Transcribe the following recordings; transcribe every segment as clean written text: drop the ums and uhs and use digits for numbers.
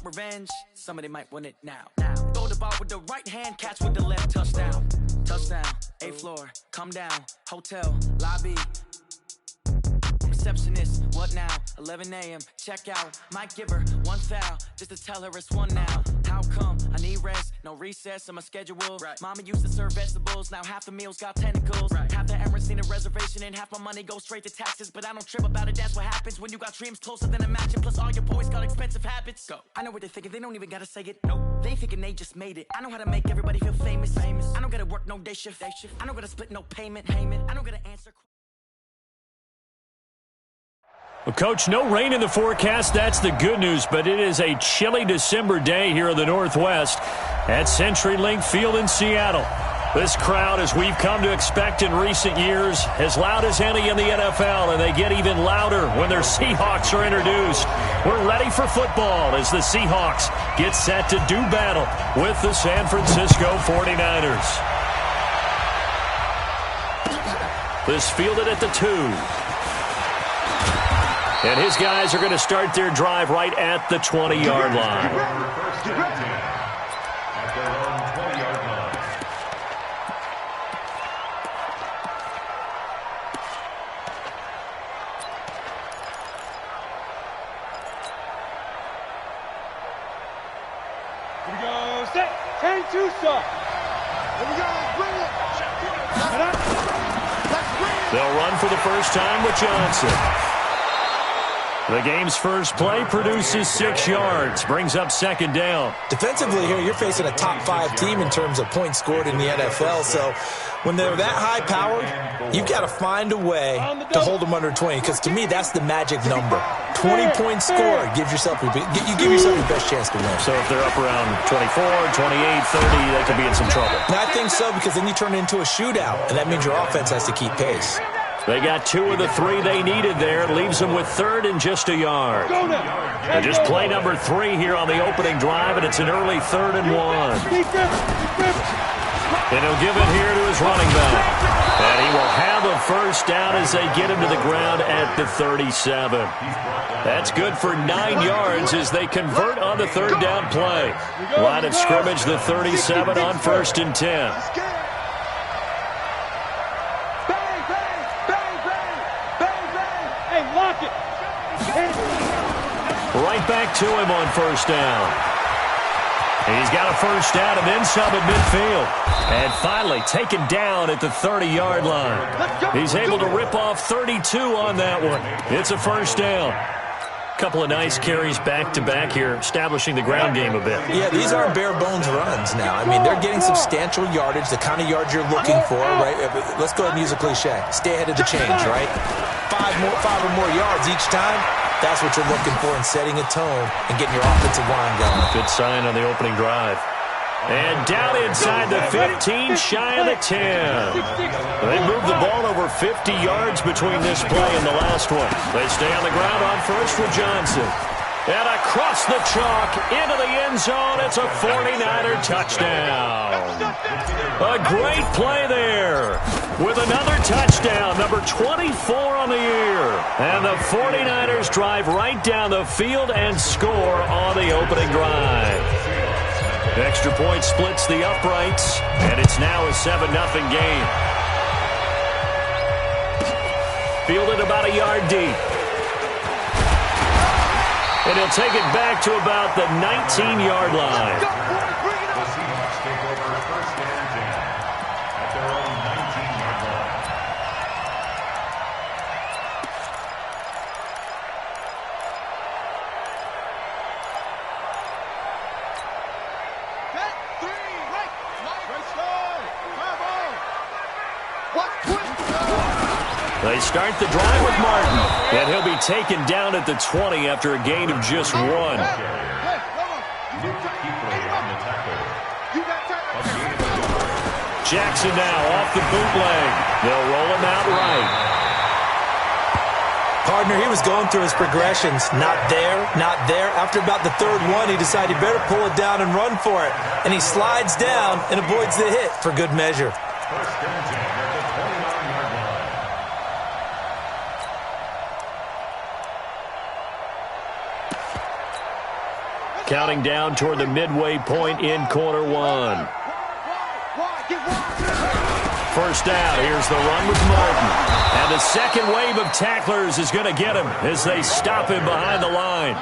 want revenge, somebody might want it now. Throw the ball with the right hand, catch with the left, touchdown. Touchdown, 8th floor, come down, hotel, lobby. Receptionist, what now? 11 a.m., check out. Might give her one foul, just to tell her it's one now. How come? I need rest, no recess on my schedule. Right. Mama used to serve vegetables, now half the meals got tentacles. Right. Half the Emirates need a reservation and half my money goes straight to taxes. But I don't trip about it, that's what happens when you got dreams closer than a match. Plus all your boys got expensive habits. Go. I know what they're thinking, they don't even gotta say it. Nope. They thinking they just made it. I know how to make everybody feel famous. I don't gotta work no day shift. I don't gotta split no payment. I don't gotta answer. Well, Coach, no rain in the forecast. That's the good news, but it is a chilly December day here in the Northwest at CenturyLink Field in Seattle. This crowd, as we've come to expect in recent years, as loud as any in the NFL, and they get even louder when their Seahawks are introduced. We're ready for football as the Seahawks get set to do battle with the San Francisco 49ers. This fielded at the 2. And his guys are going to start their drive right at the 20-yard line. Here we go, set, 10-2 stop. Here we go, bring it. They'll run for the first time with Johnson. The game's first play produces 6 yards, brings up second down. Defensively here, you're facing a top 5 team in terms of points scored in the NFL, so when they're that high-powered, you've got to find a way to hold them under 20, because to me, that's the magic number. 20 points scored, you give yourself your best chance to win. So if they're up around 24, 28, 30, they could be in some trouble. And I think so, because then you turn it into a shootout, and that means your offense has to keep pace. They got 2 of the 3 they needed there. Leaves them with 3rd and just a yard. And just play number 3 here on the opening drive, and it's an early 3rd and 1. And he'll give it here to his running back. And he will have a first down as they get him to the ground at the 37. That's good for 9 yards as they convert on the 3rd down play. Line of scrimmage, the 37 on 1st and 10. Right back to him on first down. He's got a first down and then some at midfield. And finally taken down at the 30-yard line. He's able to rip off 32 on that one. It's a first down. Couple of nice carries back-to-back here, establishing the ground game a bit. Yeah, these aren't bare-bones runs now. I mean, they're getting substantial yardage, the kind of yards you're looking for, right? Let's go ahead and use a cliche. Stay ahead of the change, right? 5 or more yards each time. That's what you're looking for in setting a tone and getting your offensive line going. Good sign on the opening drive. And down inside the 15, shy of the 10. They moved the ball over 50 yards between this play and the last one. They stay on the ground on first with Johnson. And across the chalk into the end zone. It's a 49er touchdown. A great play there with another touchdown, number 24 on the year. And the 49ers drive right down the field and score on the opening drive. Extra point splits the uprights, and it's now a 7-0 game. Fielded about a yard deep. And he'll take it back to about the 19-yard line. The Seahawks take over first and 10 at their own 19-yard line. They start the drive with Martin, and he'll be taken down at the 20 after a gain of just 1. Jackson now off the bootleg. They'll roll him out right. Partner, he was going through his progressions. Not there, not there. After about the 3rd one, he decided he better pull it down and run for it. And he slides down and avoids the hit for good measure. First and 10 at the 29-yard line. counting down toward the midway point in quarter one. First down, here's the run with Martin. And the second wave of tacklers is going to get him as they stop him behind the line.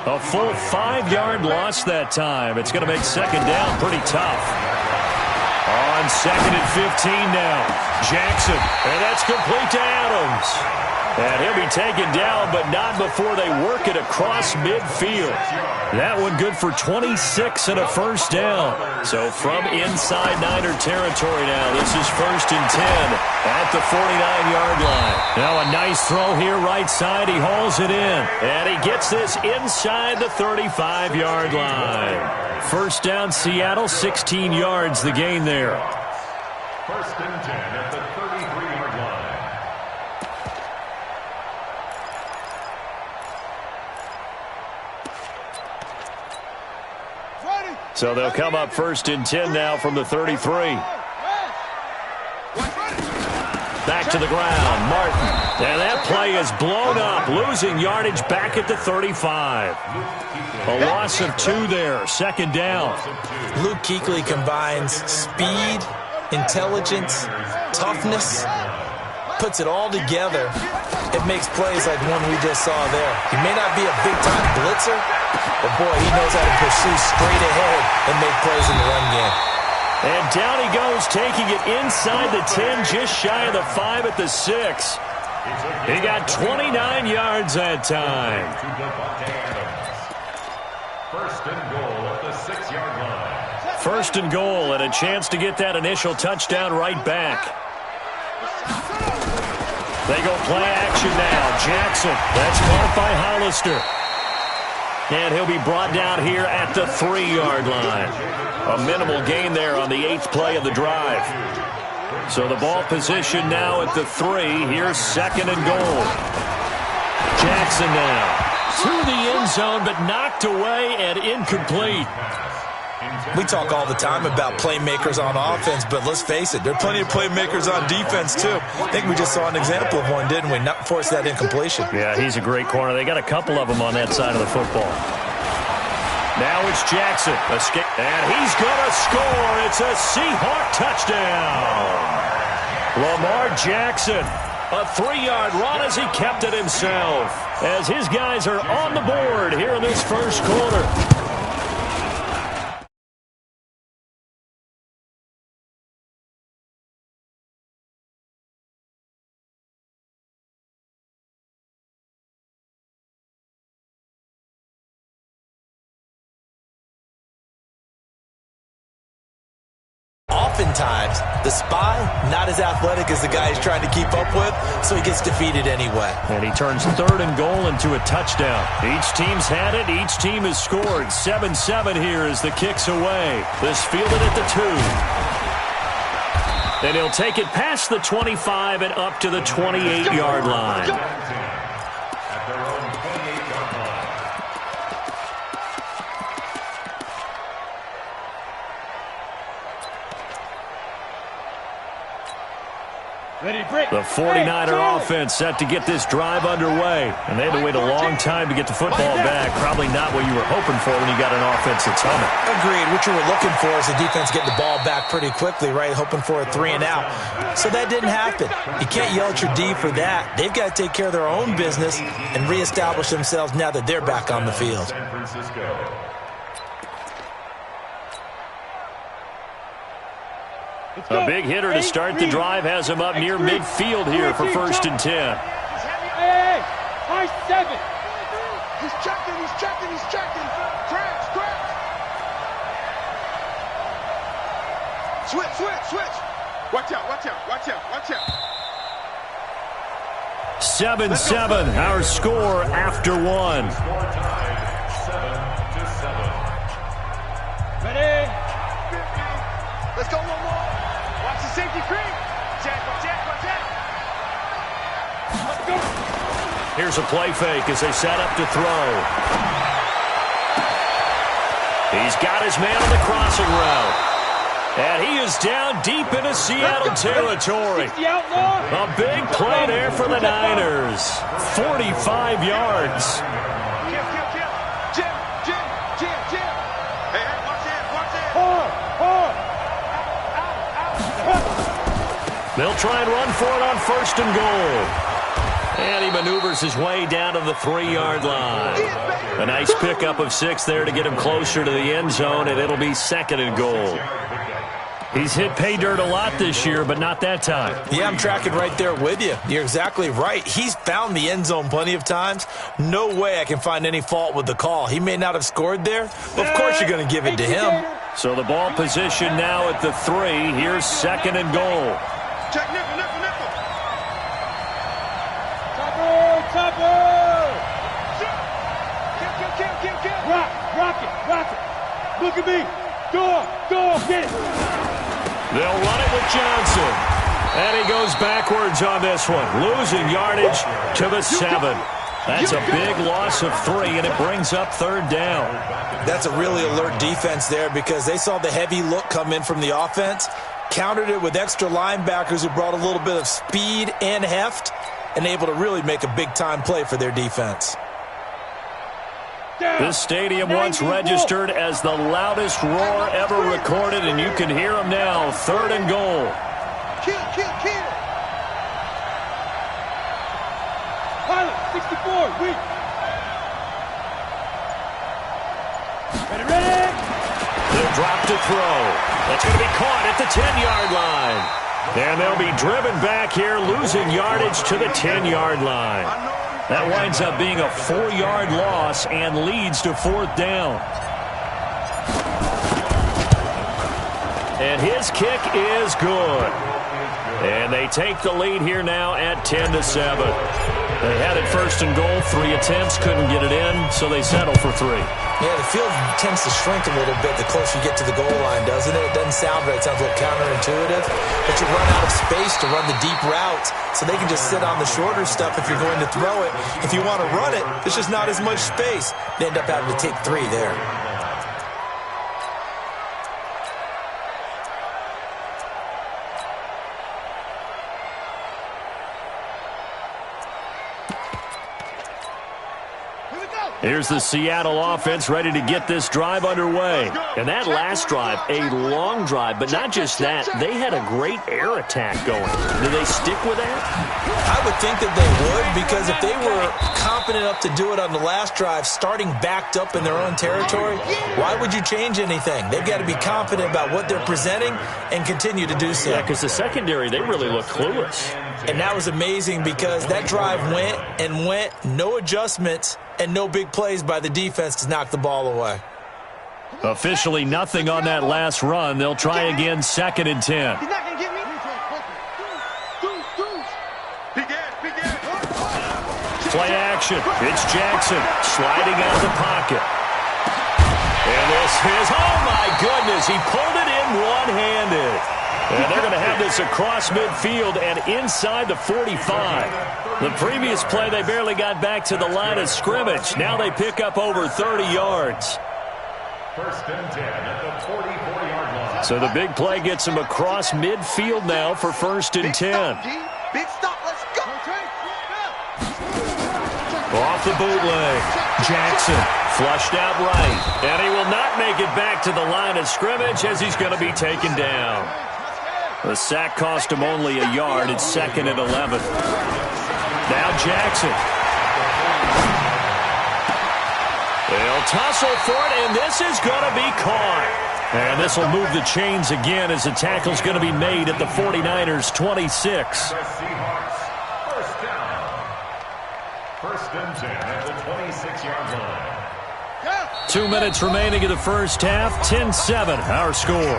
A full 5-yard loss that time. It's going to make second down pretty tough. On second and 15 now. Jackson, and that's complete to Adams. And he'll be taken down, but not before they work it across midfield. That one good for 26 and a first down. So from inside Niner territory now, this is first and 10 at the 49-yard line. Now a nice throw here right side. He hauls it in, and he gets this inside the 35-yard line. First down Seattle, 16 yards the gain there. First and 10 at the 33-yard line. So they'll come up first and 10 now from the 33. Back to the ground, Martin. And that play is blown up, losing yardage back at the 35. A loss of 2 there, second down. Luke Kuechly combines speed, intelligence, toughness, puts it all together. It makes plays like one we just saw there. He may not be a big-time blitzer, but, boy, he knows how to pursue straight ahead and make plays in the run game. And down he goes, taking it inside the 10, just shy of the 5 at the 6. He got 29 yards that time. First and goal at the 6-yard line. First and goal, and a chance to get that initial touchdown right back. They go play action now. Jackson, that's caught by Hollister. And he'll be brought down here at the 3-yard line. A minimal gain there on the 8th play of the drive. So the ball position now at the 3. Here's second and goal. Jackson now to the end zone, but knocked away and incomplete. We talk all the time about playmakers on offense, but let's face it, there are plenty of playmakers on defense, too. I think we just saw an example of one, didn't we? Not force that incompletion. Yeah, he's a great corner. They got a couple of them on that side of the football. Now it's Jackson. And he's going to score. It's a Seahawk touchdown. Lamar Jackson, a 3-yard run as he kept it himself. As his guys are on the board here in this first quarter. Oftentimes, the spy, not as athletic as the guy he's trying to keep up with, so he gets defeated anyway. And he turns third and goal into a touchdown. Each team's had it. Each team has scored. 7-7 here as the kick's away. This fielded at the 2. And he'll take it past the 25 and up to the 28-yard line. At their own 28-yard line. The 49er offense set to get this drive underway. And they had to wait a long time to get the football back. Probably not what you were hoping for when you got an offense that's humming. Agreed. What you were looking for is the defense getting the ball back pretty quickly, right? Hoping for a 3 and out. So that didn't happen. You can't yell at your D for that. They've got to take care of their own business and reestablish themselves now that they're back on the field. San Francisco. A big hitter to start the drive has him up near midfield here for first and 10. Hey, high 7. He's checking. Crash. Switch. Watch out. 7-7, our score after 1. Score tied 7-7. Ready? Let's go one more. Watch the safety creep. Jack. Let's go. Here's a play fake as they set up to throw. He's got his man on the crossing route. And he is down deep into Seattle territory. A big play there for the Niners. 45 yards. They'll try and run for it on 1st and goal. And he maneuvers his way down to the 3-yard line. A nice pickup of 6 there to get him closer to the end zone, and it'll be 2nd and goal. He's hit pay dirt a lot this year, but not that time. Yeah, I'm tracking right there with you. You're exactly right. He's found the end zone plenty of times. No way I can find any fault with the call. He may not have scored there, but of course you're going to give it to him. So the ball position now at the 3. Here's 2nd and goal. Check nickel, nickel, nickel. Chopper! Kill. Rock it. Look at me. Go, get it. They'll run it with Johnson. And he goes backwards on this one, losing yardage to the 7. That's a big loss of 3, and it brings up 3rd down. That's a really alert defense there because they saw the heavy look come in from the offense, countered it with extra linebackers who brought a little bit of speed and heft, and able to really make a big-time play for their defense. This stadium once registered as the loudest roar ever recorded, and you can hear them now. 3rd and goal. Kill. Pilot, 64, weak. Ready. They'll drop to throw. That's going to be caught at the 10-yard line. And they'll be driven back here, losing yardage to the 10-yard line. That winds up being a 4-yard loss and leads to 4th down. And his kick is good. And they take the lead here now at 10-7. They had it 1st and goal, 3 attempts, couldn't get it in, so they settle for 3. Yeah, the field tends to shrink a little bit the closer you get to the goal line, doesn't it? It doesn't sound right. It sounds a little counterintuitive. But you run out of space to run the deep routes, so they can just sit on the shorter stuff if you're going to throw it. If you want to run it, there's just not as much space. They end up having to take 3 there. Here's the Seattle offense ready to get this drive underway. And that last drive, a long drive, but not just that, they had a great air attack going. Do they stick with that? I would think that they would, because if they were confident enough to do it on the last drive, starting backed up in their own territory, why would you change anything? They've got to be confident about what they're presenting and continue to do so. Yeah, because the secondary, they really look clueless. And that was amazing because that drive went and went, no adjustments, and no big plays by the defense to knock the ball away. Officially nothing on that last run. They'll try again, 2nd and 10. He's not going to get me. Play action. It's Jackson sliding out of the pocket. And this is, oh my goodness, he pulled it in one-handed. And they're going to have this across midfield and inside the 45. The previous play, they barely got back to the line of scrimmage. Now they pick up over 30 yards. 1st and 10 at the 44-yard line. So the big play gets them across midfield now for 1st and 10. Big stop, let's go. Off the bootleg. Jackson flushed out right. And he will not make it back to the line of scrimmage as he's going to be taken down. The sack cost him only a yard. It's 2nd and 11. Now Jackson. They'll tussle for it, and this is going to be caught. And this will move the chains again as the tackle's going to be made at the 49ers' 26. The Seahawks, 1st down. 1st and 10 at the 26-yard line. 2 minutes remaining in the first half. 10-7, our score.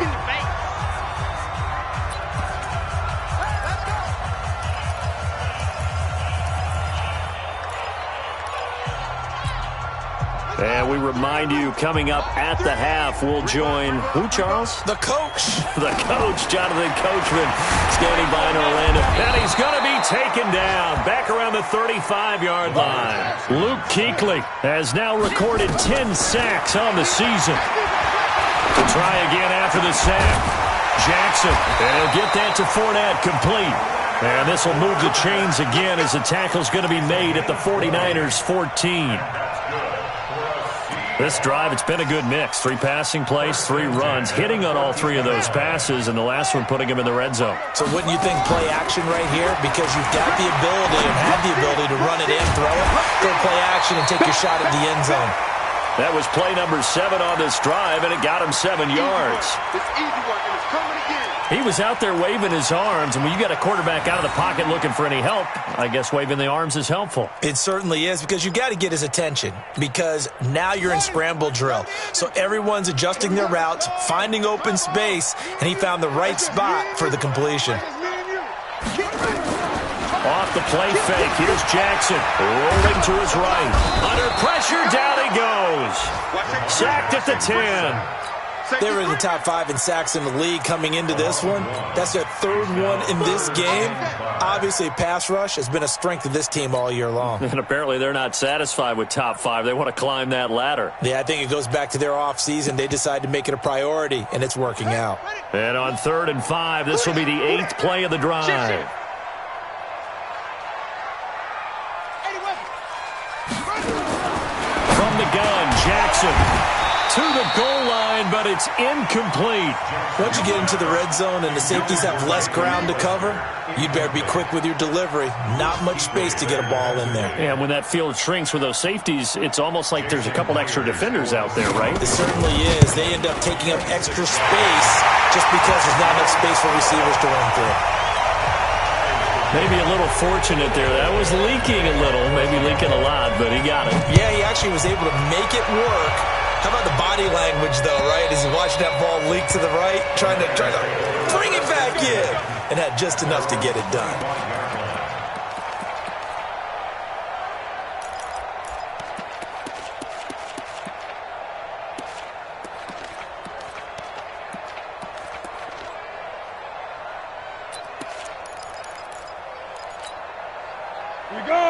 And we remind you, coming up at the half, we'll join who, Charles? The coach. The coach, Jonathan Coachman, standing by in Orlando. And he's going to be taken down back around the 35-yard line. Luke Kuechly has now recorded 10 sacks on the season. To try again after the sack. Jackson, and he'll get that to Fournette, complete. And this will move the chains again as the tackle's going to be made at the 49ers' 14. This drive, it's been a good mix. 3 passing plays, 3 runs, hitting on all 3 of those passes, and the last one putting him in the red zone. So wouldn't you think play action right here? Because you've got the ability and have the ability to run it in, throw it, go play action, and take your shot at the end zone. That was play number 7 on this drive, and it got him 7 yards. It's easy work, and it's coming again. He was out there waving his arms, and when you got a quarterback out of the pocket looking for any help, I guess waving the arms is helpful. It certainly is, because you've got to get his attention, because now you're in scramble drill. So everyone's adjusting their routes, finding open space, and he found the right spot for the completion. Off the play fake, here's Jackson, rolling to his right. Under pressure, down he goes. Sacked at the 10. They were in the top 5 in sacks in the league coming into this one. That's their 3rd one in this game. Obviously, pass rush has been a strength of this team all year long. And apparently they're not satisfied with top 5. They want to climb that ladder. Yeah, I think it goes back to their offseason. They decided to make it a priority, and it's working out. And on 3rd and 5, this will be the 8th play of the drive. From the gun, Jackson to the goal line, but it's incomplete. Once you get into the red zone and the safeties have less ground to cover, you'd better be quick with your delivery. Not much space to get a ball in there. And when that field shrinks with those safeties, it's almost like there's a couple extra defenders out there, right? It certainly is. They end up taking up extra space just because there's not enough space for receivers to run through. Maybe a little fortunate there. That was leaking a little, maybe leaking a lot, but he got it. Yeah, he actually was able to make it work. How about the body language, though, right? As he watched that ball leak to the right, trying to bring it back in, and had just enough to get it done.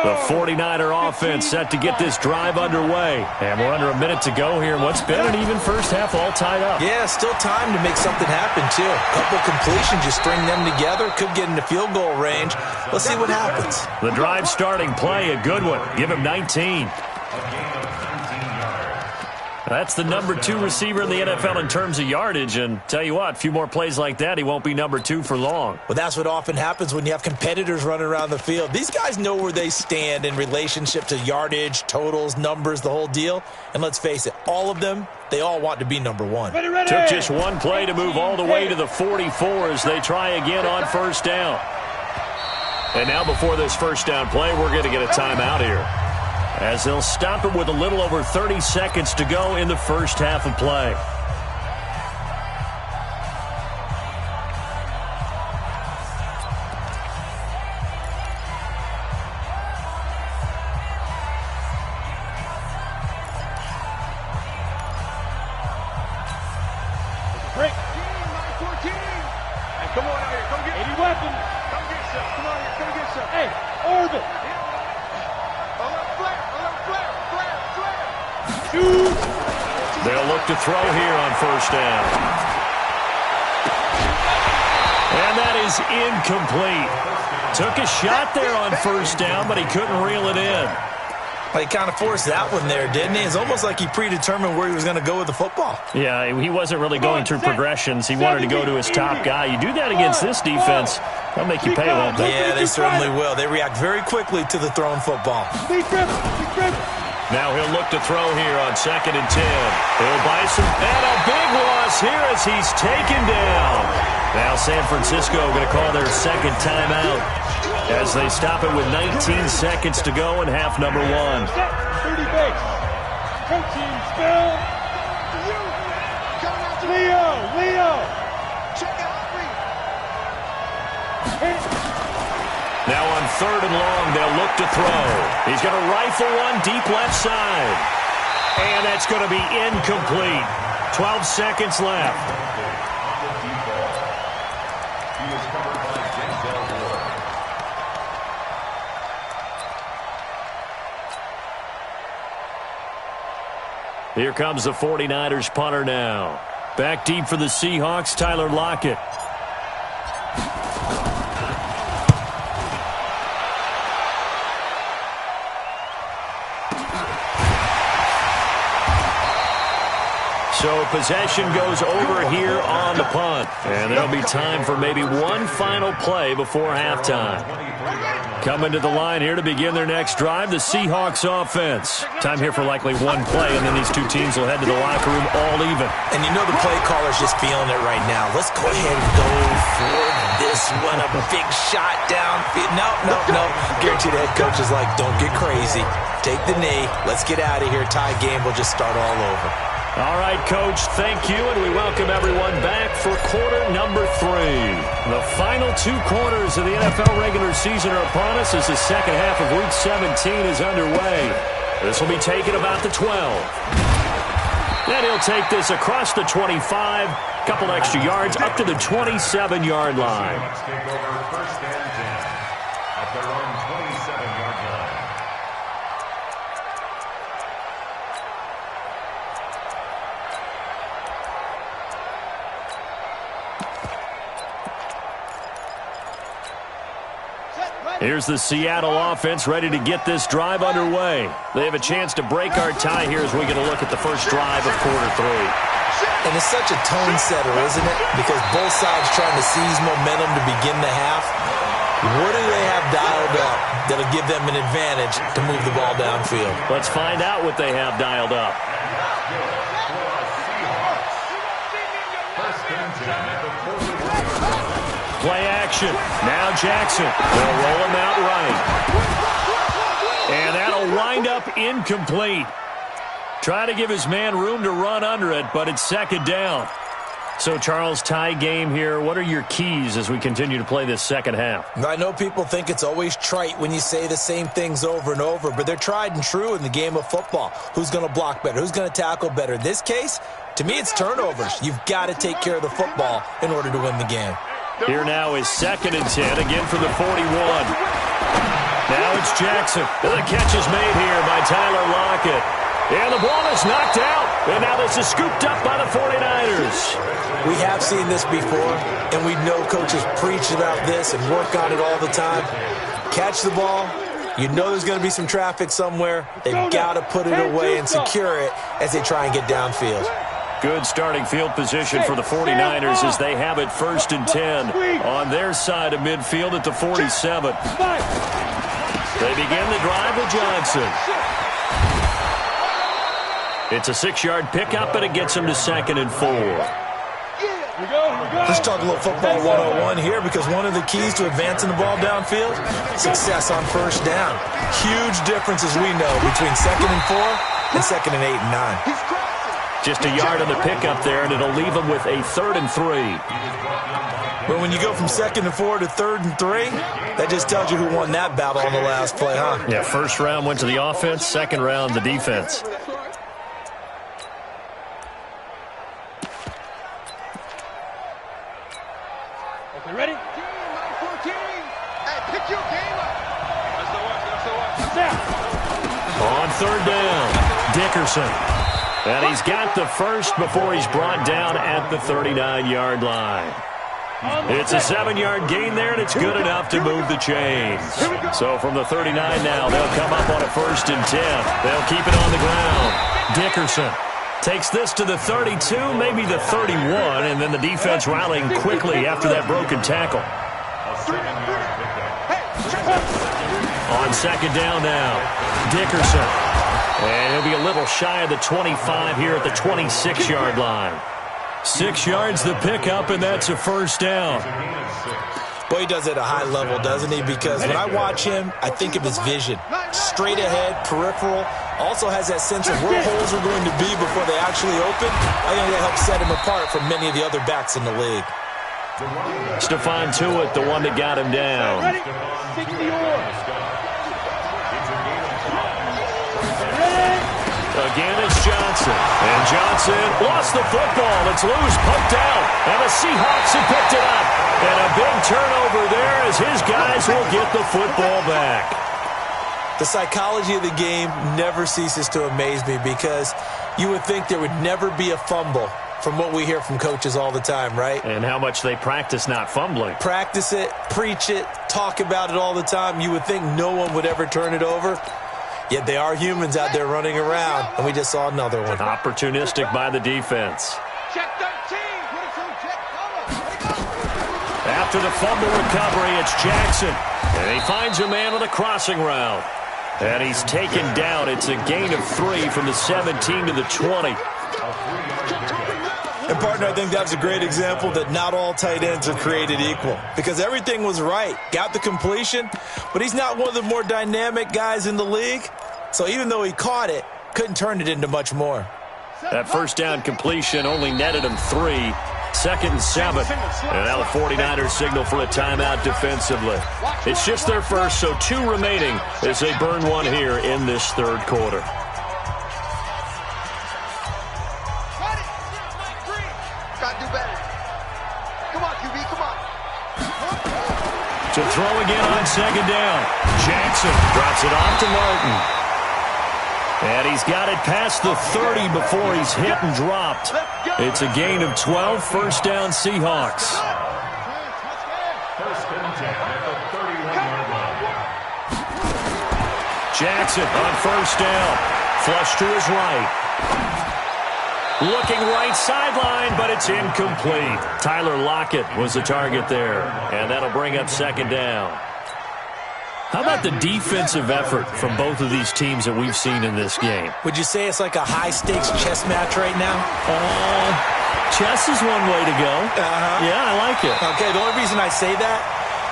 The 49er offense set to get this drive underway. And we're under a minute to go here. What's been an even first half all tied up. Yeah, still time to make something happen, too. A couple completions, you string them together, could get into field goal range. Let's see what happens. The drive starting play, a good one. Give him 19. That's the number 2 receiver in the NFL in terms of yardage. And tell you what, a few more plays like that, he won't be number 2 for long. Well, that's what often happens when you have competitors running around the field. These guys know where they stand in relationship to yardage, totals, numbers, the whole deal. And let's face it, all of them, they all want to be number 1. Ready. Took just one play to move all the way to the 44 as they try again on first down. And now before this first down play, we're going to get a timeout here, as they'll stop it with a little over 30 seconds to go in the first half of play. Break. 9-14. Hey, come on out here. Come get 80 weapons. Come get some. Come on here. Come get some. Hey, orbit. They'll look to throw here on first down. And that is incomplete. Took a shot there on first down, but he couldn't reel it in. He kind of forced that one there, didn't he? It's almost like he predetermined where he was going to go with the football. Yeah, he wasn't really going through progressions. He wanted to go to his top guy. You do that against this defense, they'll make you pay, won't they? Yeah, they certainly will. They react very quickly to the thrown football. Now he'll look to throw here on 2nd and 10. He'll buy some, and a big loss here as he's taken down. Now San Francisco going to call their second timeout as they stop it with 19 seconds to go in half number 1. 30 base. Coaching spell. Leo. Check out. Now on 3rd and long, they'll look to throw. He's going to rifle one deep left side. And that's going to be incomplete. 12 seconds left. Here comes the 49ers punter now. Back deep for the Seahawks, Tyler Lockett. So possession goes over here on the punt. And there'll be time for maybe one final play before halftime. Coming to the line here to begin their next drive, the Seahawks offense. Time here for likely one play, and then these two teams will head to the locker room all even. And you know the play caller's just feeling it right now. Let's go ahead and go for this one. A big shot down. No. Guaranteed the head coach is like, don't get crazy. Take the knee. Let's get out of here. Tie game will just start all over. All right, Coach, thank you, and we welcome everyone back for quarter number 3. The final 2 quarters of the NFL regular season are upon us as the second half of Week 17 is underway. This will be taken about the 12. Then he'll take this across the 25, couple extra yards up to the 27-yard line. Take over first and 10 at their own 27-yard line. Here's the Seattle offense ready to get this drive underway. They have a chance to break our tie here as we get a look at the first drive of quarter 3. And it's such a tone setter, isn't it? Because both sides trying to seize momentum to begin the half. What do they have dialed up that'll give them an advantage to move the ball downfield? Let's find out what they have dialed up. Play action. Now Jackson. They'll roll him out right. And that'll wind up incomplete. Try to give his man room to run under it, but it's second down. So, Charles, tie game here. What are your keys as we continue to play this second half? I know people think it's always trite when you say the same things over and over, but they're tried and true in the game of football. Who's going to block better? Who's going to tackle better? In this case, to me, it's turnovers. You've got to take care of the football in order to win the game. Here now is second and 10, again for the 41. Now it's Jackson. The catch is made here by Tyler Lockett. And the ball is knocked out. And now this is scooped up by the 49ers. We have seen this before, and we know coaches preach about this and work on it all the time. Catch the ball. You know there's going to be some traffic somewhere. They've got to put it away and secure it as they try and get downfield. Good starting field position for the 49ers as they have it first and 10 on their side of midfield at the 47. They begin the drive with Johnson. It's a 6-yard pickup, and it gets him to second and 4. Let's talk a little football 101 here, because one of the keys to advancing the ball downfield, success on first down. Huge difference, as we know, between second and 4 and second and 8 and 9. Just a yard on the pickup there, and it'll leave him with a 3rd and 3. But when you go from 2nd and 4 to 3rd and 3, that just tells you who won that battle on the last play, huh? Yeah, first round went to the offense, second round the defense. Okay, ready? Hey, pick your game up. On third down, Dickerson. And he's got the first before he's brought down at the 39-yard line. It's a 7-yard gain there, and it's good enough to move the chains. So from the 39 now, they'll come up on a 1st and 10. They'll keep it on the ground. Dickerson takes this to the 32, maybe the 31, and then the defense rallying quickly after that broken tackle. On second down now, Dickerson. And he'll be a little shy of the 25 here at the 26-yard line. 6 yards the pickup, and that's a first down. Boy, he does it at a high level, doesn't he? Because when I watch him, I think of his vision. Straight ahead, peripheral. Also has that sense of where holes are going to be before they actually open. I think that helps set him apart from many of the other backs in the league. Stephon Tuitt, the one that got him down. Again, it's Johnson. And Johnson lost the football. It's loose, poked out. And the Seahawks have picked it up. And a big turnover there as his guys will get the football back. The psychology of the game never ceases to amaze me, because you would think there would never be a fumble from what we hear from coaches all the time, right? And how much they practice not fumbling. Practice it, preach it, talk about it all the time. You would think no one would ever turn it over. Yet they are humans out there running around, and we just saw another one. Opportunistic by the defense. Check 13. After the fumble recovery, it's Jackson. And he finds a man on the crossing route. And he's taken down. It's a gain of 3 from the 17 to the 20. And, partner, I think that's a great example that not all tight ends are created equal. Because everything was right. Got the completion, but he's not one of the more dynamic guys in the league. So even though he caught it, couldn't turn it into much more. That first down completion only netted him 3. 2nd and 7. And now the 49ers signal for a timeout defensively. It's just their first, so 2 remaining as they burn one here in this third quarter. To throw again on 2nd down. Jackson drops it off to Martin. And he's got it past the 30 before he's hit and dropped. It's a gain of 12, first down Seahawks. First and 10 at the 31-yard line. Jackson on first down. Flush to his right. Looking right sideline, but it's incomplete. Tyler Lockett was the target there, and that'll bring up 2nd down. How about the defensive effort from both of these teams that we've seen in this game? Would you say it's like a high-stakes chess match right now? Chess is one way to go. Yeah, I like it. Okay, the only reason I say that,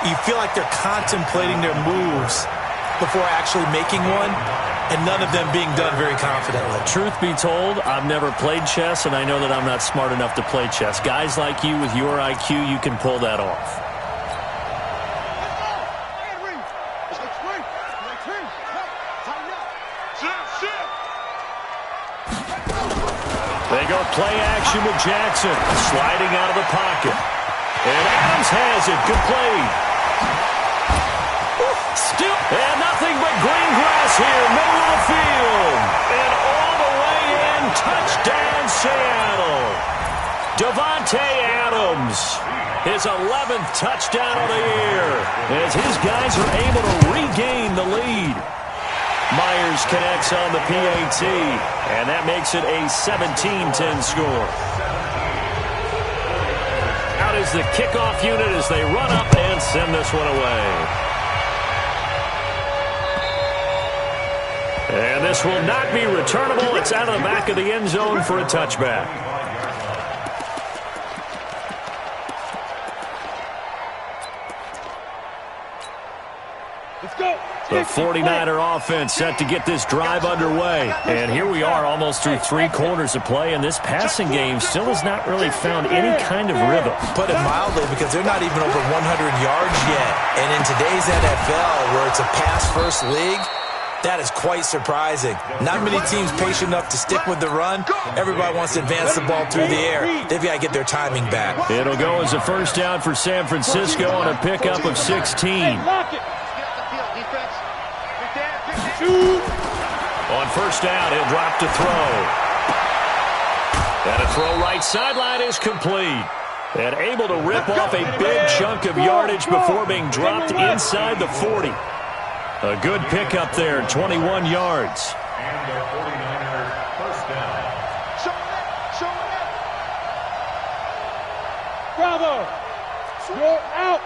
you feel like they're contemplating their moves before actually making one, and none of them being done very confidently. Truth be told, I've never played chess, and I know that I'm not smart enough to play chess. Guys like you with your IQ, you can pull that off. They go play action with Jackson, sliding out of the pocket. And Adams has it, complete. Still, and nothing but green grass here, middle of the field. And all the way in, touchdown Seattle. Davante Adams, his 11th touchdown of the year, as his guys are able to regain the lead. Myers connects on the PAT, and that makes it a 17-10 score. Out is the kickoff unit as they run up and send this one away. And this will not be returnable. It's out of the back of the end zone for a touchback. Let's go. The 49er offense set to get this drive underway. And here we are almost through 3 quarters of play, and this passing game still has not really found any kind of rhythm. Put it mildly, because they're not even over 100 yards yet. And in today's NFL, where it's a pass-first league, that is quite surprising. Not many teams patient enough to stick with the run. Everybody wants to advance the ball through the air. They've got to get their timing back. It'll go as a first down for San Francisco on a pickup of 16. On first down, he'll drop to throw. And a throw right sideline is complete. And able to rip off a big chunk of yardage before being dropped inside the 40. A good pickup there, 21 yards. And the 49ers first down. Bravo. You're out.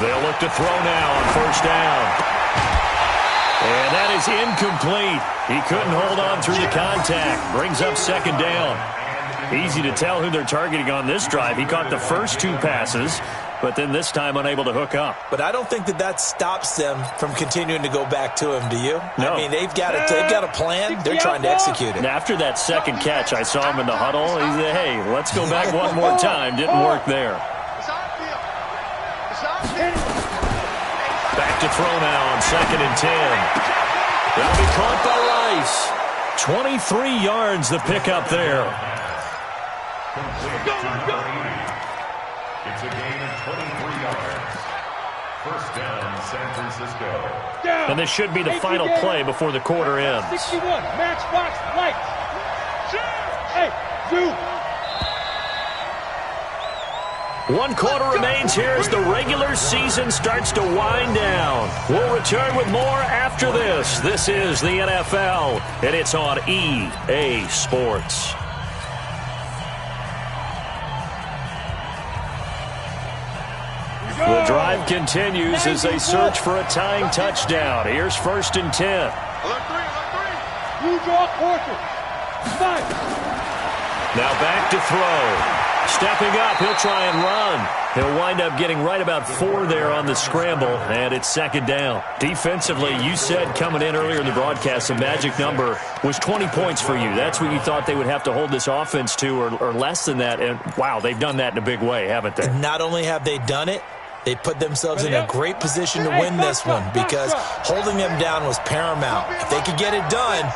They'll look to throw now on first down. And that is incomplete. He couldn't hold on through the contact. Brings up 2nd down. Easy to tell who they're targeting on this drive. He caught the first 2 passes, but then this time unable to hook up. But I don't think that stops them from continuing to go back to him, do you? No. I mean, they've got a plan. They're trying to execute it. And after that second catch, I saw him in the huddle. He said, hey, let's go back one more time. Didn't work there. Back to throw now on 2nd and 10. That'll be caught by Rice. 23 yards the pickup there. It's a gain of 23 yards. First down, San Francisco. And this should be the final play before the quarter ends. 61, matchbox lights. Hey, you. 1 quarter remains here as the regular season starts to wind down. We'll return with more after this. This is the NFL, and it's on EA Sports. The drive continues as they search for a tying touchdown. Here's 1st and 10. You draw quarter. Now back to throw. Stepping up, he'll try and run. He'll wind up getting right about 4 there on the scramble, and it's 2nd down. Defensively, you said coming in earlier in the broadcast, the magic number was 20 points for you. That's what you thought they would have to hold this offense to, or less than that. And, wow, they've done that in a big way, haven't they? And not only have they done it, they put themselves in a great position to win this one because holding them down was paramount. If they could get it done,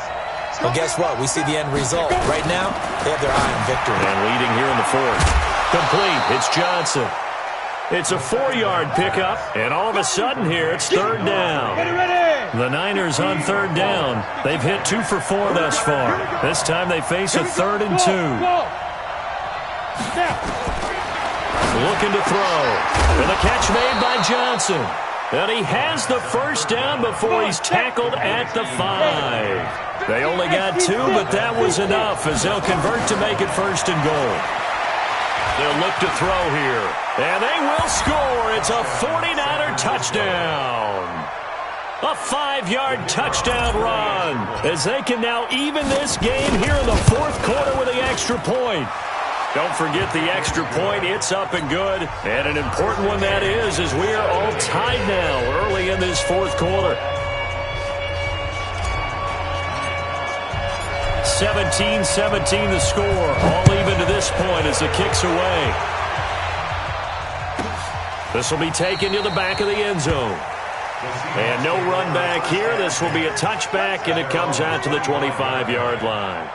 well, guess what? We see the end result. Right now, they have their eye on victory. And leading here in the 4th. Complete. It's Johnson. It's a 4-yard pickup, and all of a sudden here, it's 3rd down. The Niners on 3rd down. They've hit 2 for 4 thus far. This time they face a 3rd and 2. Looking to throw. And the catch made by Johnson. And he has the 1st down before he's tackled at the 5. They only got 2, but that was enough as they'll convert to make it 1st and goal. They'll look to throw here. And they will score. It's a 49er touchdown. A 5-yard touchdown run as they can now even this game here in the 4th quarter with the extra point. Don't forget the extra point. It's up and good. And an important one that is as we are all tied now early in this 4th quarter. 17-17 the score. All even to this point as the kick's away. This will be taken to the back of the end zone. And no run back here. This will be a touchback, and it comes out to the 25-yard line.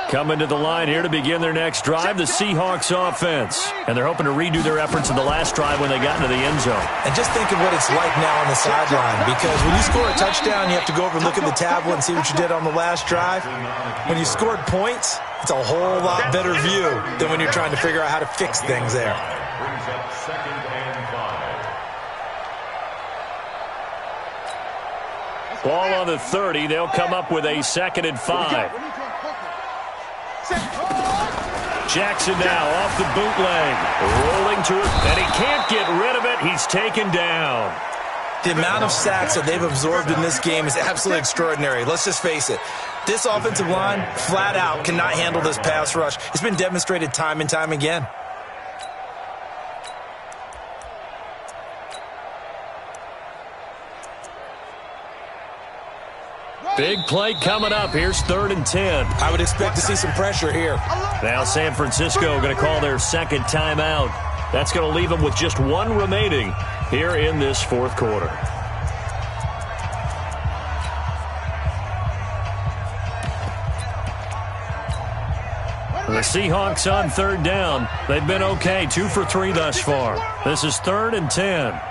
Coming to the line here to begin their next drive, the Seahawks offense. And they're hoping to redo their efforts in the last drive when they got into the end zone. And just think of what it's like now on the sideline, because when you score a touchdown, you have to go over and look at the tablet and see what you did on the last drive. When you scored points, it's a whole lot better view than when you're trying to figure out how to fix things there. Brings up 2nd and 5. Ball on the 30. They'll come up with a 2nd and 5. Jackson now off the bootleg, rolling to it, and he can't get rid of it. He's taken down. The amount of sacks that they've absorbed in this game is absolutely extraordinary. Let's just face it. This offensive line, flat out, cannot handle this pass rush. It's been demonstrated time and time again. Big play coming up. Here's 3rd and 10. I would expect to see some pressure here. Now San Francisco going to call their 2nd timeout. That's going to leave them with just 1 remaining here in this 4th quarter. The Seahawks on 3rd down. They've been okay, 2 for 3 thus far. This is 3rd and 10.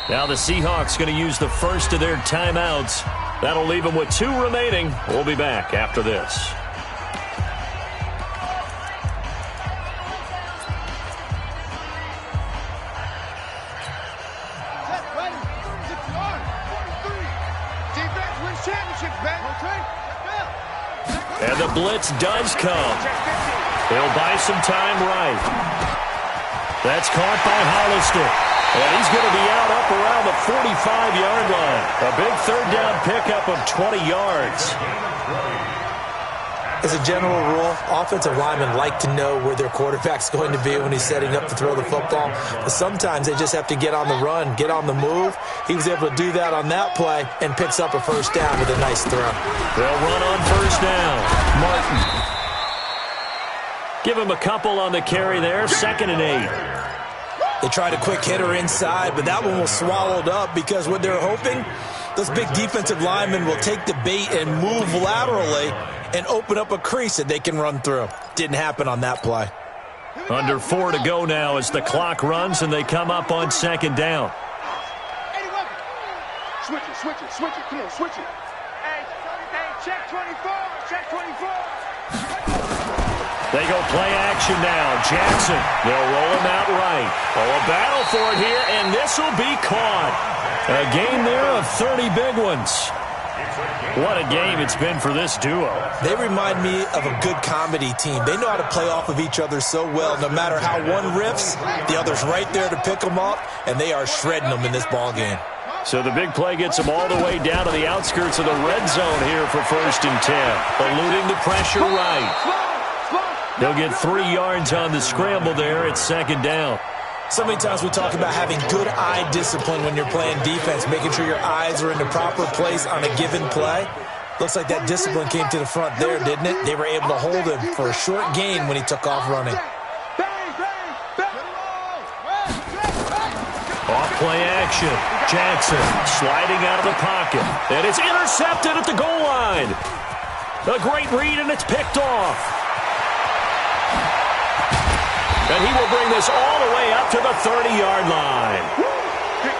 Now the Seahawks going to use the first of their timeouts. That'll leave them with 2 remaining. We'll be back after this. And the blitz does come. They'll buy some time right. That's caught by Hollister. And he's going to be out up around the 45-yard line. A big 3rd down pickup of 20 yards. As a general rule, offensive linemen like to know where their quarterback's going to be when he's setting up to throw the football. But sometimes they just have to get on the run, get on the move. He was able to do that on that play and picks up a 1st down with a nice throw. They'll run on 1st down. Martin. Give him a couple on the carry there. 2nd and 8. They tried a quick hitter inside, but that one was swallowed up because what they're hoping, those big defensive linemen will take the bait and move laterally and open up a crease that they can run through. Didn't happen on that play. Under 4 to go now as the clock runs and they come up on second down. Switch it. Come on, switch it. Hey, check 24. Check 24. They go play action now. Jackson, they'll roll him out right. Oh, a battle for it here, and this will be caught. A game there of 30 big ones. What a game it's been for this duo. They remind me of a good comedy team. They know how to play off of each other so well. No matter how one riffs, the other's right there to pick them up, and they are shredding them in this ball game. So the big play gets them all the way down to the outskirts of the red zone here for 1st and 10. Eluding the pressure right. They'll get 3 yards on the scramble there at 2nd down. So many times we talk about having good eye discipline when you're playing defense, making sure your eyes are in the proper place on a given play. Looks like that discipline came to the front there, didn't it? They were able to hold him for a short gain when he took off running. Off play action. Jackson sliding out of the pocket. And it's intercepted at the goal line. A great read, and it's picked off. And he will bring this all the way up to the 30-yard line.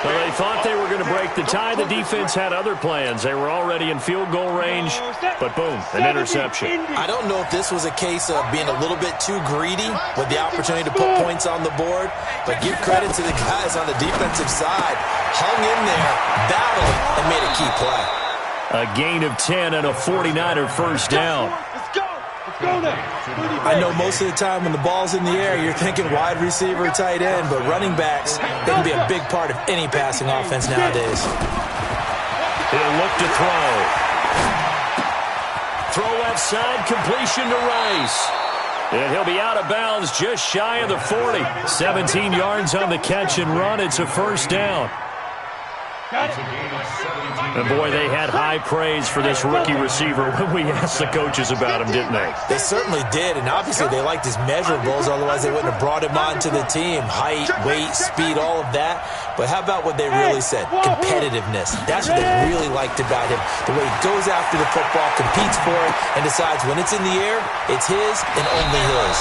Well, they thought they were going to break the tie. The defense had other plans. They were already in field goal range, but boom, an interception. I don't know if this was a case of being a little bit too greedy with the opportunity to put points on the board, but give credit to the guys on the defensive side. Hung in there, battled, and made a key play. A gain of 10 and a 49er first down. I know most of the time when the ball's in the air, you're thinking wide receiver, tight end, but running backs, they can be a big part of any passing offense nowadays. He'll look to throw. Throw left side, completion to Rice. And he'll be out of bounds just shy of the 40. 17 yards on the catch and run. It's a first down. And boy, they had high praise for this rookie receiver when we asked the coaches about him, didn't they? They certainly did, and obviously they liked his measurables, otherwise they wouldn't have brought him onto the team. Height, weight, speed, all of that. But how about what they really said? Competitiveness. That's what they really liked about him. The way he goes after the football, competes for it, and decides when it's in the air, it's his and only his.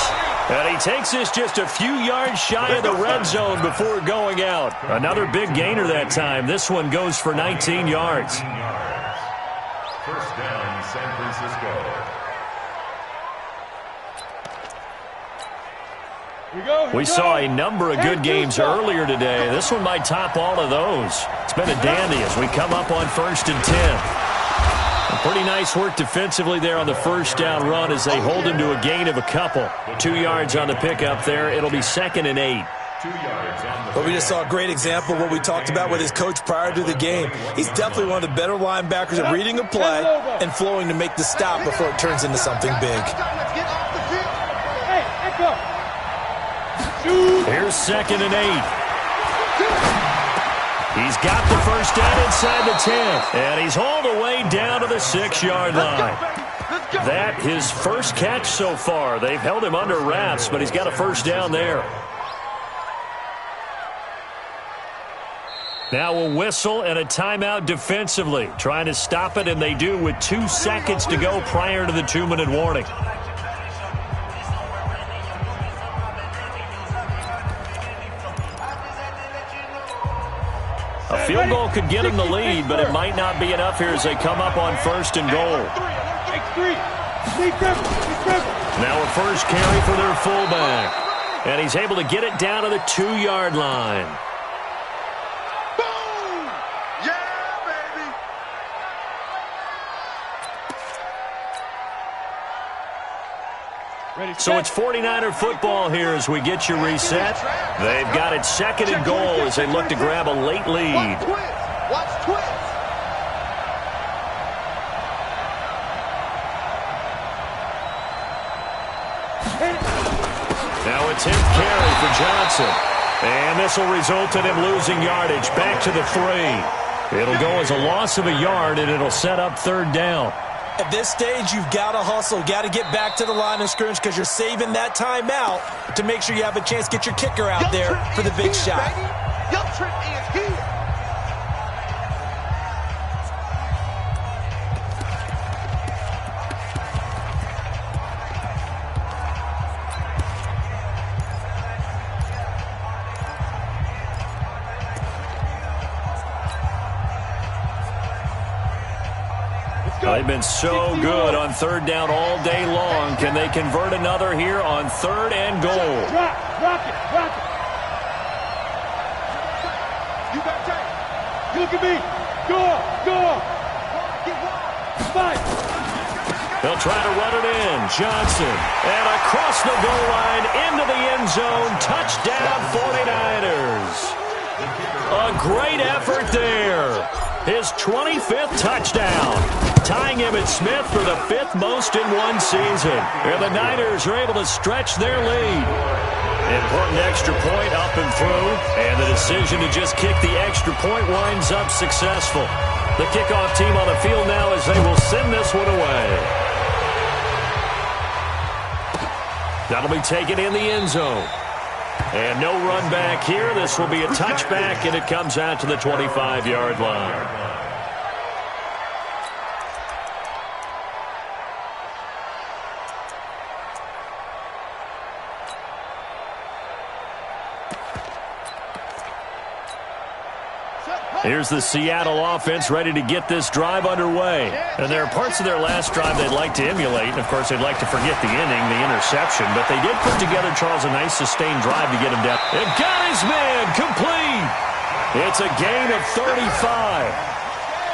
And he takes us just a few yards shy of the red zone before going out. Another big gainer that time. This one goes for 19 yards. First down, San Francisco. We saw a number of good games earlier today. This one might top all of those. It's been a dandy as we come up on 1st and 10. Pretty nice work defensively there on the first down run as they hold him to a gain of a couple. 2 yards on the pickup there. It'll be 2nd and 8. 2 yards on the But we just saw a great example of what we talked about with his coach prior to the game. He's definitely one of the better linebackers at reading a play and flowing to make the stop before it turns into something big. Here's 2nd and 8. He's got the first down inside the 10, and he's hauled away down to the 6-yard line. That his first catch so far. They've held him under wraps, but he's got a first down there. Now a whistle and a timeout defensively. Trying to stop it, and they do with 2 seconds to go prior to the 2-minute warning. A field goal could get him the lead, but it might not be enough here as they come up on 1st and goal. Now a first carry for their fullback. And he's able to get it down to the 2-yard line. Boom! Yeah, baby! So it's 49er football here as we get you reset. They've got it 2nd and goal as they look to grab a late lead. Watch twist. Now a 10th carry for Johnson. And this will result in him losing yardage back to the 3. It'll go as a loss of a yard, and it'll set up 3rd down. At this stage, you've got to hustle, got to get back to the line of scrimmage because you're saving that timeout to make sure you have a chance to get your kicker out there for the big shot. Your trip is here. They've been so good on third down all day long. Can they convert another here on 3rd and goal? Rock it. You got tape. Look at me. Go. Fight. They'll try to run it in. Johnson. And across the goal line into the end zone. Touchdown 49ers. A great effort there. His 25th touchdown. Tying Emmitt Smith for the 5th most in one season. And the Niners are able to stretch their lead. Important extra point up and through. And the decision to just kick the extra point winds up successful. The kickoff team on the field now as they will send this one away. That'll be taken in the end zone. And no run back here. This will be a touchback, and it comes out to the 25-yard line. Here's the Seattle offense ready to get this drive underway. And there are parts of their last drive they'd like to emulate. And, of course, they'd like to forget the inning, the interception. But they did put together, Charles, a nice sustained drive to get him down. And got his man complete. It's a gain of 35.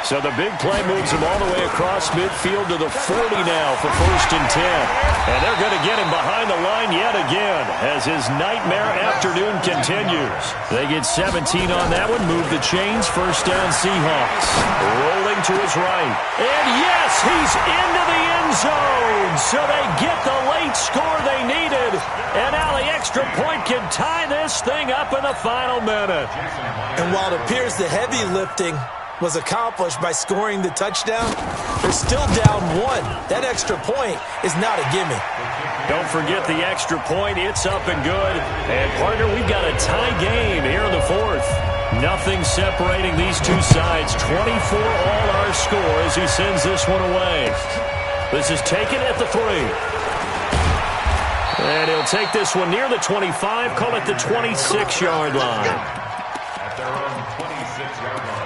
So the big play moves him all the way across midfield to the 40 now for 1st and 10. And they're going to get him behind the line yet again as his nightmare afternoon continues. They get 17 on that one, move the chains, 1st down Seahawks. Rolling to his right. And yes, he's into the end zone. So they get the late score they needed. And now the extra point can tie this thing up in the final minute. And while it appears the heavy lifting was accomplished by scoring the touchdown, they're still down 1. That extra point is not a gimme. Don't forget the extra point. It's up and good. And, partner, we've got a tie game here in the 4th. Nothing separating these two sides. 24 all our score as he sends this one away. This is taken at the 3. And he'll take this one near the 25, call it the 26-yard line. At their own 26-yard line.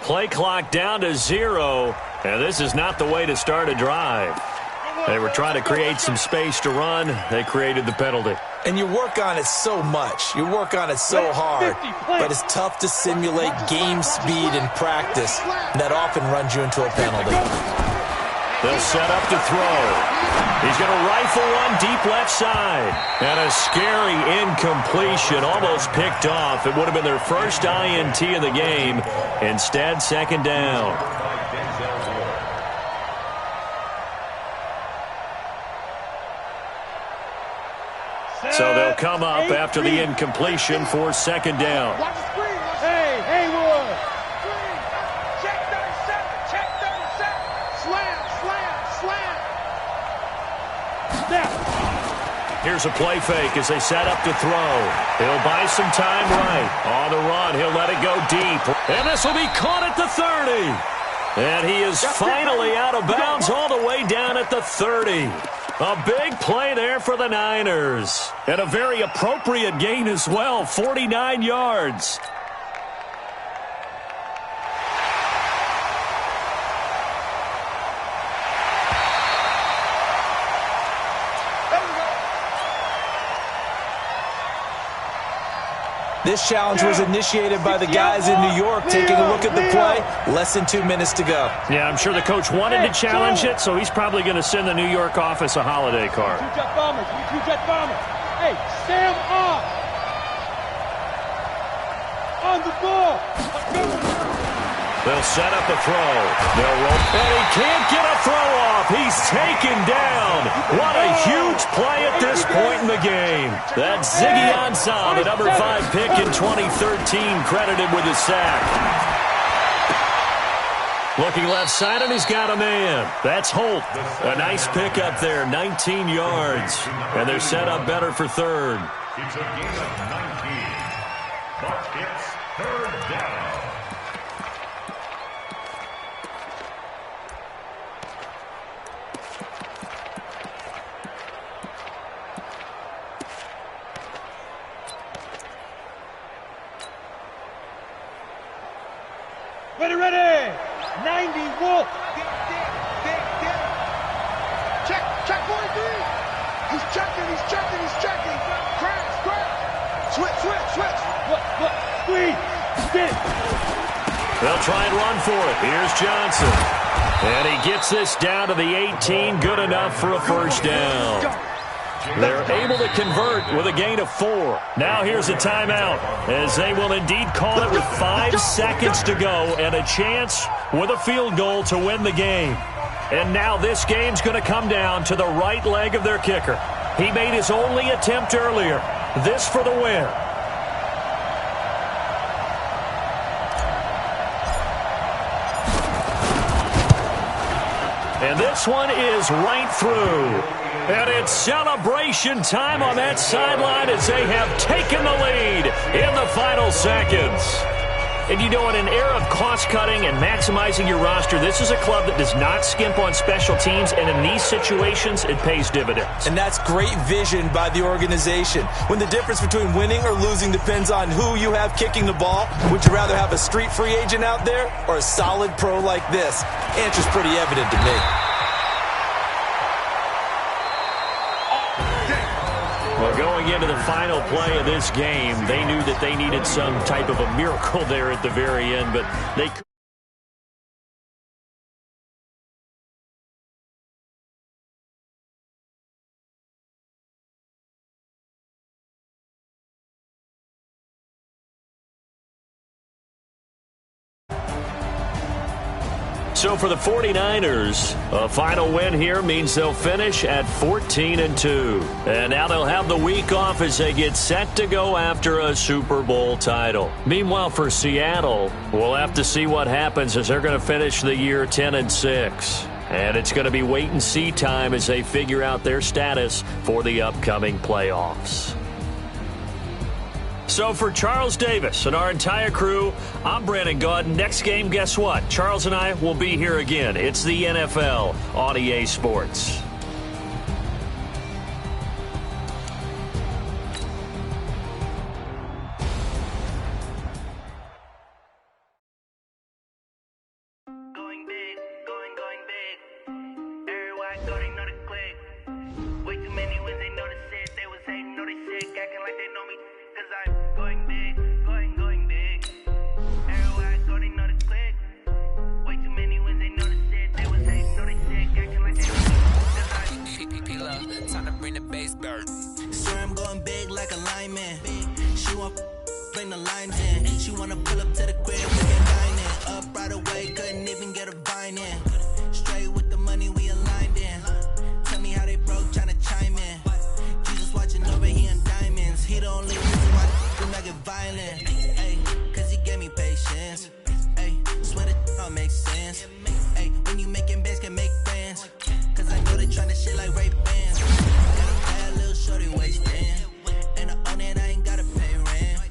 Play clock down to 0, and this is not the way to start a drive. They were trying to create some space to run. They created the penalty. And you work on it so much. You work on it so hard. But it's tough to simulate game speed in practice. And that often runs you into a penalty. They'll set up to throw. He's going to rifle one deep left side. And a scary incompletion, almost picked off. It would have been their first INT of the game. Instead, 2nd down. So they'll come up after the incompletion for 2nd down. Hey, Haywood. Check 37, check 37. Slam. Snap. Here's a play fake as they set up to throw. He'll buy some time right. On the run, he'll let it go deep. And this will be caught at the 30. And he is finally out of bounds all the way down at the 30. A big play there for the Niners. And a very appropriate gain as well, 49 yards. This challenge was initiated by the guys in New York. Taking a look at the play, less than 2 minutes to go. Yeah, I'm sure the coach wanted to challenge it, so he's probably going to send the New York office a holiday card. Two-jet bombers. Hey, Sam on the ball. They'll set up a throw. They'll roll. And he can't get a throw off. He's taken down. What a huge play at this point in the game. That's Ziggy Ansah, the number 5 pick in 2013, credited with a sack. Looking left side, and he's got a man. That's Holt. A nice pick up there, 19 yards. And they're set up better for third. It's a game of 19, but it's third down. Ready. 90 Wolf. Check 43. He's checking. Crash. Switch. What? Squeeze. Spin. They'll try and run for it. Here's Johnson. And he gets this down to the 18. Good enough for a first down. They're able to convert with a gain of 4. Now here's a timeout, as they will indeed call it with 5 seconds to go and a chance with a field goal to win the game. And now this game's going to come down to the right leg of their kicker. He made his only attempt earlier. This for the win. And this one is right through. And it's celebration time on that sideline as they have taken the lead in the final seconds. And you know, in an era of cost-cutting and maximizing your roster, this is a club that does not skimp on special teams, and in these situations, it pays dividends. And that's great vision by the organization. When the difference between winning or losing depends on who you have kicking the ball, would you rather have a street free agent out there or a solid pro like this? Answer's pretty evident to me. Well, going into the final play of this game, they knew that they needed some type of a miracle there at the very end, but they could. So for the 49ers, a final win here means they'll finish at 14-2. And now they'll have the week off as they get set to go after a Super Bowl title. Meanwhile, for Seattle, we'll have to see what happens as they're going to finish the year 10-6. And it's going to be wait-and-see time as they figure out their status for the upcoming playoffs. So for Charles Davis and our entire crew, I'm Brandon Gaudin. Next game, guess what? Charles and I will be here again. It's the NFL on EA Sports. Going big, going big. Everybody thought they know the click. Way too many wins, they know the shit. They was hating, know they sick, acting like they know me. Cause I'm going big, going big. Everybody thought they know the click. Way too many wins, they know the shit. They was hating, know they sick, acting like they know me. Cause I'm time to bring the bass bird. Swear I'm going big like a lineman. She want bring the lines in. She wanna pull up to the crib, we can dine in. Up right away, couldn't even get a vine in. Straight with the money we aligned in. Tell me how they broke, tryna chime in. Jesus watching over, he in diamonds. He the only reason why do not get violent. Ay, cause he gave me patience. Ay, swear that all makes sense. Ay, when you making bands, can make friends. Cause I know they tryna shit like Ray Bans. Got a bad little shorty wasting. And I own it, I ain't gotta pay rent.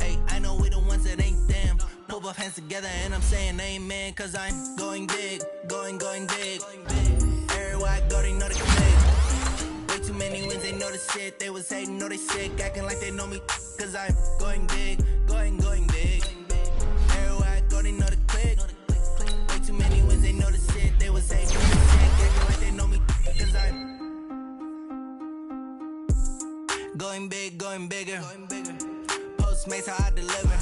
Ay, I know we the ones that ain't them. Pull both hands together and I'm saying amen. Cause I'm going big, going big. Everywhere I go, they know the click. Way too many wins, they know the shit. They was hating, know they sick, acting like they know me. Cause I'm going big, going big. Everywhere I go, they know the click. Way too many wins, they know the shit. They was hating, know they sick, acting like they know me. Cause I'm going big, going bigger. Postmates, how I deliver.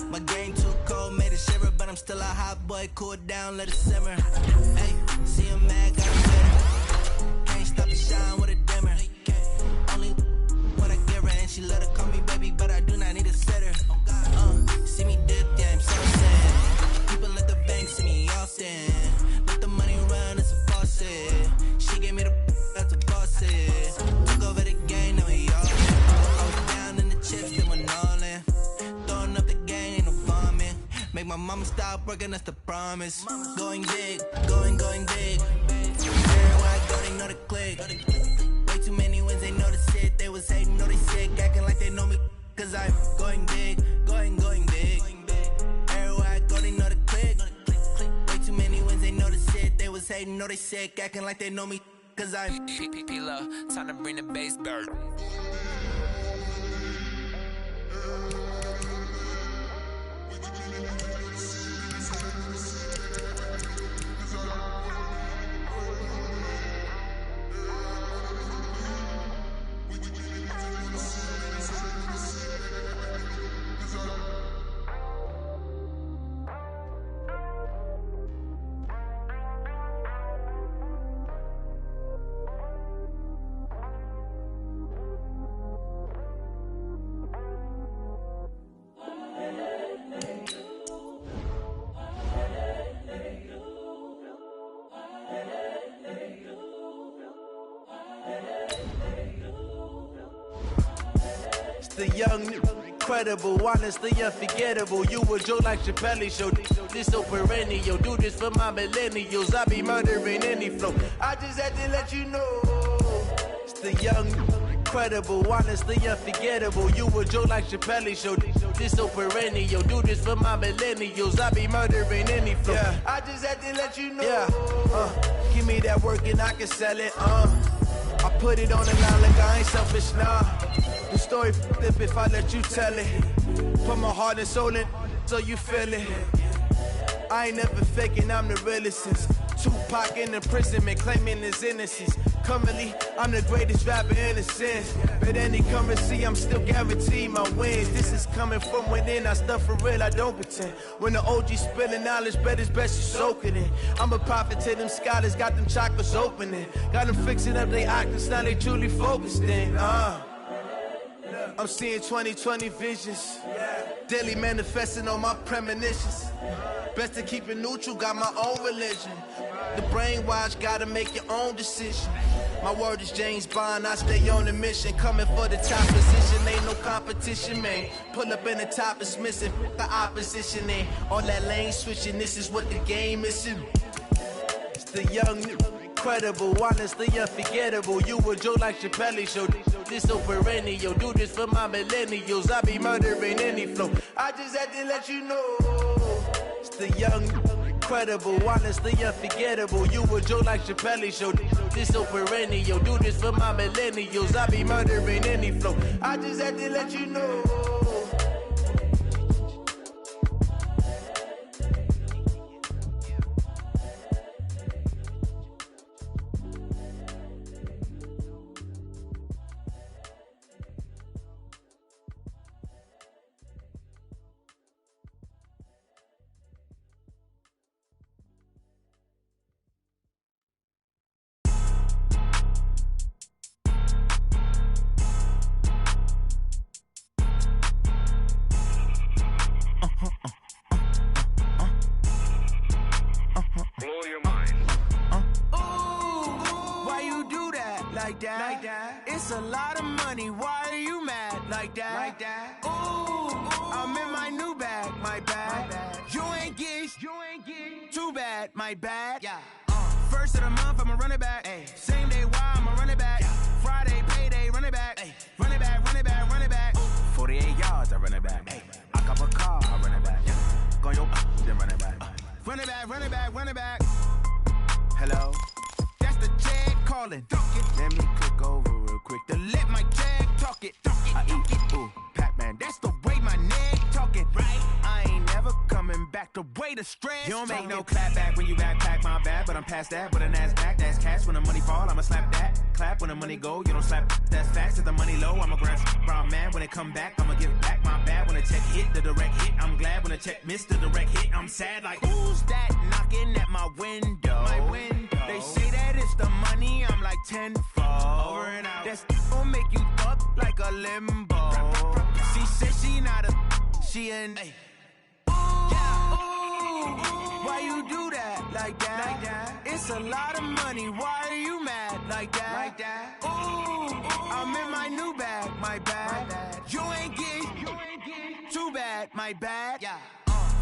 My game too cold, made it shiver, but I'm still a hot boy. Cool down, let it simmer. Hey, see him mad, got a better. Can't stop the shine with a dimmer. Only what I give her, and she let her call me baby, but I do not need a sitter. See me dip, yeah, I'm so sad. People at the Make my mama stop working, that's the promise. Going big, going big. Everywhere I go, they know the click. Way too many wins, they know the shit. They was hating, know they sick, acting like they know me. Cause I'm going big, going big. Everywhere I go, they know the click. Way too many wins, they know the shit. They was hating, know they sick, acting like they know me. Cause I'm P-P-P-Love, time to bring the bass bird. The young, incredible, honestly unforgettable. You a joke like Chappelle show. This so perennial. Do this for my millennials. I be murdering any flow. I just had to let you know. It's the young, incredible, honestly unforgettable. You a joke like Chappelle show. This so perennial. Do this for my millennials. I be murdering any flow. Yeah. I just had to let you know. Yeah. Give me that work and I can sell it. I put it on the line like I ain't selfish, nah. The story flip if I let you tell it. Put my heart and soul in so you feel it. I ain't never faking, I'm the realest since Tupac in imprisonment, claiming his innocence. Currently, I'm the greatest rapper in a sense. But any currency, I'm still guaranteed my wins. This is coming from within, I stuff for real, I don't pretend. When the OG spilling knowledge, bet it's best you soak it in. I'm a prophet to them scholars, got them chakras opening. Got them fixing up their octaves, now they truly focused in. I'm seeing 2020 visions. Daily manifesting on my premonitions. Best to keep it neutral, got my own religion. The brainwash, gotta make your own decision. My word is James Bond, I stay on the mission. Coming for the top position, ain't no competition, man. Pull up in the top, it's missing, the opposition ain't. All that lane switching, this is what the game is. It's the young, incredible, honestly unforgettable. You a joke like Chappelle show. This so perennial. Do this for my millennials. I be murdering any flow. I just had to let you know. It's the young, incredible, honestly unforgettable. You a joke like Chappelle show. This so perennial. Do this for my millennials. I be murdering any flow. I just had to let you know. Like that. It's a lot of money. Why are you mad like that? Ooh, I'm in my new bag, my bad. You ain't get too bad, my bad. Yeah. First of the month, I'ma run it back. Ay. Same day, why I'ma run it back. Friday, payday, run it back. Ay. Run it back, run it back, run it back. 48 yards, I run it back. Ay. I cop a car, I run it back. Go yo, then run it back. Run it back, run it back, run it back. Hello? That's the jag calling. Let me click over real quick to let my jag talk it. I eat it, ooh, Pac-Man. That's the way my neck talking, right? I ain't never coming back the way the stress. You don't make no clap back when you backpack my bag, but I'm past that. With an ass back, that's cash. When the money fall, I'ma slap that. Clap when the money go, you don't slap. That's fast. If the money low, I'ma grab brown man. When it come back, I'ma give back my bad. When the check hit, the direct hit. I'm glad when the check missed the direct hit. I'm sad like, who's that knocking at my window? My window. They say that it's the money, I'm like tenfold. Over and out. That's gon' make you up like a limbo. She said she not a, she an. Ay. Why you do that like that? It's a lot of money. Why are you mad like that? Ooh, I'm in my new bag, my bad. You ain't get too bad, my bad. Yeah.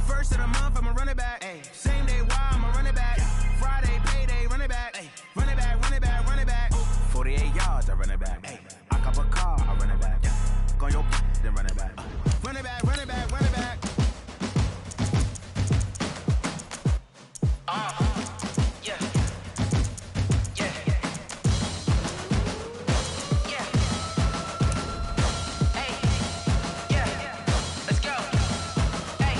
First of the month, I'ma run it back. Ay. Same day, why I'ma run it back. Friday, payday, run it back. Ay. Run it back, run it back, run it back. 48 yards, I run it back. Ay. I cop a car, I run it back. Go on your then run it back. Run it back, run it back, run it back. Yeah. Yeah. Yeah. Hey. Yeah. Let's go. Hey.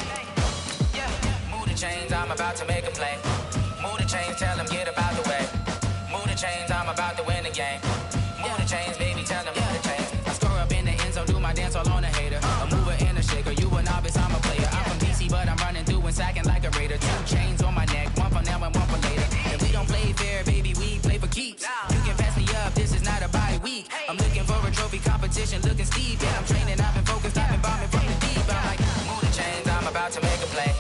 Yeah. Move the chains, I'm about to make a play. Move the chains, tell them get about the way. Move the chains, I'm about to win the game. Move the chains, baby, tell them move the chains. I score up in the end zone, do my dance all on a hater. A mover and a shaker, you a novice, I'm a player. I'm from DC, but I'm running through and sacking like a raider. 2 chains on my neck, one for now and one for later. And we don't play fair, baby, we play for keeps. You can pass me up, this is not a bye week. I'm looking for a trophy competition, looking steep. Yeah, I'm training, I've been focused, I've been bombing from the deep. I'm like, move the chains, I'm about to make a play.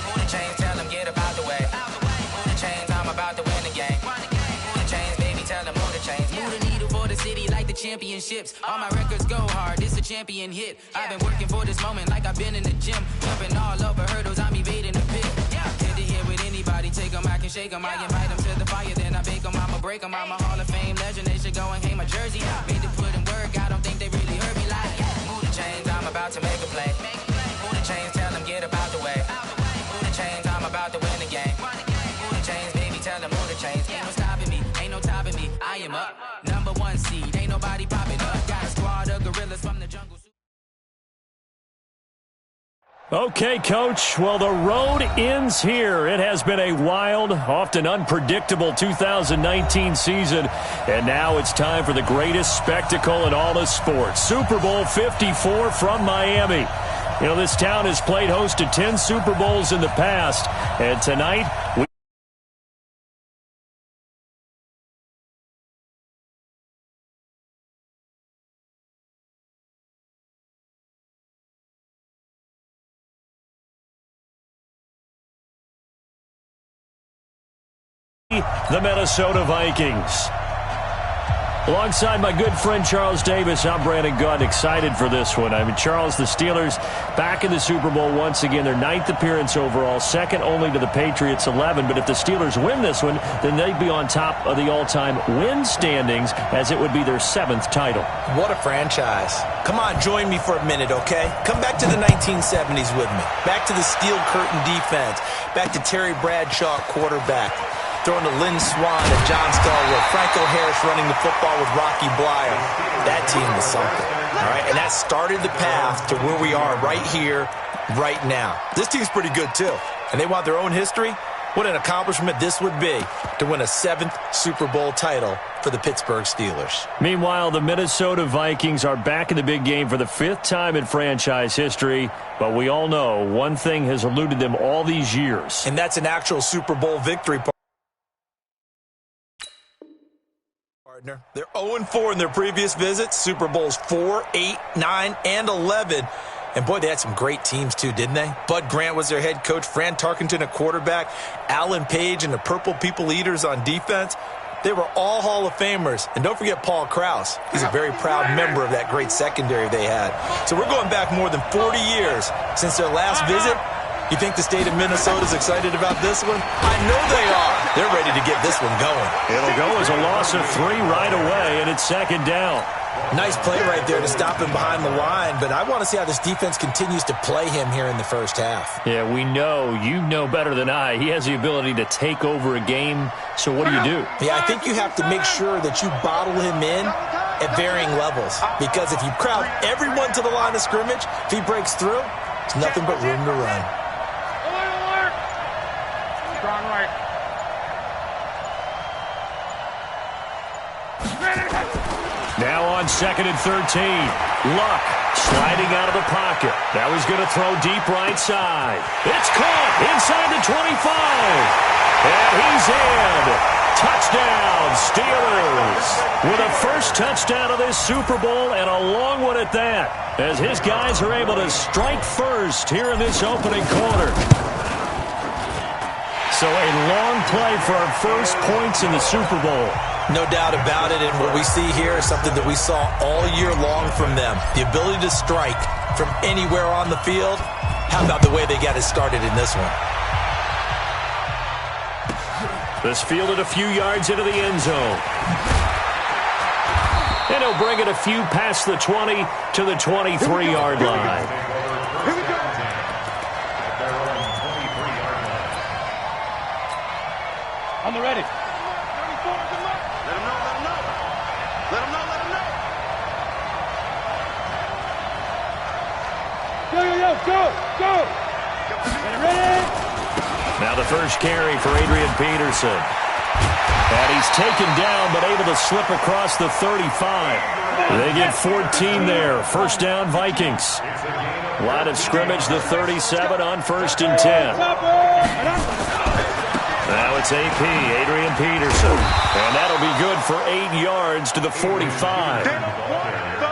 Move the chains, tell them get about the way. Move the chains, I'm about to win the game. Move the chains, baby, tell them move the chains. Move the needle for the city like the championships. All my records go hard, it's a champion hit. I've been working for this moment like I've been in the gym. Jumping all over hurdles, I'm evading the pit. Head to head with anybody, take them, I can shake them. I invite them to the fire, then I bake them, I'ma break them. I'm a Hall of Fame legend, they should go and hang my jersey. Made to put in work, I don't think they really heard me like. Move the chains, I'm about to make a play. Move the chains, tell them get about the way. Move the chains, I'm about to win the game. Move the chains, baby, tell them move the chains. Ain't no stopping me, ain't no topping me. I am up, number 1 seed, ain't nobody popping up. Got a squad of gorillas from the jungle. Okay, Coach. Well, the road ends here. It has been a wild, often unpredictable 2019 season. And now it's time for the greatest spectacle in all of sports. Super Bowl 54 from Miami. You know, this town has played host to 10 Super Bowls in the past. And tonight, the Minnesota Vikings. Alongside my good friend Charles Davis, I'm Brandon Gunn, excited for this one. I mean, Charles, the Steelers back in the Super Bowl once again. Their 9th appearance overall, second only to the Patriots' 11. But if the Steelers win this one, then they'd be on top of the all-time win standings, as it would be their 7th title. What a franchise. Come on, join me for a minute, okay? Come back to the 1970s with me. Back to the steel curtain defense. Back to Terry Bradshaw, quarterback. Throwing to Lynn Swann and John Stallworth. Franco Harris running the football with Rocky Blyer. That team was something. All right, and that started the path to where we are right here, right now. This team's pretty good, too. And they want their own history. What an accomplishment this would be to win a 7th Super Bowl title for the Pittsburgh Steelers. Meanwhile, the Minnesota Vikings are back in the big game for the 5th time in franchise history. But we all know one thing has eluded them all these years. And that's an actual Super Bowl victory. They're 0-4 in their previous visits. Super Bowls 4, 8, 9, and 11. And, boy, they had some great teams, too, didn't they? Bud Grant was their head coach. Fran Tarkenton, a quarterback. Alan Page and the Purple People Eaters on defense. They were all Hall of Famers. And don't forget Paul Krause. He's a very proud member of that great secondary they had. So we're going back more than 40 years since their last visit. You think the state of Minnesota is excited about this one? I know they are. They're ready to get this one going. It'll go as a loss of 3 right away, and it's 2nd down. Nice play right there to stop him behind the line, but I want to see how this defense continues to play him here in the first half. Yeah, we know. You know better than I. He has the ability to take over a game, so what do you do? Yeah, I think you have to make sure that you bottle him in at varying levels, because if you crowd everyone to the line of scrimmage, if he breaks through, it's nothing but room to run. Strong right. Now on 2nd and 13. Luck sliding out of the pocket. Now he's going to throw deep right side. It's caught inside the 25. And he's in. Touchdown, Steelers. With a first touchdown of this Super Bowl, and a long one at that, as his guys are able to strike first here in this opening quarter. So a long play for our first points in the Super Bowl. No doubt about it, and what we see here is something that we saw all year long from them. The ability to strike from anywhere on the field, How about the way they got it started in this one? This fielded a few yards into the end zone. And he'll bring it a few past the 20 to the 23-yard line. Here we go. On the ready. Let him know. Go. Get ready. Now the first carry for Adrian Peterson. And he's taken down, but able to slip across the 35. They get 14 there. First down, Vikings. Line of scrimmage, the 37 on 1st and 10. Now it's AP, Adrian Peterson. And that'll be good for 8 yards to the 45.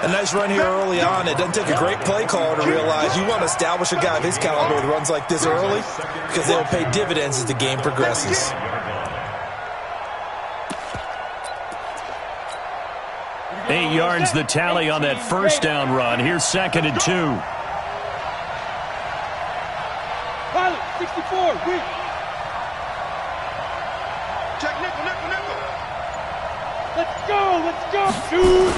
A nice run here early on. It doesn't take a great play caller to realize you want to establish a guy of his caliber with runs like this early because they'll pay dividends as the game progresses. Eight yards the tally on that first down run. Here's 2nd and 2. Pilot, 64, weak. Check nickel. Let's go, dude.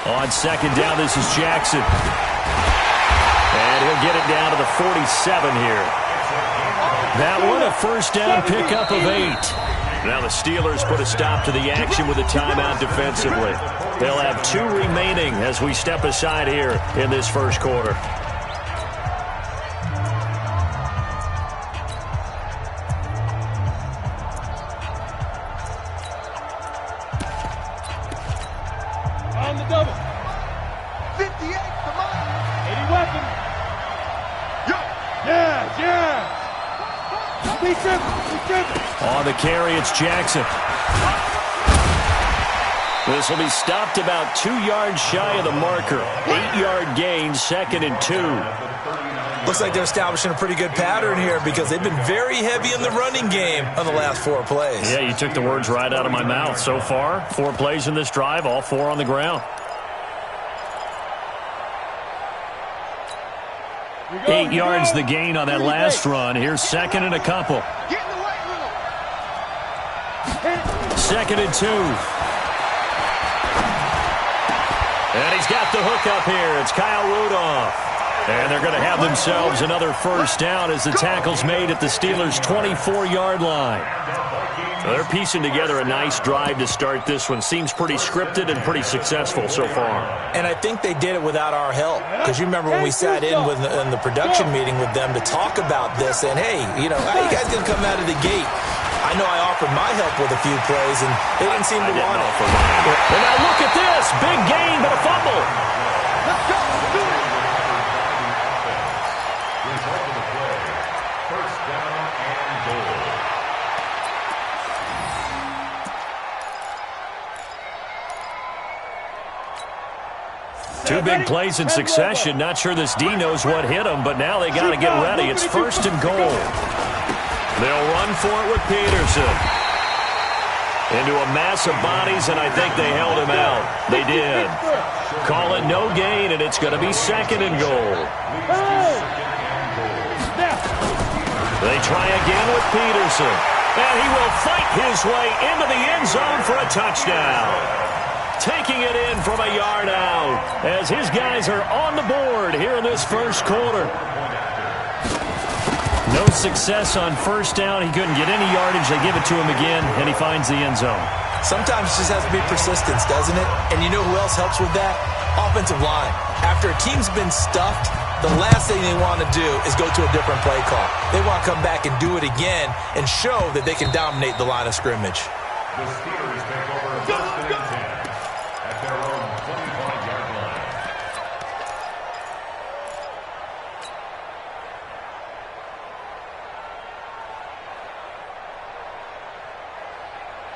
On 2nd down, this is Jackson. And he'll get it down to the 47 here. That one, a first down pickup of 8. Now the Steelers put a stop to the action with a timeout defensively. They'll have 2 remaining as we step aside here in this first quarter. On the double. 58, come on. 80 weapon. Yeah. Be careful. On the carry, it's Jackson. This will be stopped about 2 yards shy of the marker. 8-yard gain, 2nd and 2. Looks like they're establishing a pretty good pattern here because they've been very heavy in the running game on the last 4 plays. Yeah, you took the words right out of my mouth. So far, 4 plays in this drive, all 4 on the ground. 8 yards the gain on that last run. Here's 2nd and a couple. 2nd and 2. And he's got the hook up here. It's Kyle Rudolph. And they're going to have themselves another first down as the tackle's made at the Steelers' 24-yard line. They're piecing together a nice drive to start this one. Seems pretty scripted and pretty successful so far. And I think they did it without our help. Because you remember when we sat in the production meeting with them to talk about this. And, hey, how you guys going to come out of the gate? I know I offered my help with a few plays, and they didn't seem to want it. And now look at this. Big gain, but a fumble. Let's go. Do it. Result of the play, first down and goal. Two big plays in succession. Not sure this D knows what hit him, but now they got to get ready. It's 1st and goal. They'll run for it with Peterson. Into a mass of bodies, and I think they held him out. They did. Call it no gain, and it's going to be 2nd and goal. They try again with Peterson. And he will fight his way into the end zone for a touchdown. Taking it in from a yard out as his guys are on the board here in this first quarter. No success on first down. He couldn't get any yardage. They give it to him again, and he finds the end zone. Sometimes it just has to be persistence, doesn't it? And you know who else helps with that? Offensive line. After a team's been stuffed, the last thing they want to do is go to a different play call. They want to come back and do it again and show that they can dominate the line of scrimmage. The Steelers take over 1st and 10 at their own 25-yard line.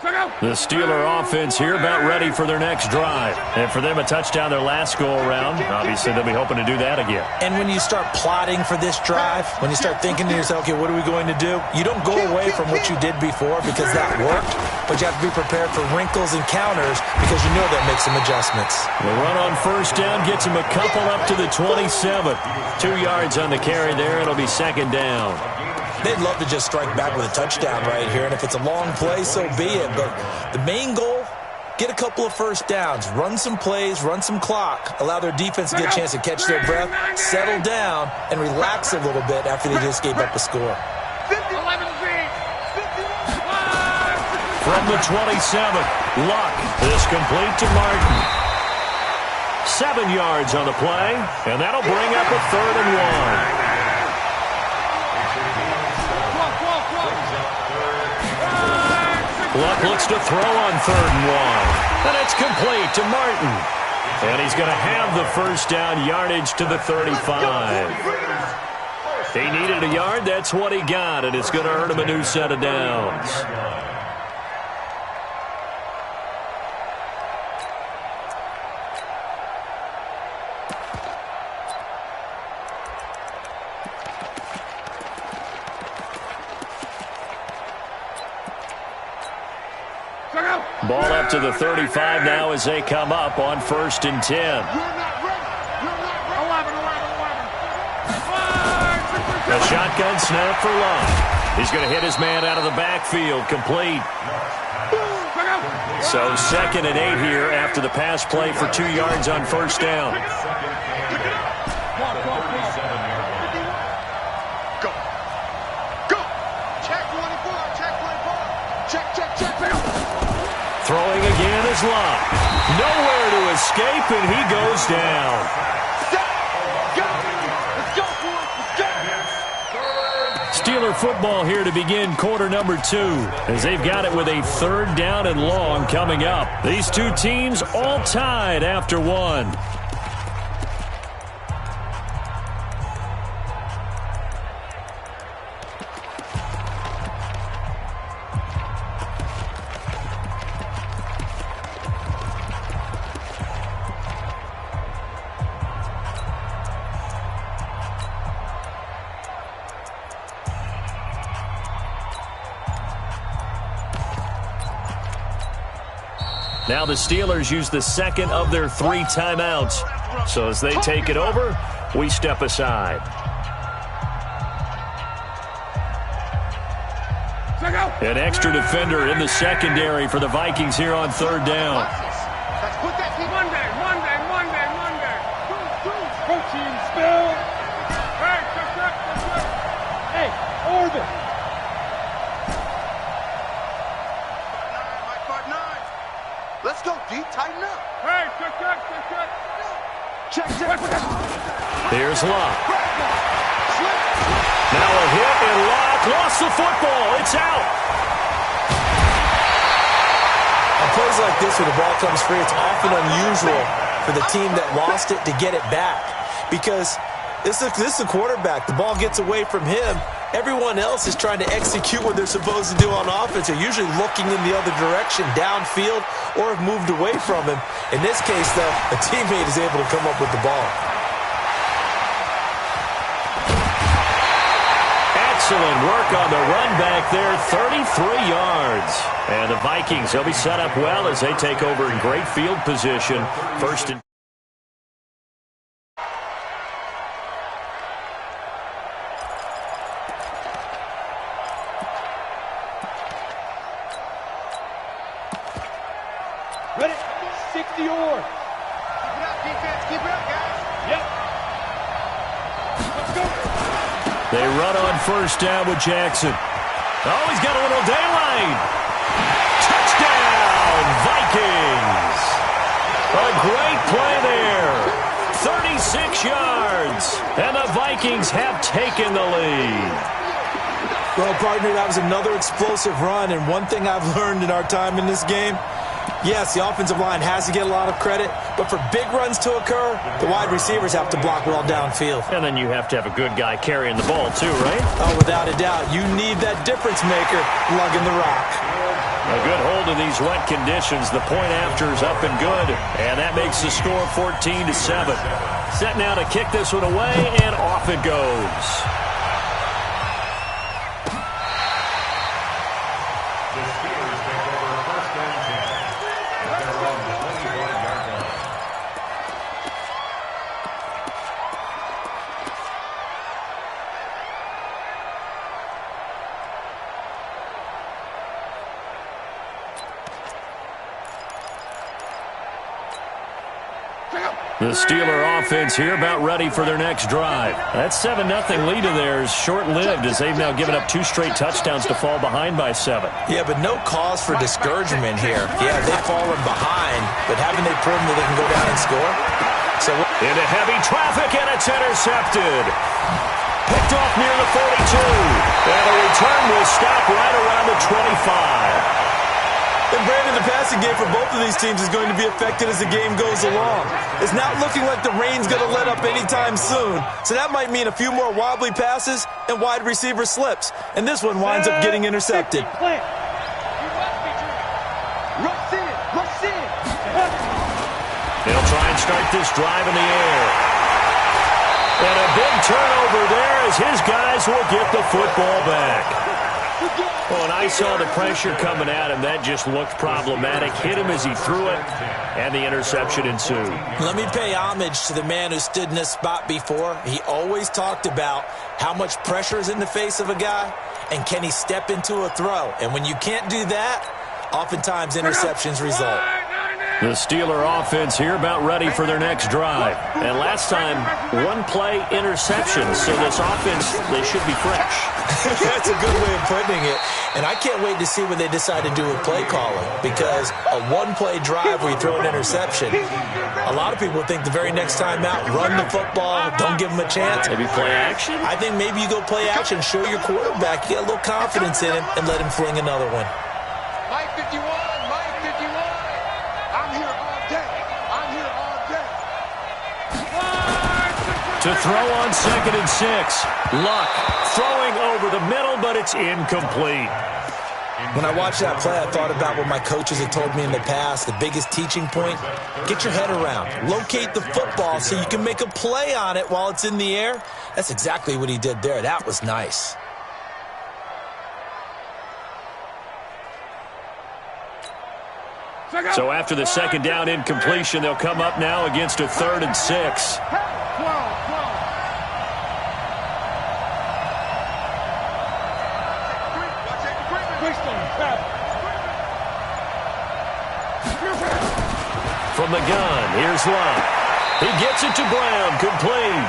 The Steeler offense here about ready for their next drive. And for them, a touchdown their last go-around. Obviously, they'll be hoping to do that again. And when you start plotting for this drive, when you start thinking to yourself, okay, what are we going to do? You don't go away from what you did before because that worked, but you have to be prepared for wrinkles and counters because you know that makes some adjustments. The run on first down gets him a couple up to the 27. 2 yards on the carry there. It'll be second down. They'd love to just strike back with a touchdown right here, and if it's a long play, so be it. But the main goal, get a couple of first downs, run some plays, run some clock, allow their defense to get a chance to catch their breath, settle down, and relax a little bit after they just gave up a score. From the 27, Luck. This complete to Martin. 7 yards on the play, and that'll bring up a 3rd and 1. Luck looks to throw on 3rd and 1. And it's complete to Martin. And he's going to have the first down, yardage to the 35. He needed a yard. That's what he got, and it's going to earn him a new set of downs. Ball up to the 35 now as they come up on 1st and 10. A shotgun snap for Luck. He's going to hit his man out of the backfield, complete. So 2nd and 8 here after the pass play for 2 yards on first down. Go. Check 24. Check. Throwing again is Luck. Nowhere to escape, and he goes down. Steeler football here to begin quarter number 2 as they've got it with a 3rd down and long coming up. These two teams all tied after 1. Now the Steelers use the 2nd of their 3 timeouts. So as they take it over, we step aside. An extra defender in the secondary for the Vikings here on 3rd down. Protein spill. Hey, Orbit. Let's go, D. Tighten up. Hey, check. Here's Luck. Now a hit, and Luck lost the football. It's out. On plays like this where the ball comes free, it's often unusual for the team that lost it to get it back. Because this is a quarterback. The ball gets away from him. Everyone else is trying to execute what they're supposed to do on offense. They're usually looking in the other direction, downfield, or have moved away from him. In this case, though, a teammate is able to come up with the ball. Excellent work on the run back there, 33 yards. And the Vikings, they'll be set up well as they take over in great field position. 1st and Ready? 60 or. Keep it up, defense. Keep it up, guys. Yep. Let's go. they run on 1st down with Jackson. Oh, he's got a little daylight. Touchdown, Vikings. A great play there. 36 yards. And the Vikings have taken the lead. Well, partner, that was another explosive run, and one thing I've learned in our time in this game, yes, the offensive line has to get a lot of credit, but for big runs to occur, the wide receivers have to block well downfield. And then you have to have a good guy carrying the ball too, right? Oh, without a doubt. You need that difference maker lugging the rock. A good hold in these wet conditions. The point after is up and good, and that makes the score 14-7. Set now to kick this one away, and off it goes. The Steelers take over first and 10 at their own 25-yard line. The Steeler offense here about ready for their next drive. That 7-0 lead of theirs short-lived as they've now given up 2 straight touchdowns to fall behind by 7. Yeah, but no cause for discouragement here. Yeah, they've fallen behind, but haven't they proven that they can go down and score? So into heavy traffic, and it's intercepted. Picked off near the 42. And the return will stop right around the 25. And Brandon, the passing game for both of these teams is going to be affected as the game goes along. It's not looking like the rain's going to let up anytime soon. So that might mean a few more wobbly passes and wide receiver slips. And this one winds up getting intercepted. They'll try and start this drive in the air. And a big turnover there as his guys will get the football back. Well, and I saw the pressure coming at him. That just looked problematic. Hit him as he threw it, and the interception ensued. Let me pay homage to the man who stood in this spot before. He always talked about how much pressure is in the face of a guy, and can he step into a throw. And when you can't do that, oftentimes interceptions result. The Steeler offense here about ready for their next drive. And last time, 1-play interception. So this offense, they should be fresh. That's a good way of putting it. And I can't wait to see what they decide to do with play calling. Because a 1-play drive where you throw an interception, a lot of people think the very next time out, run the football, don't give them a chance. Maybe play action? I think maybe you go play action, show your quarterback, you get a little confidence in him, and let him fling another one. Mike 51, Mike 51. I'm here all day. I'm here all day. To throw on 2nd and 6. Luck throwing over the middle, but it's incomplete. When I watched that play, I thought about what my coaches had told me in the past. The biggest teaching point, get your head around. Locate the football so you can make a play on it while it's in the air. That's exactly what he did there. That was nice. So after the second down incompletion, they'll come up now against a 3rd and 6. From the gun, here's Luck. He gets it to Brown, complete.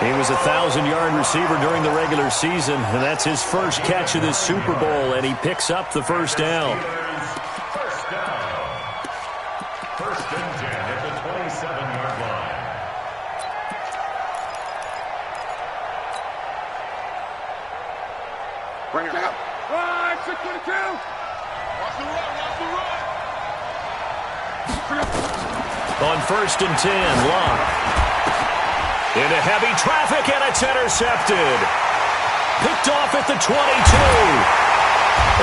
He was a 1,000-yard receiver during the regular season, and that's his first catch of this Super Bowl, and he picks up the first down. First and 10 at the 27-yard line. Bring it out. All right, 622. Watch the run, watch the run. On 1st and 10, Luck. Into heavy traffic, and it's intercepted. Picked off at the 22.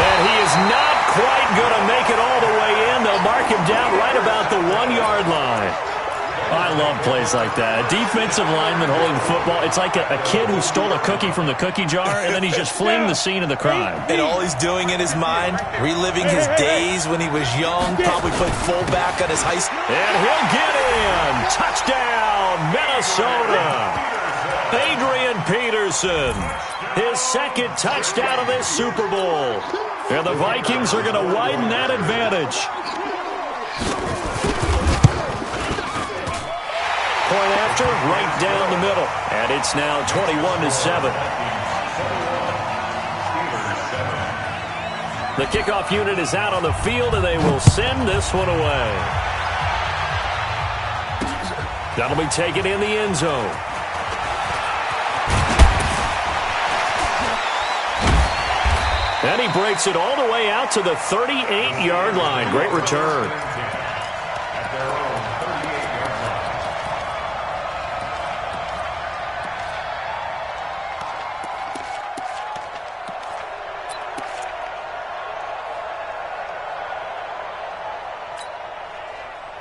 And he is not quite going to make it all the way in. They'll mark him down right about the 1-yard line. I love plays like that. A defensive lineman holding the football. It's like a kid who stole a cookie from the cookie jar, and then he's just fleeing the scene of the crime. And all he's doing in his mind, reliving his days when he was young, probably played fullback on his high school. And he'll get in. Touchdown, Minnesota. Adrian Peterson. His 2nd touchdown of this Super Bowl. And the Vikings are going to widen that advantage. Point after, right down the middle. And it's now 21-7. The kickoff unit is out on the field, and they will send this one away. That'll be taken in the end zone. And he breaks it all the way out to the 38-yard line. Great return.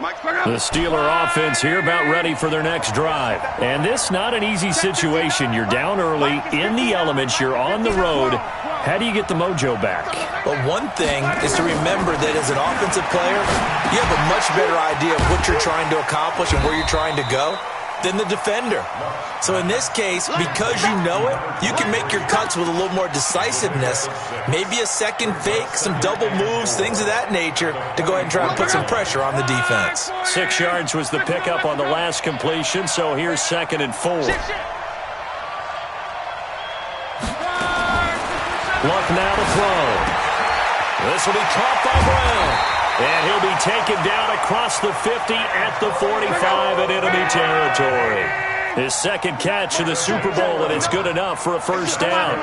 The Steeler offense here about ready for their next drive. And this not an easy situation. You're down early, in the elements, you're on the road. How do you get the mojo back? Well, one thing is to remember that as an offensive player, you have a much better idea of what you're trying to accomplish and where you're trying to go than the defender. So in this case, because you know it, you can make your cuts with a little more decisiveness, maybe a second fake, some double moves, things of that nature, to go ahead and try and put some pressure on the defense. 6 yards was the pickup on the last completion, so here's 2nd and 4. Luck now to throw. This will be caught by Brown. And he'll be taken down across the 50 at the 45 in enemy territory. His second catch of the Super Bowl, and it's good enough for a first down.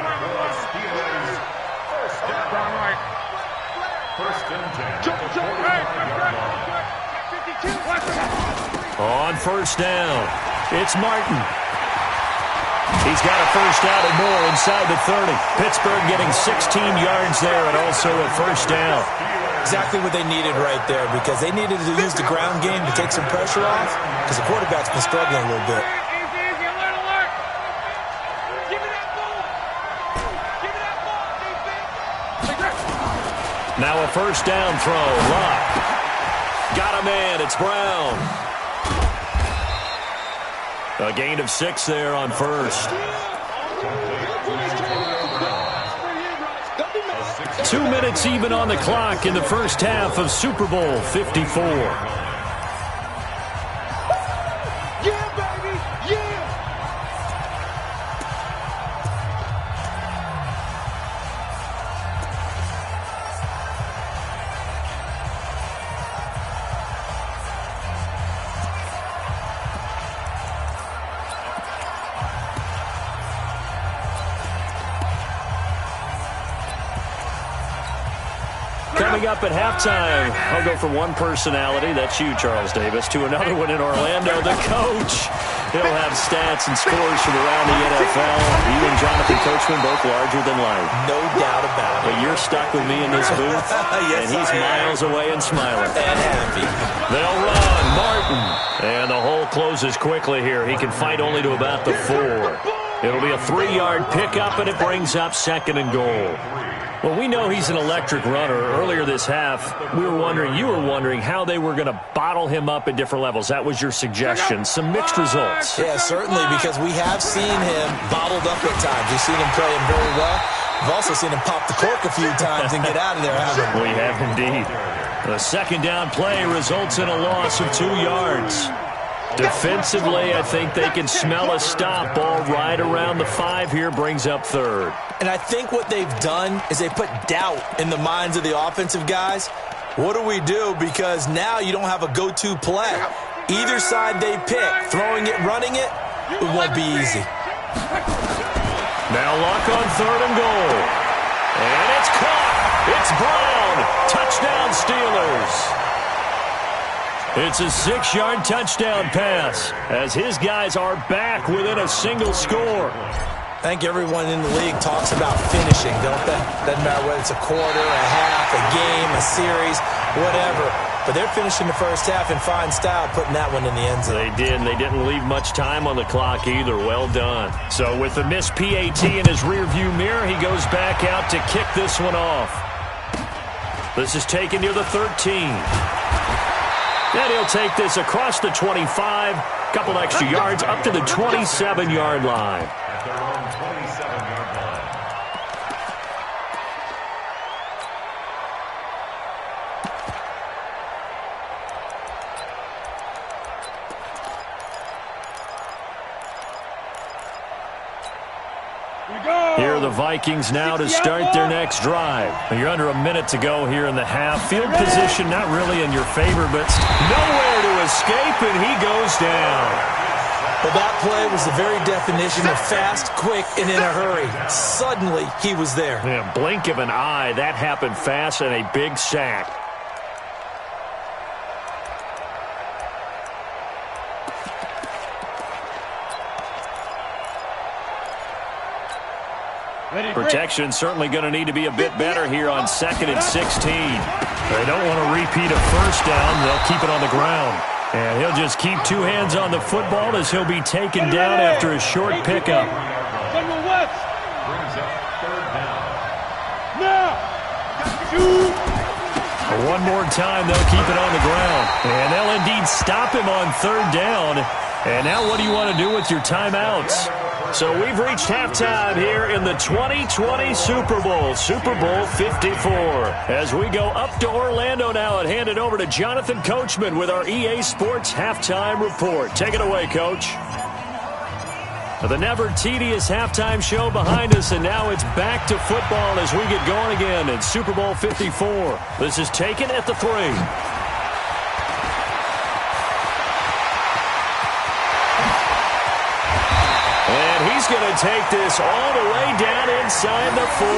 On first down, it's Martin. He's got a first down and more inside the 30. Pittsburgh getting 16 yards there and also a first down. Exactly what they needed right there, because they needed to use the ground game to take some pressure off, because the quarterback's been struggling a little bit. Now a first down throw. Luck. Got a man. It's Brown. A gain of 6 there on first. 2 minutes even on the clock in the first half of Super Bowl 54. Coming up at halftime, I'll go from one personality, that's you, Charles Davis, to another one in Orlando, the coach. He'll have stats and scores from around the NFL. You and Jonathan Coachman both larger than life. No doubt about it. But you're stuck with me in this booth, yes, and he's miles away and smiling. And happy. They'll run, Martin. And the hole closes quickly here. He can fight only to about the 4. It'll be a 3-yard pickup, and it brings up 2nd and goal. Well, we know he's an electric runner. Earlier this half, you were wondering how they were going to bottle him up at different levels. That was your suggestion. Some mixed results. Yeah, certainly, because we have seen him bottled up at times. We've seen him playing very well. We've also seen him pop the cork a few times and get out of there, haven't we? We have indeed. The second down play results in a loss of 2 yards. Defensively, I think they can smell a stop. Ball right around the 5 here, brings up 3rd. And I think what they've done is they put doubt in the minds of the offensive guys. What do we do? Because now you don't have a go-to play. Either side they pick, throwing it, running it, it won't be easy. Now Luck on 3rd and goal. And it's caught. It's Brown. Touchdown Steelers. It's a 6-yard touchdown pass as his guys are back within a single score. I think everyone in the league talks about finishing, don't they? Doesn't matter whether it's a quarter, a half, a game, a series, whatever. But they're finishing the first half in fine style, putting that one in the end zone. They did, and they didn't leave much time on the clock either. Well done. So with the missed PAT in his rearview mirror, he goes back out to kick this one off. This is taken near the 13. Then he'll take this across the 25, couple extra yards, up to the 27-yard line. At their own 27-yard line. Here are the Vikings now to start their next drive. You're under a minute to go here in the half. Field position not really in your favor, but nowhere to escape, and he goes down. Well, that play was the very definition of fast, quick, and in a hurry. Suddenly, he was there. Yeah, blink of an eye, that happened fast, and a big sack. Protection's certainly going to need to be a bit better here on 2nd and 16. They don't want to repeat a first down. They'll keep it on the ground. And he'll just keep two hands on the football as he'll be taken down after a short pickup. Brings up 3rd down. One more time, they'll keep it on the ground. And they'll indeed stop him on 3rd down. And now what do you want to do with your timeouts? So we've reached halftime here in the 2020 Super Bowl, Super Bowl 54. As we go up to Orlando now and hand it over to Jonathan Coachman with our EA Sports Halftime Report. Take it away, Coach. The never-tedious halftime show behind us, and now it's back to football as we get going again in Super Bowl 54. This is taken at the 3. And he's going to take this all the way down inside the 40.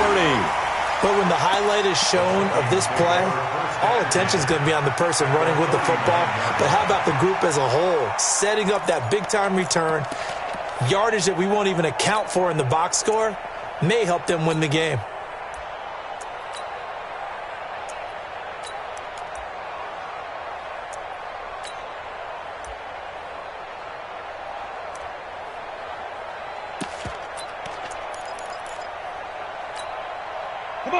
But when the highlight is shown of this play, all attention is going to be on the person running with the football. But how about the group as a whole, setting up that big-time return, yardage that we won't even account for in the box score, may help them win the game.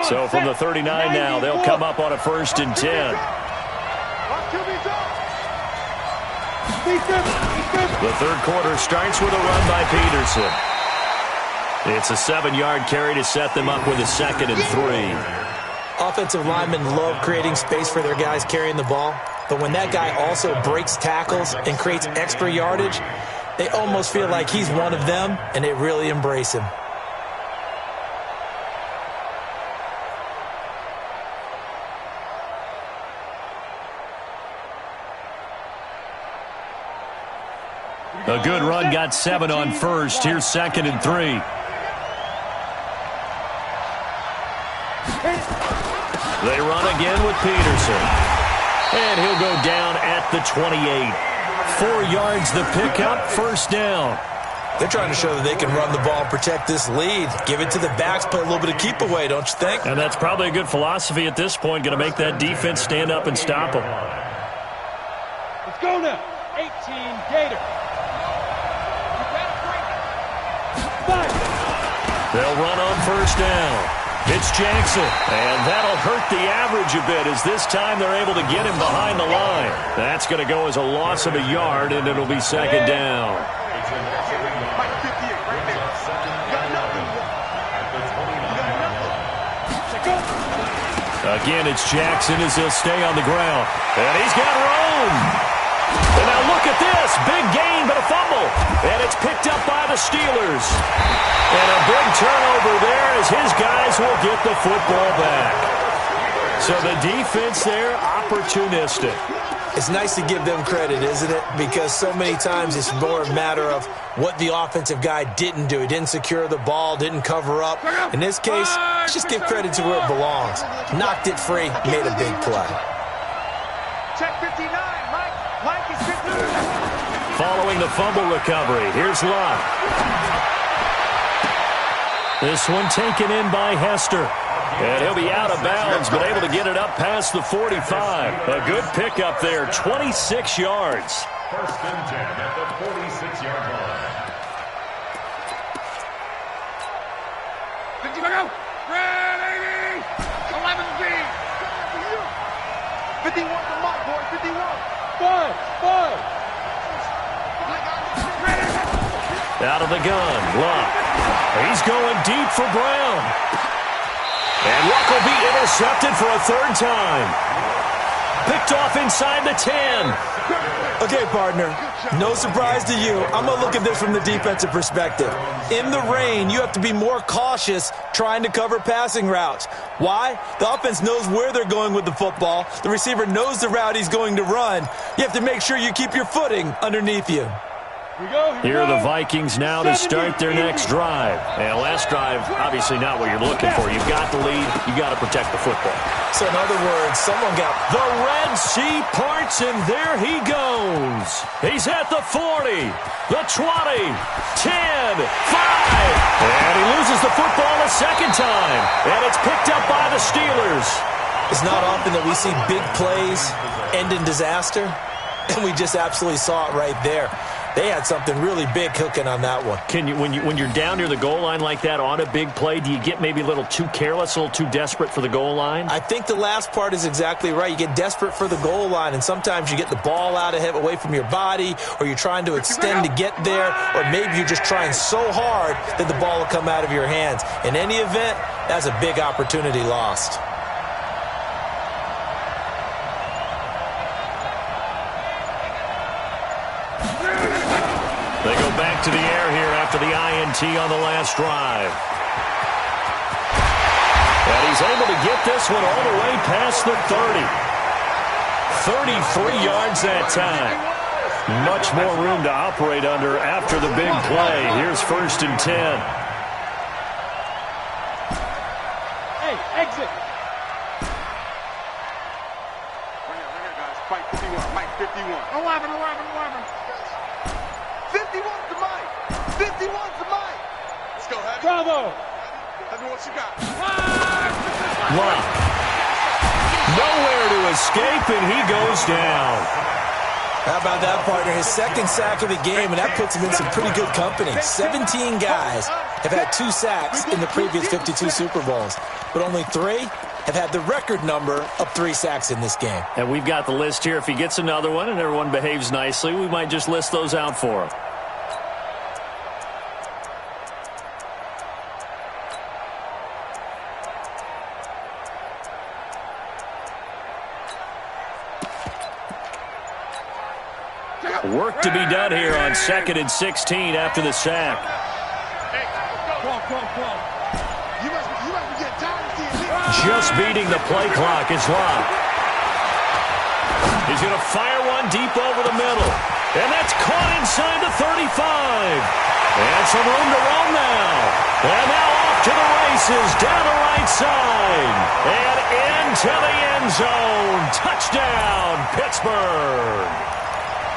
So from the 39 now, they'll come up on a 1st and 10. The 3rd quarter starts with a run by Peterson. It's a 7-yard carry to set them up with a 2nd and 3. Offensive linemen love creating space for their guys carrying the ball, but when that guy also breaks tackles and creates extra yardage, they almost feel like he's one of them, and they really embrace him. A good run got 7 on 1st. Here's 2nd and 3. They run again with Peterson. And he'll go down at the 28. 4 yards the pickup, 1st down. They're trying to show that they can run the ball and protect this lead. Give it to the backs, put a little bit of keep away, don't you think? And that's probably a good philosophy at this point. Going to make that defense stand up and stop them. Let's go now. 18 Gator. They'll run on 1st down. It's Jackson, and that'll hurt the average a bit as this time they're able to get him behind the line. That's going to go as a loss of a yard, and it'll be 2nd down. Again, it's Jackson as he'll stay on the ground. And he's got room. And now look at this. Big gain, but a fumble. And it's picked up by the Steelers. And a big turnover there as his guys will get the football back. So the defense there, opportunistic. It's nice to give them credit, isn't it? Because so many times it's more a matter of what the offensive guy didn't do. He didn't secure the ball, didn't cover up. In this case, let's just give credit to where it belongs. Knocked it free, made a big play. Check 59, Mike is 59. Following the fumble recovery, here's Lott. This one taken in by Hester. And he'll be out of bounds, but able to get it up past the 45. A good pickup there, 26 yards. 1st and 10 at the 46-yard line. 50 go. Ready. 11B. 51 for Mike, boy. 51. 5. Out of the gun, Luck. He's going deep for Brown. And Luck will be intercepted for a 3rd time. Picked off inside the 10. Okay, partner, no surprise to you. I'm going to look at this from the defensive perspective. In the rain, you have to be more cautious trying to cover passing routes. Why? The offense knows where they're going with the football. The receiver knows the route he's going to run. You have to make sure you keep your footing underneath you. Here are the Vikings now to start their next drive. And last drive, obviously not what you're looking for. You've got the lead. You've got to protect the football. So in other words, someone got... The Red Sea parts, and there he goes. He's at the 40, the 20, 10, 5. And he loses the football a 2nd Steelers. It's not often that we see big plays end in disaster, and we just absolutely saw it right there. They had something really big cooking on that one. When you're down near the goal line like that on a big play, do you get maybe a little too careless, a little too desperate for the goal line? I think the last part is exactly right. You get desperate for the goal line, and sometimes you get the ball out of it, away from your body, or you're trying to extend to get there, or maybe you're just trying so hard that the ball will come out of your hands. In any event, that's a big opportunity lost. They go back to the air here after the INT on the last drive. And he's able to get this one all the way past the 30. 33 yards that time. Much more room to operate under after the big play. Here's 1st and 10. Hey, exit. Right here, guys. Mike 51. Mike 51. 11. 51's the Mike. 51's the Mike. Let's go, Heavy. Bravo. Tell me what you got. Wow. Nowhere to escape, and he goes down. How about that, partner? His second sack of the game, and that puts him in some pretty good company. 17 guys have had 2 sacks in the previous 52 Super Bowls, but only 3 have had the record number of 3 sacks in this game. And we've got the list here. If he gets another one and everyone behaves nicely, we might just list those out for him. Work to be done here on 2nd and 16 after the sack. Just beating the play clock is Lott. He's going to fire one deep over the middle. And that's caught inside the 35. And some room to roam now. And now off to the races, down the right side. And into the end zone. Touchdown, Pittsburgh.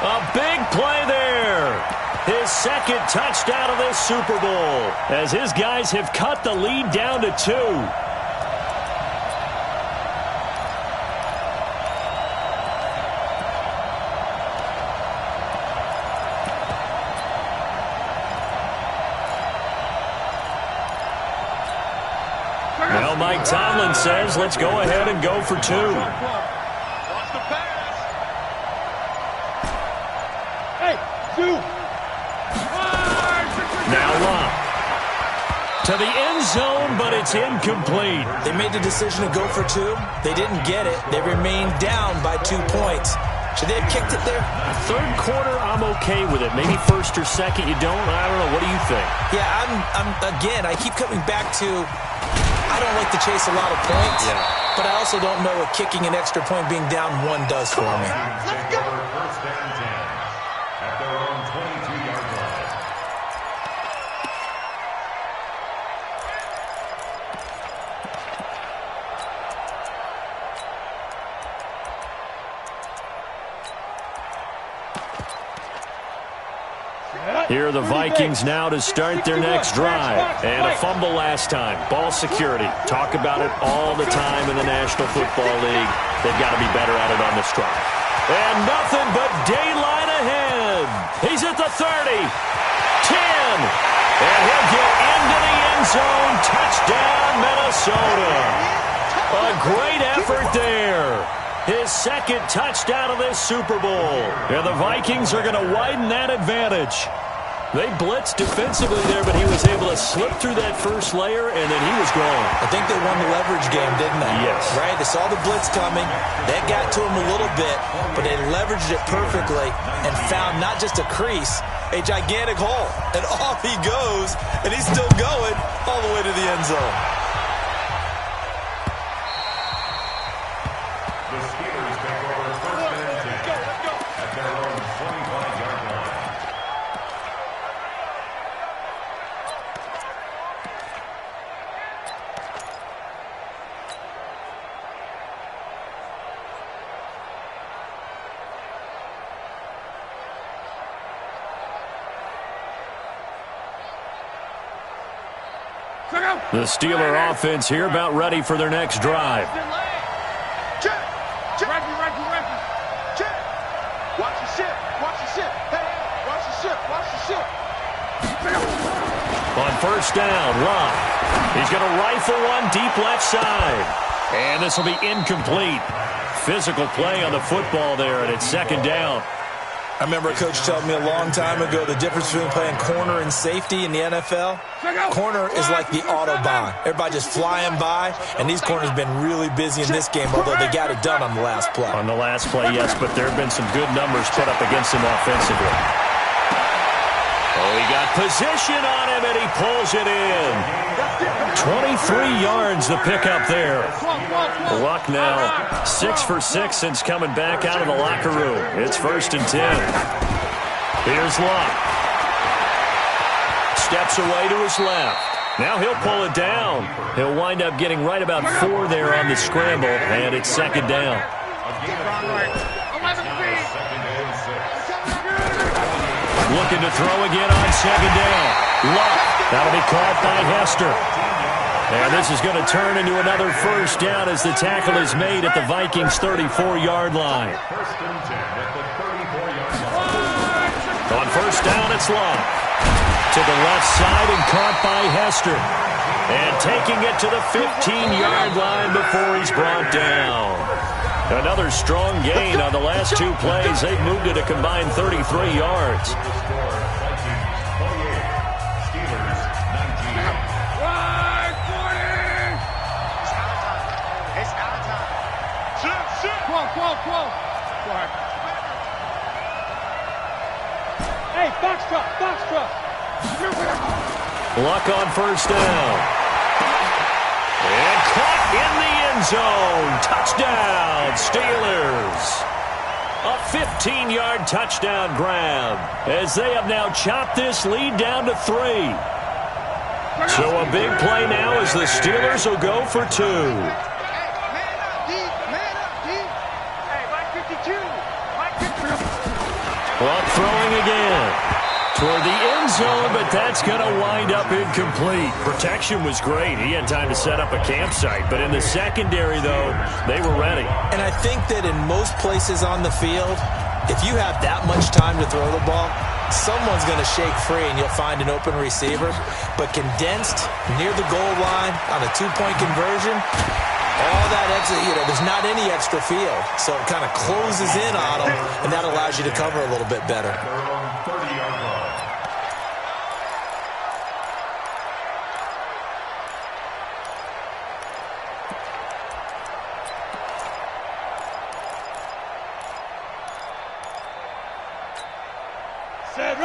A big play there. His second touchdown of this Super Bowl as his guys have cut the lead down to 2. Now Mike Tomlin says, let's go ahead and go for 2. Now Lott to the end zone, but it's incomplete. They made the decision to go for 2. They didn't get it. They remained down by 2 points. Should they have kicked it there? Third quarter, I'm okay with it. Maybe first or second, you don't. I don't know. What do you think? Yeah, again, I keep coming back to I don't like to chase a lot of points, but I also don't know what kicking an extra point being down 1 does for me. Let's go. 1st and 10 at their own 22-yard line. Here are the Vikings now to start their next drive. And a fumble last time. Ball security. Talk about it all the time in the National Football League. They've got to be better at it on this drive. And nothing but daylight ahead. He's at the 30. 10. And he'll get into the end zone. Touchdown, Minnesota. A great effort there. His second touchdown of this Super Bowl. And the Vikings are going to widen that advantage. They blitzed defensively there, but he was able to slip through that first layer, and then he was gone. I think they won the leverage game, didn't they? Yes. Right? They saw the blitz coming. That got to him a little bit, but they leveraged it perfectly and found not just a crease, a gigantic hole. And off he goes, and he's still going all the way to the end zone. The Steelers take over 1st and 10 at their own 25-yard line. The Steeler offense here about ready for their next drive. Watch the ship. Watch the ship. Hey, watch the ship. Watch the ship. On first down, Locke. He's going to rifle one deep left side. And this will be incomplete. Physical play on the football there, and it's second down. I remember a coach telling me a long time ago the difference between playing corner and safety in the NFL. Corner is like the Autobahn. Everybody just flying by, and these corners have been really busy in this game, although they got it done on the last play. On the last play, yes, but there have been some good numbers put up against him offensively. Oh, he got position on him, and he pulls it in. 23 yards the pickup there. Luck now 6 for 6 since coming back out of the locker room. It's 1st and 10. Here's Luck. Steps away to his left. Now he'll pull it down. He'll wind up getting right about 4 there on the scramble, and it's second down. Looking to throw again on second down. Luck. That'll be caught by Hester. And this is going to turn into another first down as the tackle is made at the Vikings' 34-yard line. On first down, it's Luck. To the left side and caught by Hester. And taking it to the 15-yard line before he's brought down. Another strong gain on the last 2 plays. They've moved it a combined 33 yards. Hey, box truck. Luck on first down. And caught in the end zone. Touchdown, Steelers. A 15-yard touchdown grab as they have now chopped this lead down to 3. So a big play now as the Steelers will go for 2. Luck throwing again toward the end zone, but that's going to wind up incomplete. Protection was great. He had time to set up a campsite, but in the secondary, though, they were ready. And I think that in most places on the field, if you have that much time to throw the ball, someone's going to shake free and you'll find an open receiver. But condensed near the goal line on a 2-point conversion, all that extra, there's not any extra field. So it kind of closes in on them, and that allows you to cover a little bit better.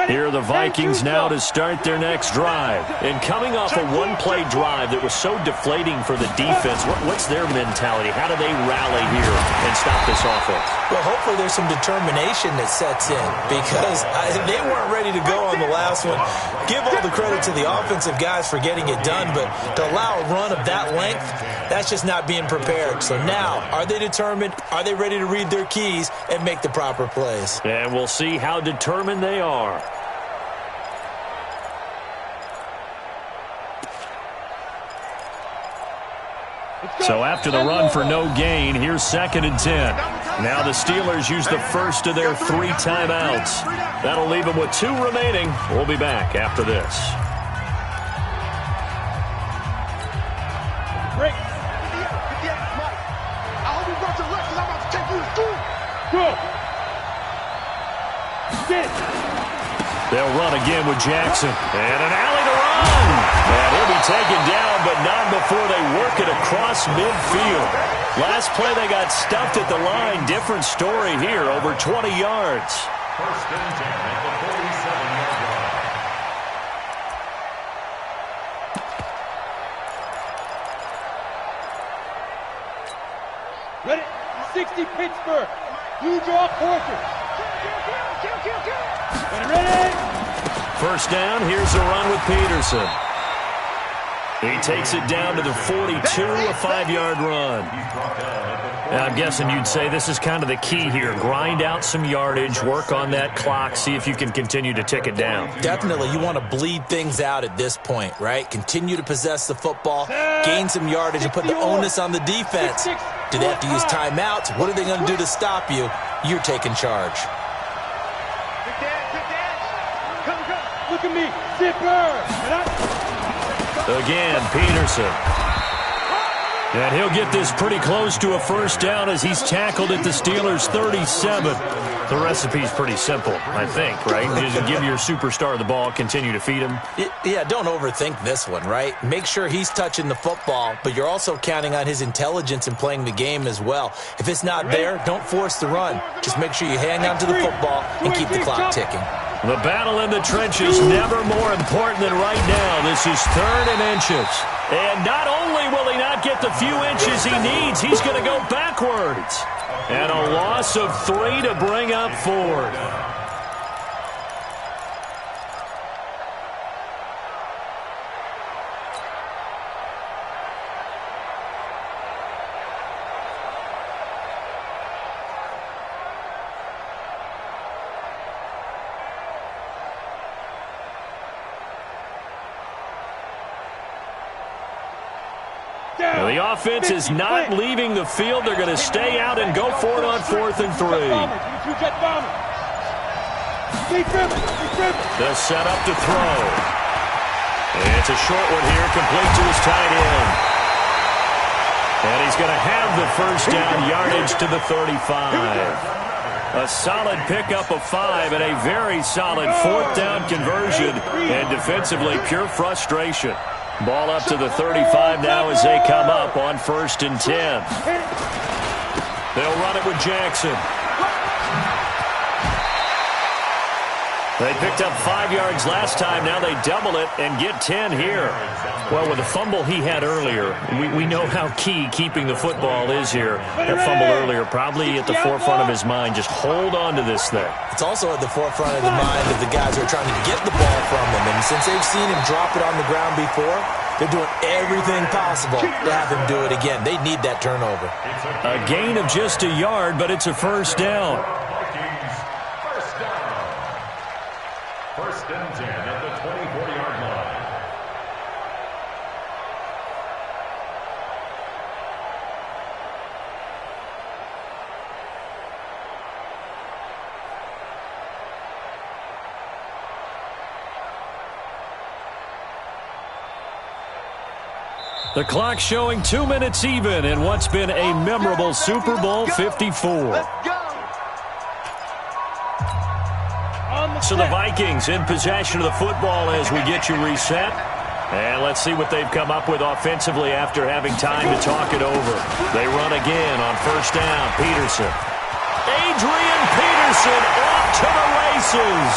Here are the Vikings now to start their next drive. And coming off a one-play drive that was so deflating for the defense, what's their mentality? How do they rally here and stop this offense? Well, hopefully there's some determination that sets in because they weren't ready to go on the last one. Give all the credit to the offensive guys for getting it done, but to allow a run of that length, that's just not being prepared. So now, are they determined? Are they ready to read their keys and make the proper plays? And we'll see how determined they are. So after the run for no gain, here's 2nd and 10. Now the Steelers use the first of their 3 timeouts. That'll leave them with 2 remaining. We'll be back after this. Break. I hope you brought your left because I'm about to take you to school. Go. Sit. They'll run again with Jackson. And an alley to run. And he'll be taken down, but not before they work it across midfield. Last play, they got stuffed at the line. Different story here, over 20 yards. 1st and 10 at the 47-yard line. Ready? 60 Pittsburgh. You draw quarter. Ready? First down, here's a run with Peterson. He takes it down to the 42, a 5-yard run. Now, I'm guessing you'd say this is kind of the key here. Grind out some yardage, work on that clock, see if you can continue to tick it down. Definitely. You want to bleed things out at this point, right? Continue to possess the football, gain some yardage, and put the onus on the defense. Do they have to use timeouts? What are they going to do to stop you? You're taking charge. Look at me. Zipper. Again, Peterson. And he'll get this pretty close to a first down as he's tackled at the Steelers' 37. The recipe's pretty simple, I think, right? Just give your superstar the ball, continue to feed him. Yeah, don't overthink this one, right? Make sure he's touching the football, but you're also counting on his intelligence in playing the game as well. If it's not there, don't force the run. Just make sure you hang on to the football and keep the clock ticking. The battle in the trenches, never more important than right now. This is 3rd and inches. And not only will he not get the few inches he needs, he's going to go backwards. And a loss of 3 to bring up 4th. Now, the offense is not leaving the field. They're going to stay out and go for it on 4th and 3. The setup to throw. It's a short one here, complete to his tight end. And he's going to have the first down, yardage to the 35. A solid pickup of 5 and a very solid 4th down conversion. And defensively, pure frustration. Ball up to the 35 now as they come up on 1st and 10. They'll run it with Jackson. They picked up 5 yards last time. Now they double it and get 10 here. Well, with the fumble he had earlier, we know how key keeping the football is here. That fumble earlier probably at the forefront of his mind. Just hold on to this thing. It's also at the forefront of the mind of the guys who are trying to get the ball from him. And since they've seen him drop it on the ground before, they're doing everything possible to have him do it again. They need that turnover. A gain of just a yard, but it's a first down. First and 10 at the 24-yard line. The clock showing 2 minutes even in what's been a memorable Super Bowl 54. So the Vikings in possession of the football as we get you reset. And let's see what they've come up with offensively after having time to talk it over. They run again on first down. Peterson. Adrian Peterson off to the races.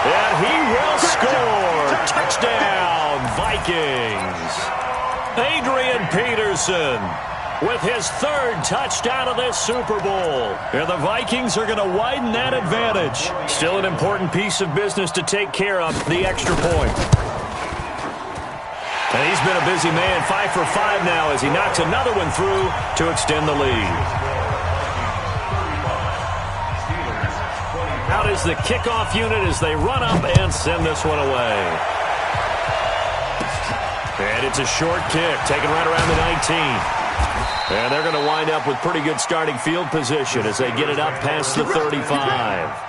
And he will score. Touchdown, Vikings. Adrian Peterson with his 3rd touchdown of this Super Bowl. And the Vikings are going to widen that advantage. Still an important piece of business to take care of, the extra point. And he's been a busy man, 5 for 5 now as he knocks another one through to extend the lead. Out is the kickoff unit as they run up and send this one away. And it's a short kick, taken right around the 19. And they're going to wind up with pretty good starting field position as they get it up past the 35.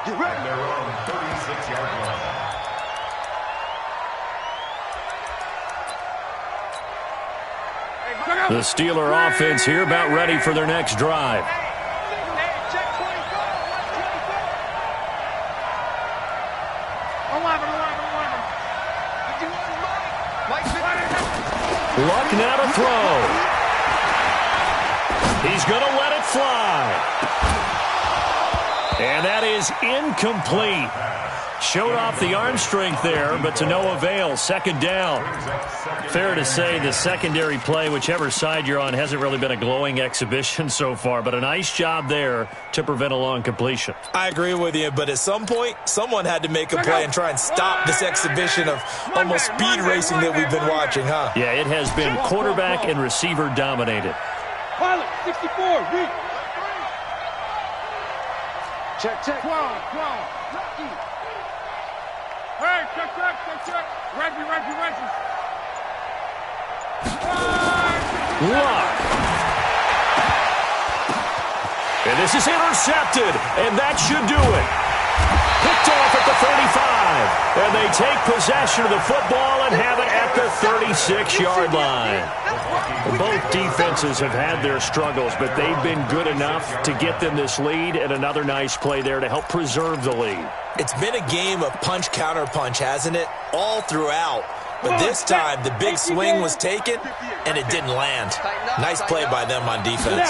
And they're on 36-yard line. The Steeler offense here about ready for their next drive. Luck now to throw. He's going to let it fly. And that is incomplete. Showed off the arm strength there, but to no avail. Second down. Fair to say the secondary play, whichever side you're on, hasn't really been a glowing exhibition so far, but a nice job there to prevent a long completion. I agree with you, but at some point, someone had to make a play and try and stop this exhibition of almost speed racing that we've been watching, huh? Yeah, it has been quarterback and receiver dominated. Pilot, 64, read. Check. 12. Hey, check. Reggie. Lock. And this is intercepted, and that should do it. Picked off at the 35, and they take possession of the football and have it at the 36-yard line. Both defenses have had their struggles, but they've been good enough to get them this lead, and another nice play there to help preserve the lead. It's been a game of punch-counter-punch, hasn't it? All throughout. But this time, the big swing was taken, and it didn't land. Nice play by them on defense.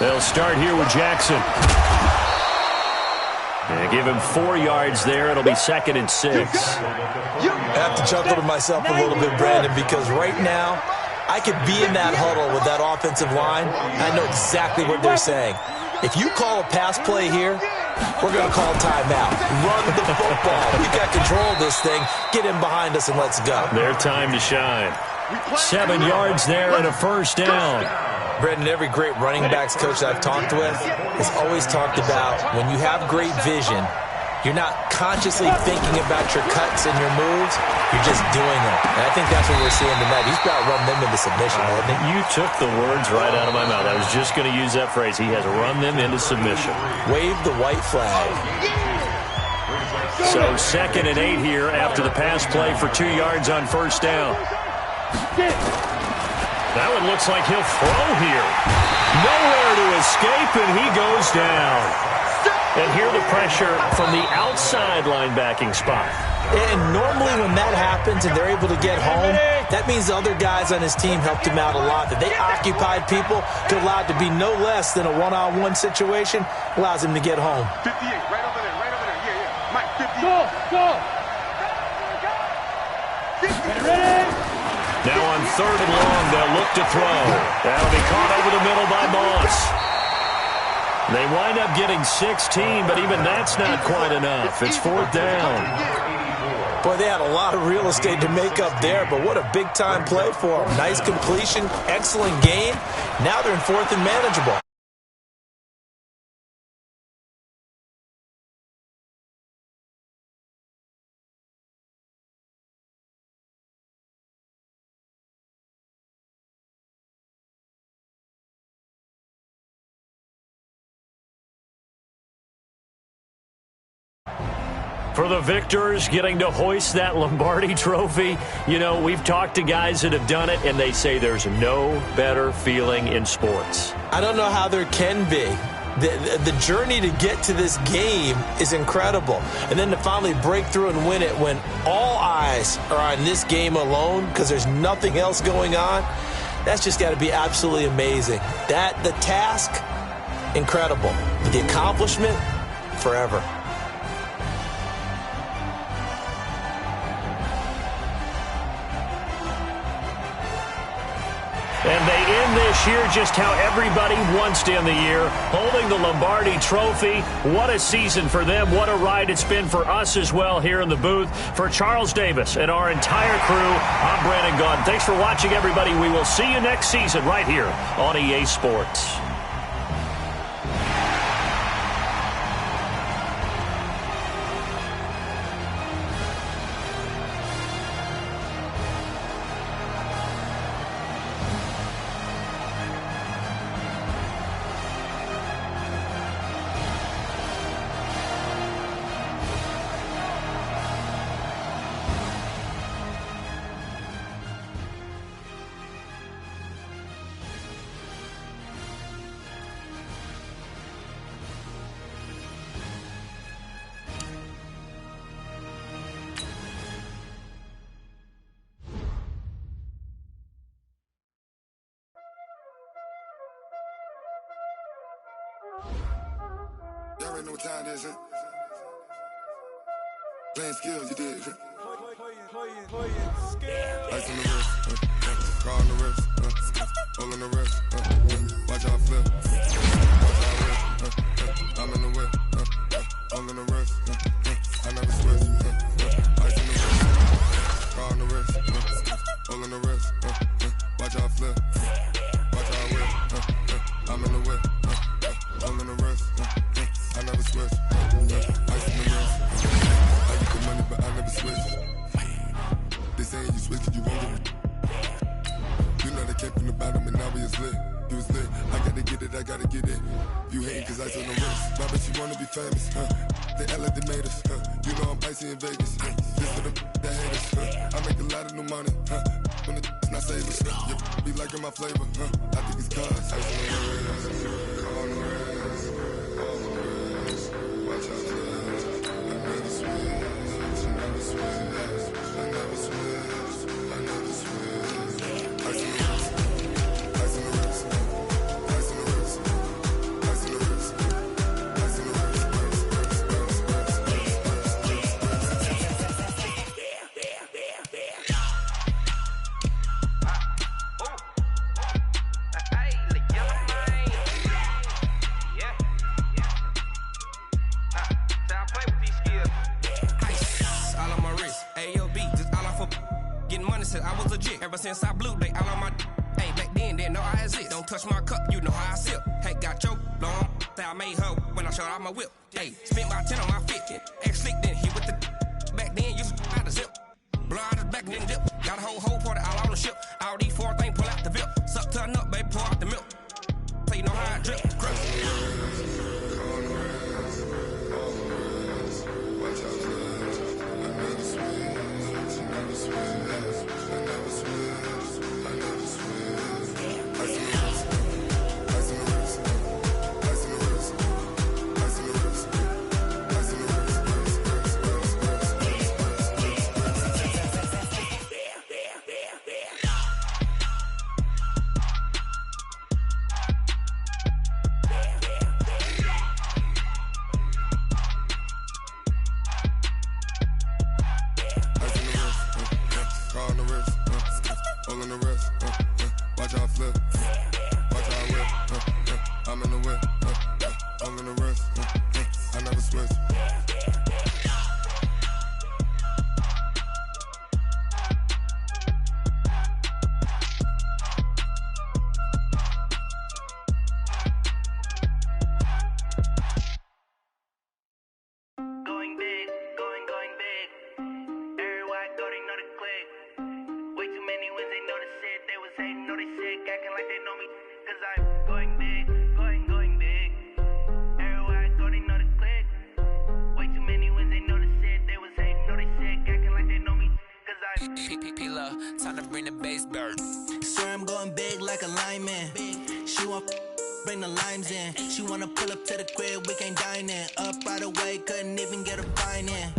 They'll start here with Jackson. And give him 4 yards there. It'll be 2nd and 6. I have to chuckle to myself a little bit, Brandon, because right now, I could be in that huddle with that offensive line. I know exactly what they're saying. If you call a pass play here, we're going to call timeout. Run the football. We've got control of this thing. Get in behind us and let's go. Their time to shine. 7 yards there and a first down. Brendan, every great running backs coach I've talked with has always talked about when you have great vision, you're not consciously thinking about your cuts and your moves. You're just doing them. And I think that's what we're seeing tonight. He's got to run them into submission, hasn't he? You took the words right out of my mouth. I was just going to use that phrase. He has run them into submission. Wave the white flag. So 2nd and 8 here after the pass play for 2 yards on first down. That one looks like he'll throw here. Nowhere to escape, and he goes down. And here the pressure from the outside linebacking spot. And normally when that happens and they're able to get home, that means the other guys on his team helped him out a lot. That they occupied people to allow it to be no less than a one-on-one situation, allows him to get home. 58, right over there. Yeah. Mike, 58. Go. Ready? Now on 3rd and long, they'll look to throw. That'll be caught over the middle by Moss. They wind up getting 16, but even that's not quite enough. It's 4th down. Boy, they had a lot of real estate to make up there, but what a big-time play for them. Nice completion, excellent game. Now they're in 4th and manageable. For the victors, getting to hoist that Lombardi trophy, you know, we've talked to guys that have done it, and they say there's no better feeling in sports. I don't know how there can be. The journey to get to this game is incredible. And then to finally break through and win it when all eyes are on this game alone because there's nothing else going on, that's just got to be absolutely amazing. The task, incredible. But the accomplishment, forever. And they end this year just how everybody wants to end the year, holding the Lombardi trophy. What a season for them. What a ride it's been for us as well here in the booth. For Charles Davis and our entire crew, I'm Brandon Gaudin. Thanks for watching, everybody. We will see you next season right here on EA Sports. Y'all already know what time it is, huh? Playing skills, you did. Ice on the wrist, car on the wrist, hole in the wrist, watch how I flip, watch how I whip, I'm in the whip, hole in the wrist, I never switch, ice on the wrist, car on the wrist, hole in the wrist, watch how I flip, watch how I whip, I'm in the whip, hole in the wrist, I never switch, ice on the wrist, I get the money but I never switch. They saying you switch it, you won't get it. You know they came from the bottom and now we is lit. You was lit, I gotta get it, I gotta get it. You hating cause ice on the wrist. Why bet you wanna be famous, They act like they made us, You know I'm icy in Vegas, Just for them that hate us, I make a lot of new money, When it's not savers, you be liking my flavor, I think it's cause ice on the wrist, on the wrist, on the wrist. Watch out, I never switch, I never switch. I never switch, I never switch. Ice on the wrist, ice on the wrist, ice on the wrist, ice on the wrist, ice on the wrist, I was legit. Ever since I blew, they all on my hey, back then, didn't know I exist. Don't touch my cup, you know how I sip. Hey, got your long, say I made her when I showed out my whip. Hey, spent my 10 on my 50. Ex-slick, then hit with the back then, used to out the zip. Blow out the back, then dip. Got a whole party all on the ship. All these 4 things, pull out the VIP. Suck to a nut, baby, pour out the milk. So you know how I drip. Crush. Watch out, I never switch, I never switch. Time to bring the bass bird. Swear I'm going big like a lineman. She want bring the limes in. She wanna pull up to the crib, we can't dine in. Up right away, couldn't even get a fine in.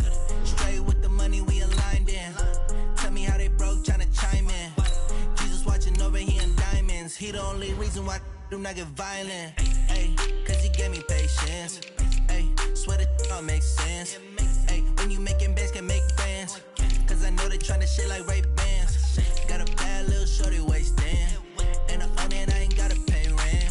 Straight with the money we aligned in. Tell me how they broke, tryna chime in. Jesus watching over, he in diamonds. He the only reason why do not get violent. Ay, cause he gave me patience. Ay, swear that all makes sense. Ay, when you making bands, can make friends. Cause I know they tryna shit like Ray-Bans. Got a bad little shorty wasting. And I own it, I ain't gotta pay rent.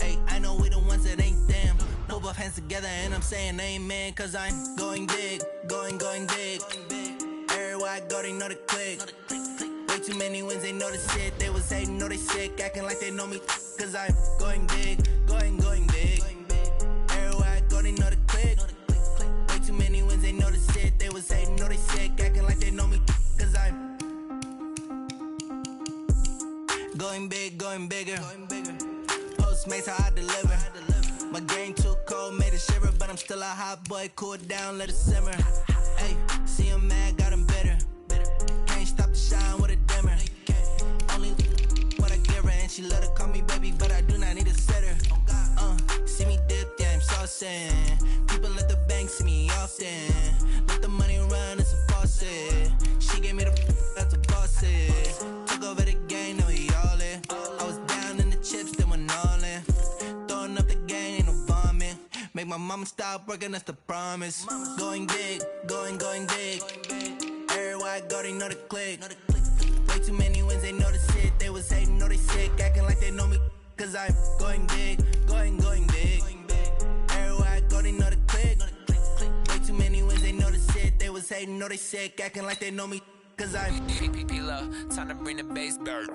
Ay, I know we the ones that ain't them. Put both hands together and I'm saying amen. Cause I'm going big, going big. Everywhere I go, they know the click. Way too many wins, they know the shit. They was hating, know they sick, acting like they know me. Cause I'm going big, going big. Everywhere I go, they know the click. Way too many wins, they know the shit. They was hating, know they sick, acting like they know me. Cause I'm going big, going bigger. Postmates how I deliver. My game too cold, made it shiver. But I'm still a hot boy, cool it down, let it simmer. Hey, see him mad, got him bitter. Can't stop the shine with a dimmer. Only what I give her, and she let her call me baby, but I do not need a sitter. See me dip, yeah, I'm saucing. People at the bank see me often. Let the money run, it's a faucet. She gave me the that's a faucet. Took over the game, now we all in. I was down in the chips, then went all in. Throwing up the game, ain't no vomit. Make my Mama, stop working, that's the promise. Going big, going big. Everywhere I go, they know the click. Way too many wins, they know the shit. They was hating, know they sick, acting like they know me. Cause I'm going big, going big. Everywhere I go, they know the click. Way too many wins, they know the shit. They was hating, know they sick, acting like they know me. Cause I'm P-P-P-Love, time to bring the bass back.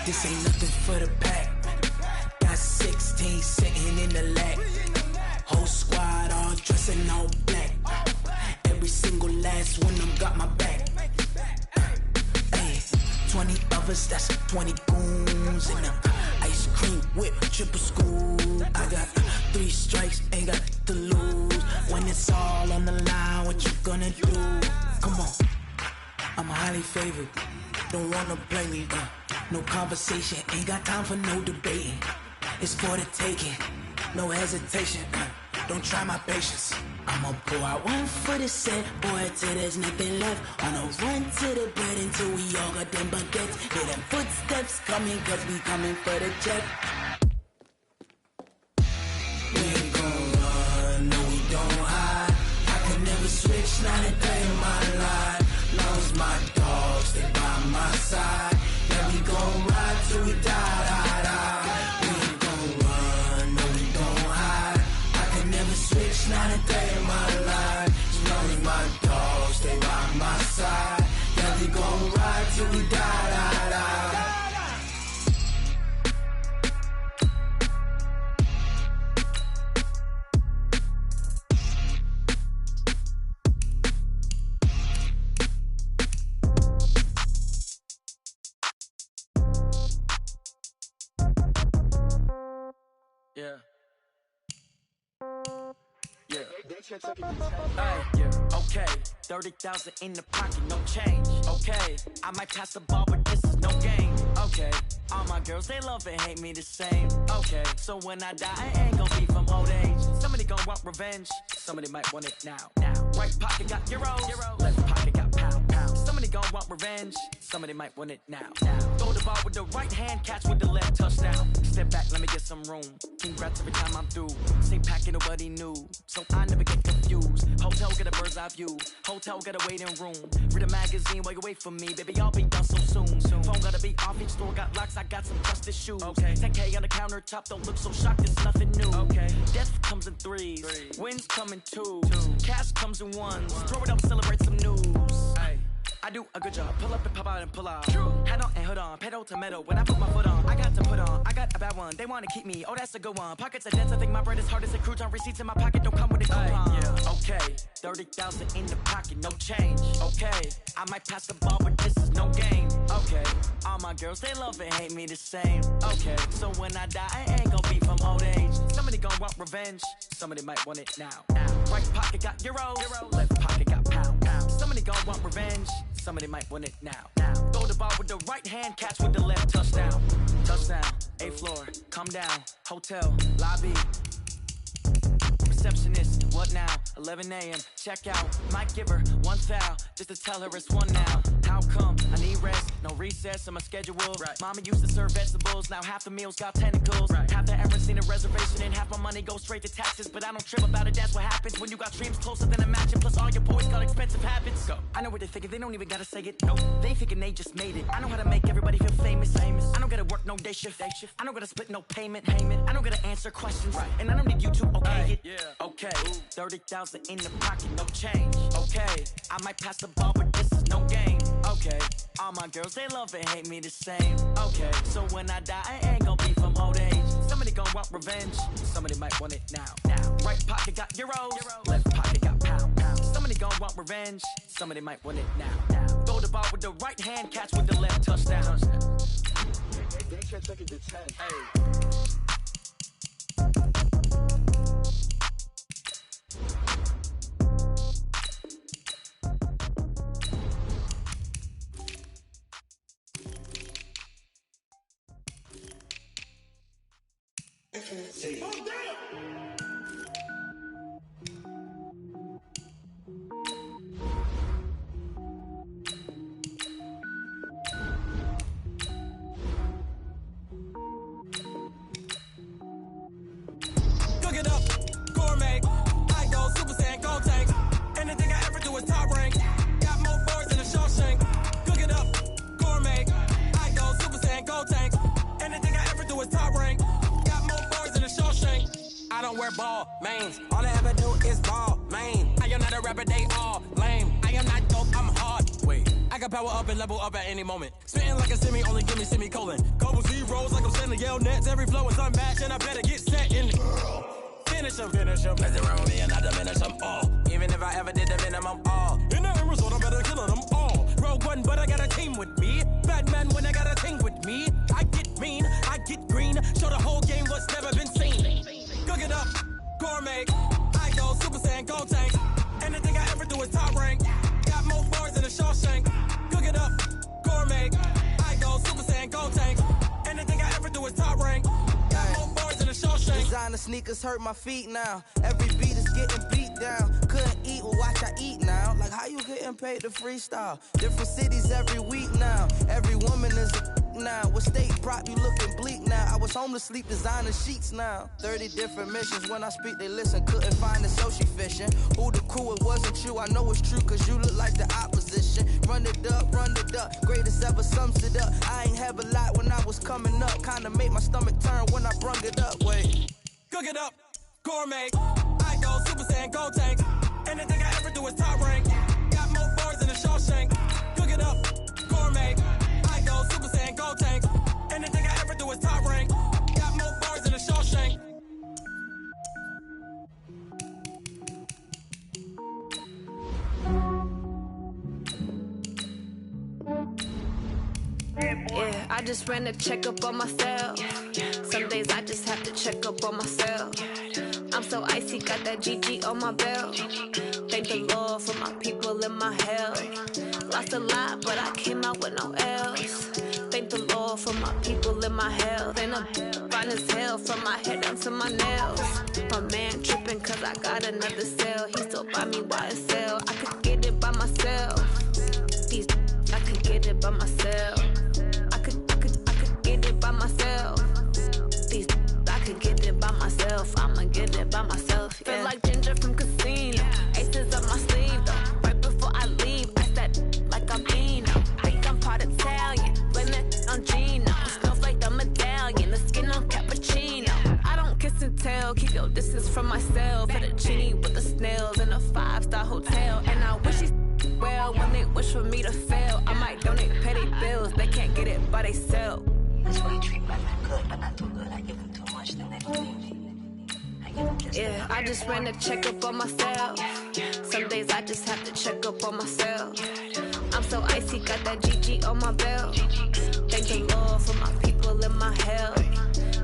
This ain't nothing for the pack. Got 16 sitting in the lap. Whole squad all dressing all black. Every single last one of them got my back. Hey, 20 of us, that's 20 goons in them. Ice cream whip, triple scoop. I got 3 strikes, ain't got to lose. When it's all on the line, what you gonna do? Come on, I'm highly favored. Don't wanna play me, no conversation, ain't got time for no debating. It's for the taking, no hesitation, don't try my patience. I'ma pour out one for the set, boy, till there's nothing left. On a run to the bread until we all got them baguettes. Hear them footsteps coming, cause we coming for the check. We ain't gon' run, no we don't hide. I can never switch, not a day in my life. Long as my dogs stay by my side. Yeah, we gon' ride till we die. We ain't gon' run, no we don't hide. I can never switch, not a day in my life. As long as my dogs stay by my side. Yeah, we gon' ride till we die. Yeah. Hey, yeah. Okay, 30,000 in the pocket, no change. Okay, I might pass the ball, but this is no game. Okay, all my girls, they love and hate me the same. Okay, so when I die, I ain't gon' be from old age. Somebody gon' want revenge, somebody might want it now. Right pocket got euros, left pocket got pound. Somebody gon' want revenge, somebody might want it now. Throw the ball with the right hand, catch with the left, touchdown. Step back, let me get some room. Congrats every time I'm through. Same packet, nobody knew, so I never get confused. Hotel get a bird's eye view, hotel got a waiting room. Read a magazine while you wait for me, baby, I'll be done so soon. Phone gotta be off, each store got locks, I got some trusted shoes. Okay, 10K on the countertop, don't look so shocked, it's nothing new. Okay, death comes in threes, wins come in twos, cash comes in ones. Throw it up, celebrate some news. Ay, I do a good job, pull up and pop out and pull out. Head on and hood on, pedal to metal. When I put my foot on, I got to put on. I got a bad one, they wanna keep me, oh that's a good one. Pockets are dense, I think my bread is hard as a crouton. Receipts in my pocket don't come with a coupon. Yeah. Okay, 30,000 in the pocket, no change. Okay, I might pass the ball, but this is no game. Okay, all my girls, they love and hate me the same. Okay, so when I die, I ain't gon' be from old age. Somebody gon' want revenge, somebody might want it now. Right pocket got euros, left pocket got pound. Somebody gon' want revenge, somebody might want it now. Throw the ball with the right hand, catch with the left, touchdown. Touchdown, 8th floor, come down, hotel, lobby. Receptionist, what now? 11 a.m., check out. Might give her one foul, just to tell her it's one now. How come? I need rest, no recess in my schedule. Mama used to serve vegetables, now half the meals got tentacles. Half the errands need a reservation and half my money goes straight to taxes. But I don't trip about it, that's what happens when you got dreams closer than a matching. Plus all your boys got expensive habits. I know what they're thinking, they don't even gotta say it. No, they thinking they just made it. I know how to make everybody feel famous. I don't gotta work no day shift. I don't gotta split no payment. I don't gotta answer questions, and I don't need you to okay it. Okay, 30,000 in the pocket, no change. Okay, I might pass the ball, but this is no game. Okay, all my girls, they love and hate me the same. Okay, so when I die, I ain't gonna be from old age. Somebody gon' want revenge, somebody might want it now. Right pocket got euros, left pocket got pound. Somebody gon' want revenge, somebody might want it now. Throw the ball with the right hand, catch with the left, touchdown. They can't take it to 10. See. Cook it up, gourmet. I go Super Saiyan, gold tank. Anything I ever do is top rank. Got more boards than a Shawshank. Cook it up, gourmet. I go Super Saiyan, gold tank. Anything I ever do is top rank. I don't wear ball mains. All I ever do is ball main. I am not a rapper, they all lame. I am not dope, I'm hard. Wait, I can power up and level up at any moment. Spitting like a semi, only give me semicolon. Couple zeros like I'm sending yell nets. Every flow is unmatched and I better get set in. Finish them. Mess around with me and I diminish them all. Even if I ever did the minimum all. In the end result, I'm better killing them all. Rogue One, but I got a team with me. Batman when I got a team with me. I get mean, I get green. Show the whole game what's never been seen. Cook it up, gourmet. I go Super Saiyan, gold tank. Anything I ever do is top rank. Got more bars than a Shawshank. Cook it up, gourmet. I go Super Saiyan, gold tank. Anything I ever do is top rank. Got more bars than a Shawshank. Designer sneakers hurt my feet now. Every beat is getting beat down. Couldn't eat, well watch I eat now. Like how you getting paid to freestyle? Different cities every week now. Every woman is a now. With state prop, you looking bleak now. I was home to sleep, designer sheets now. 30 different missions. When I speak, they listen. Couldn't find it, so she fishing. Who the crew, it wasn't you. I know it's true, cause you look like the opposition. Run it up. Greatest ever sums it up. I ain't have a lot when I was coming up. Kinda made my stomach turn when I brung it up. Wait. Cook it up, gourmet. I go Super Saiyan, gold tank. Anything I ever do is top rank. Got more bars than a Shawshank. Cook it up, gourmet. I go Super Saiyan, gold tank. Anything I ever do is top rank. Got more bars than a Shawshank. Yeah, I just ran a checkup on myself. Some days I just have to check up on myself. I'm so icy, got that GG on my belt. Thank the Lord for my people in my health. Lost a lot, but I came out with no L's. Thank the Lord for my people in my health. And I'm fine as hell from my head down to my nails. My man tripping cause I got another cell. He still buy me YSL. I could get it by myself. These I could get it by myself. I could get it by myself. These I could get it by myself. I'ma get it by myself. Yeah. Feel like Ginger from Casino. Aces up my sleeve though. Right before I leave, I said like I'm Eno. Think I'm part Italian. Blame it on Gino. Snowflake the medallion. The skin on cappuccino. I don't kiss and tell. Keep your distance from myself. At a genie with the snails in a 5-star hotel. And I wish he's well when they wish for me to fail. I might donate petty bills. They can't get it by they sell. That's why you treat my man good, but not too good. I give him too much, then they don't leave me. Yeah, I just ran a checkup on myself. Some days I just have to check up on myself. I'm so icy, got that GG on my belt. Thank the Lord for my people in my health.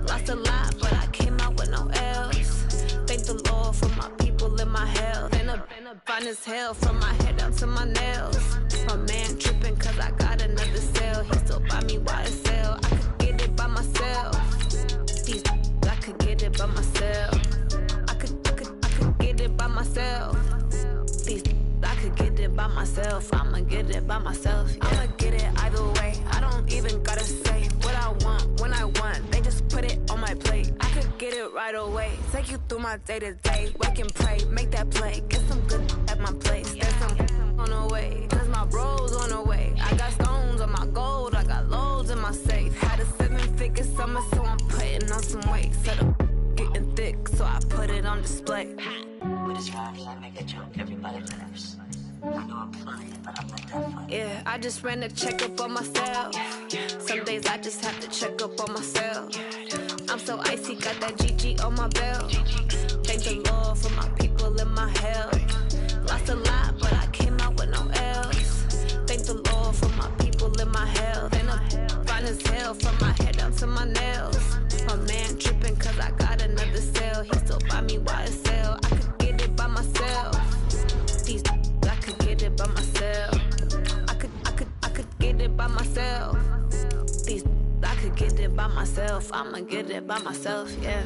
Lost a lot, but I came out with no L's. Thank the Lord for my people in my health. And I'm fine as hell from my head down to my nails. My man tripping cause I got another cell. He still buy me YSL. I could get it by myself. These I could get it by myself. I could get it by myself. These I could get it by myself. I'ma get it by myself. Yeah. I'ma get it either way. I don't even gotta say what I want when I want. They just put it on my plate. I could get it right away. Take you through my day to day. Wake and pray, make that play. Get some good at my place. There's some on the way, cause my bros on the way. I got stones on my gold. I got loads in my safe. Had a 7-figure summer, so I'm putting on some weight. Set up getting thick, so I put it on display. With his rhymes, I make a joke, everybody laughs. I know I'm flying, but I'm not that funny. Yeah, I just ran a checkup on myself. Some days I just have to check up on myself. I'm so icy, got that GG on my belt. Thank the Lord for my people in my health. Lost a lot, but I came out with no else. Thank the Lord for my people in my health. And I'm fine as hell from my head down to my nails. My man tripping cause I got another sale. He still buy me YSL. I could get it by myself. These I could get it by myself. I could get it by myself. These I could get it by myself. I'ma get it by myself, yeah.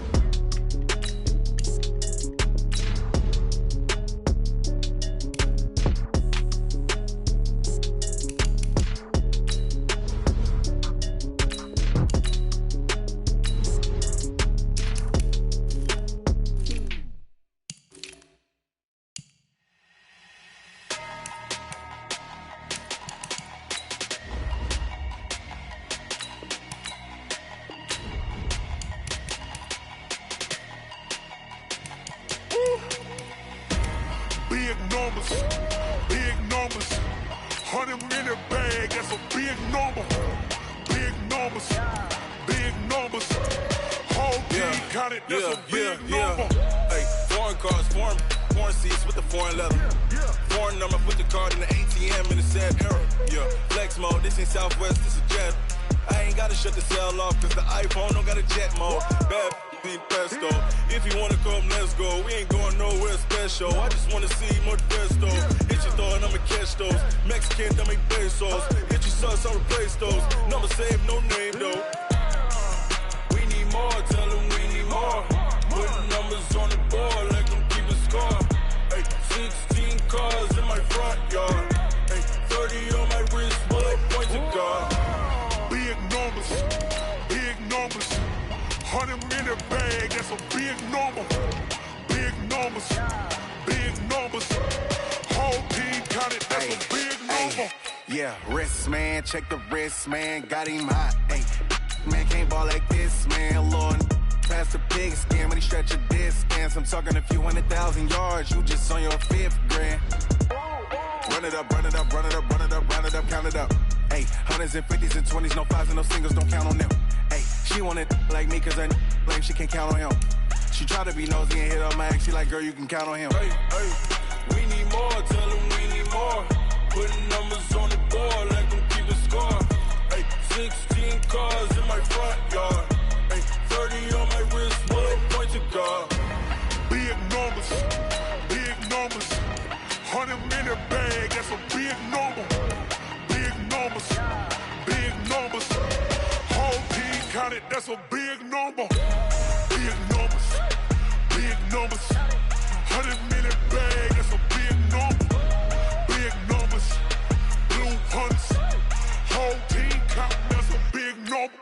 Big numbers, 100 in the bag, that's a big number. Big numbers, whole team counted, that's a big number. Hey, foreign cars, foreign seats with the foreign leather. Foreign number, put the card in the ATM in the sad era. Yeah, flex mode, this ain't Southwest, this a jet. I ain't gotta shut the cell off, cause the iPhone don't got a jet mode. Bad pesto. If you wanna come, let's go. We ain't going nowhere special. I just wanna see more pesto. Hit your thought, I'ma catch those. Mexican, dummy pesos. Hit your sauce, I'll replace those. Number saved, no name though. We need more, tell them we need more. Putting numbers on the board like I'm keeping score. Hey, 16 cars in my front yard. Hey, 30 on my wrist, bullet point to God. Big numbers, 100 in the bag, that's a big number. Big numbers, whole team counted, that's a big number. Yeah, wrist man, check the wrist man, got him hot. Ay, man can't ball like this, man. Lord, past the pig skin, when he stretch a distance. I'm talking a few 100,000 yards, you just on your 5th grand. Run it up, count it up. Ay, hundreds and 50s and 20s, no 5s and no singles, don't count on them. Ay, she want it like me, cause her blame, she can't count on him. She try to be nosy and hit on my ex, she like, girl, you can count on him. Hey, we need more, tell them we need more. Putting numbers on the board like I'm keeping score. Hey, 16 cars in my front yard. Hey, 30 on my wrist, bullet point to God. Big numbers, 100 in the bag, that's a big number. Big numbers, whole team counted, that's a big number. Big numbers, 100 in the bag, that's a big number. Big numbers, blue hunts, whole team counting, that's a big number.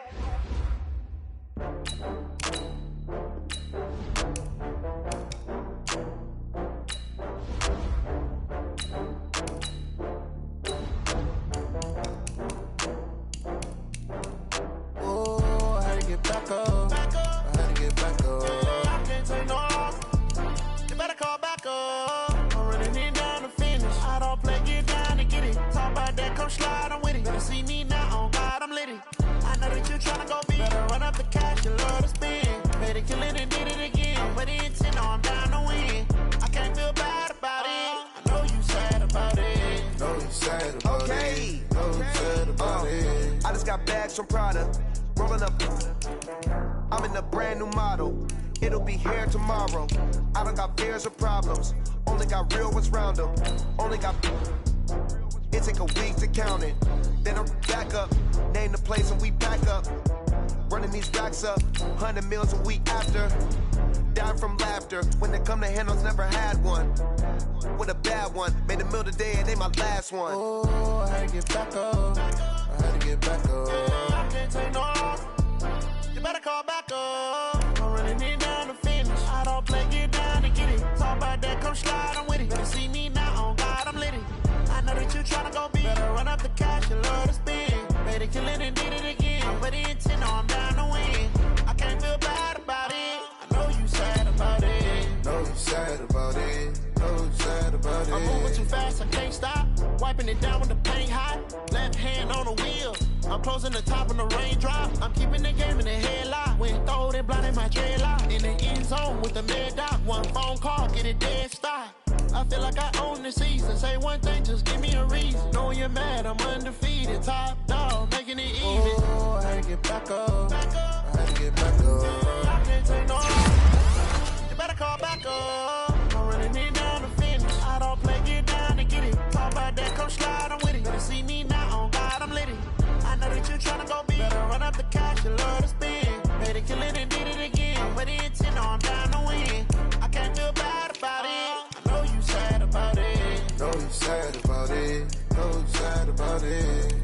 Slide, I'm with it. Better see me now, on God, I'm litty. I know that you're tryna go big. Better run up the cash, you love to spend. Better kill it and did it again. I'm with the intent, I'm down to win. I can't feel bad about it. I know you sad about it. Know you sad about it. Know you sad about it. I just got bags from Prada. Rolling up. I'm in a brand new model. It'll be here tomorrow. I don't got fears or problems. Only got real ones round them. Only got... It take a week to count it. Then I'm back up. Name the place and we back up. Running these racks up. 100 meals a week after. Dying from laughter. When they come to handles, never had one. With a bad one. Made the mill today and they my last one. Oh, I had to get back up. I had to get back up. I can't take no loss. You better call back up. I'm running it down to finish. I don't play, get down to get it. Talk about that, come slide, I'm with it. Better see me now, on God, I'm litty. I know that you tryna go big. Better run up the cash, you love to spend. Better kill it and did it again. I put in 10, no, I'm down to win. I can't feel bad about it. I know you sad about it. Know you sad about it. Know you sad about it. I'm moving too fast, I can't stop. Wiping it down with the paint hot. Left hand on the wheel. I'm closing the top of the raindrop. I'm keeping the game in the headlock. When throwed and blinded my dreadlock. In the end zone with the mid dot. One phone call, get it dead stop. I feel like I own the season. Say one thing, just give me a reason. Knowing you're mad, I'm undefeated. Top dog, making it even. Oh, I had to get back up. I had to get back up. I can't take no more. You better call back up. I'm running it down to finish. I don't play, get down to get it. Talk about that, come slide, I'm with it. Better see me now, on God, I'm litty. I know that you tryna go big. Better run up the cash, you love to spend. Better kill it and did it again. I put in 10, no, I'm down to win. I can't feel bad about it. I know you sad about it. Know you sad about it. Know you sad about it.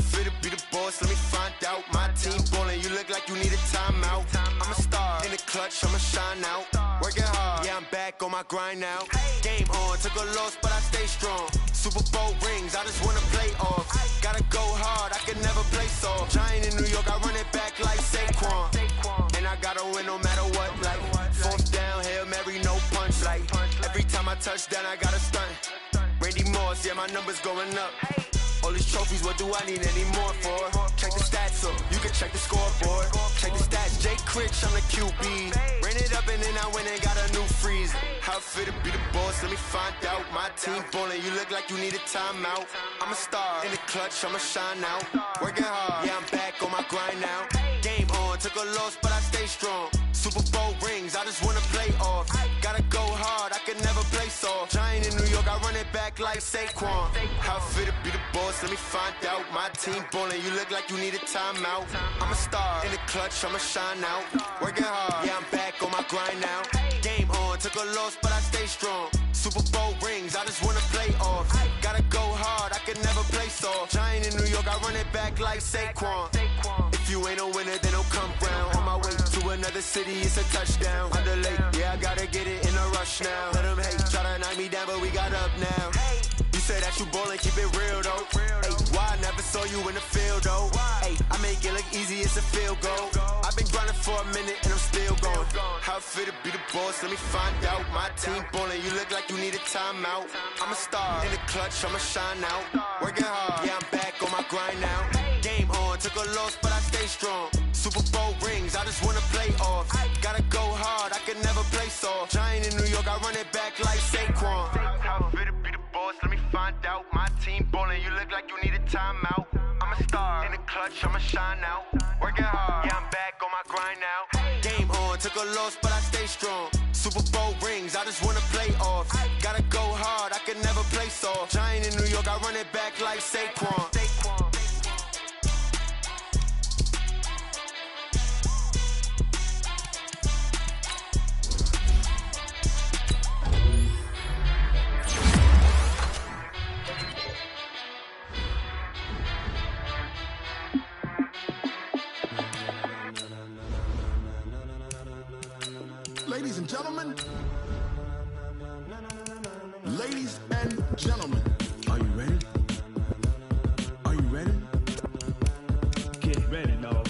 fit to be the boss, let me find out. My team ballin', you look like you need a timeout. I'm a star, in the clutch, I'ma shine out. Working hard, yeah, I'm back on my grind now. Game on, took a loss, but I stay strong. Super Bowl rings, I just wanna play off. Gotta go hard, I can never play soft. Giant in New York, I run it back like Saquon. And I gotta win no matter what, like fourth down, Hail Mary, no punch. Like every time I touch down, I gotta stunt. Randy Moss, yeah, my numbers going up. All these trophies, what do I need any more for? Check the stats up, you can check the scoreboard. Check the stats, Jay Critch, I'm the QB. Ran it up and then I went and got a new freeze. How fit to be the boss, let me find out. My team ballin', you look like you need a timeout. I'm a star, in the clutch, I'ma shine out. Working hard, yeah, I'm back on my grind now. Game on, took a loss, but I stay strong. Super Bowl rings, I just wanna play off. Gotta go hard, I can never play soft. Giant in New York, I run it back like Saquon. How fit to be the boss, let me find out. My team ballin', you look like you need a timeout. I'm a star, in the clutch, I'ma shine out. Working hard, yeah, I'm back on my grind now. Game on, took a loss, but I stay strong. Super Bowl rings, I just wanna play off. Gotta go hard, I can never play soft. Giant in New York, I run it back like Saquon. If you ain't a winner, then don't come round. On my way to another city, it's a touchdown. Underlay, yeah, I gotta get it in a rush now. Let them hate, try to knock me down, but we got up now. You say that you ballin', keep it real though. Hey, why I never saw you in the field though? Hey, I make it look easy, it's a field goal. I've been grinding for a minute and I'm still going. How fit to be the boss, let me find out. My team ballin', you look like you need a timeout. I'm a star, in the clutch, I'ma shine out. Working hard, yeah, I'm back on my grind now. Game on, took a loss, but I stay strong. Super Bowl rings, I just wanna play off. Gotta go hard, I can never play soft. Giant in New York, I run it back like Saquon. How fit to be the boss, let me find out. My team ballin', you look like you need a timeout. I'm a star, in the clutch, I'ma shine out. Working hard, yeah, I'm back on my grind now. Game on, took a loss, but I stay strong. Super Bowl rings, I just wanna play off. Gotta go hard, I can never play soft. Giant in New York, I run it back like Saquon. Ladies and gentlemen, ladies and gentlemen, are you ready? Are you ready? Get ready, dog.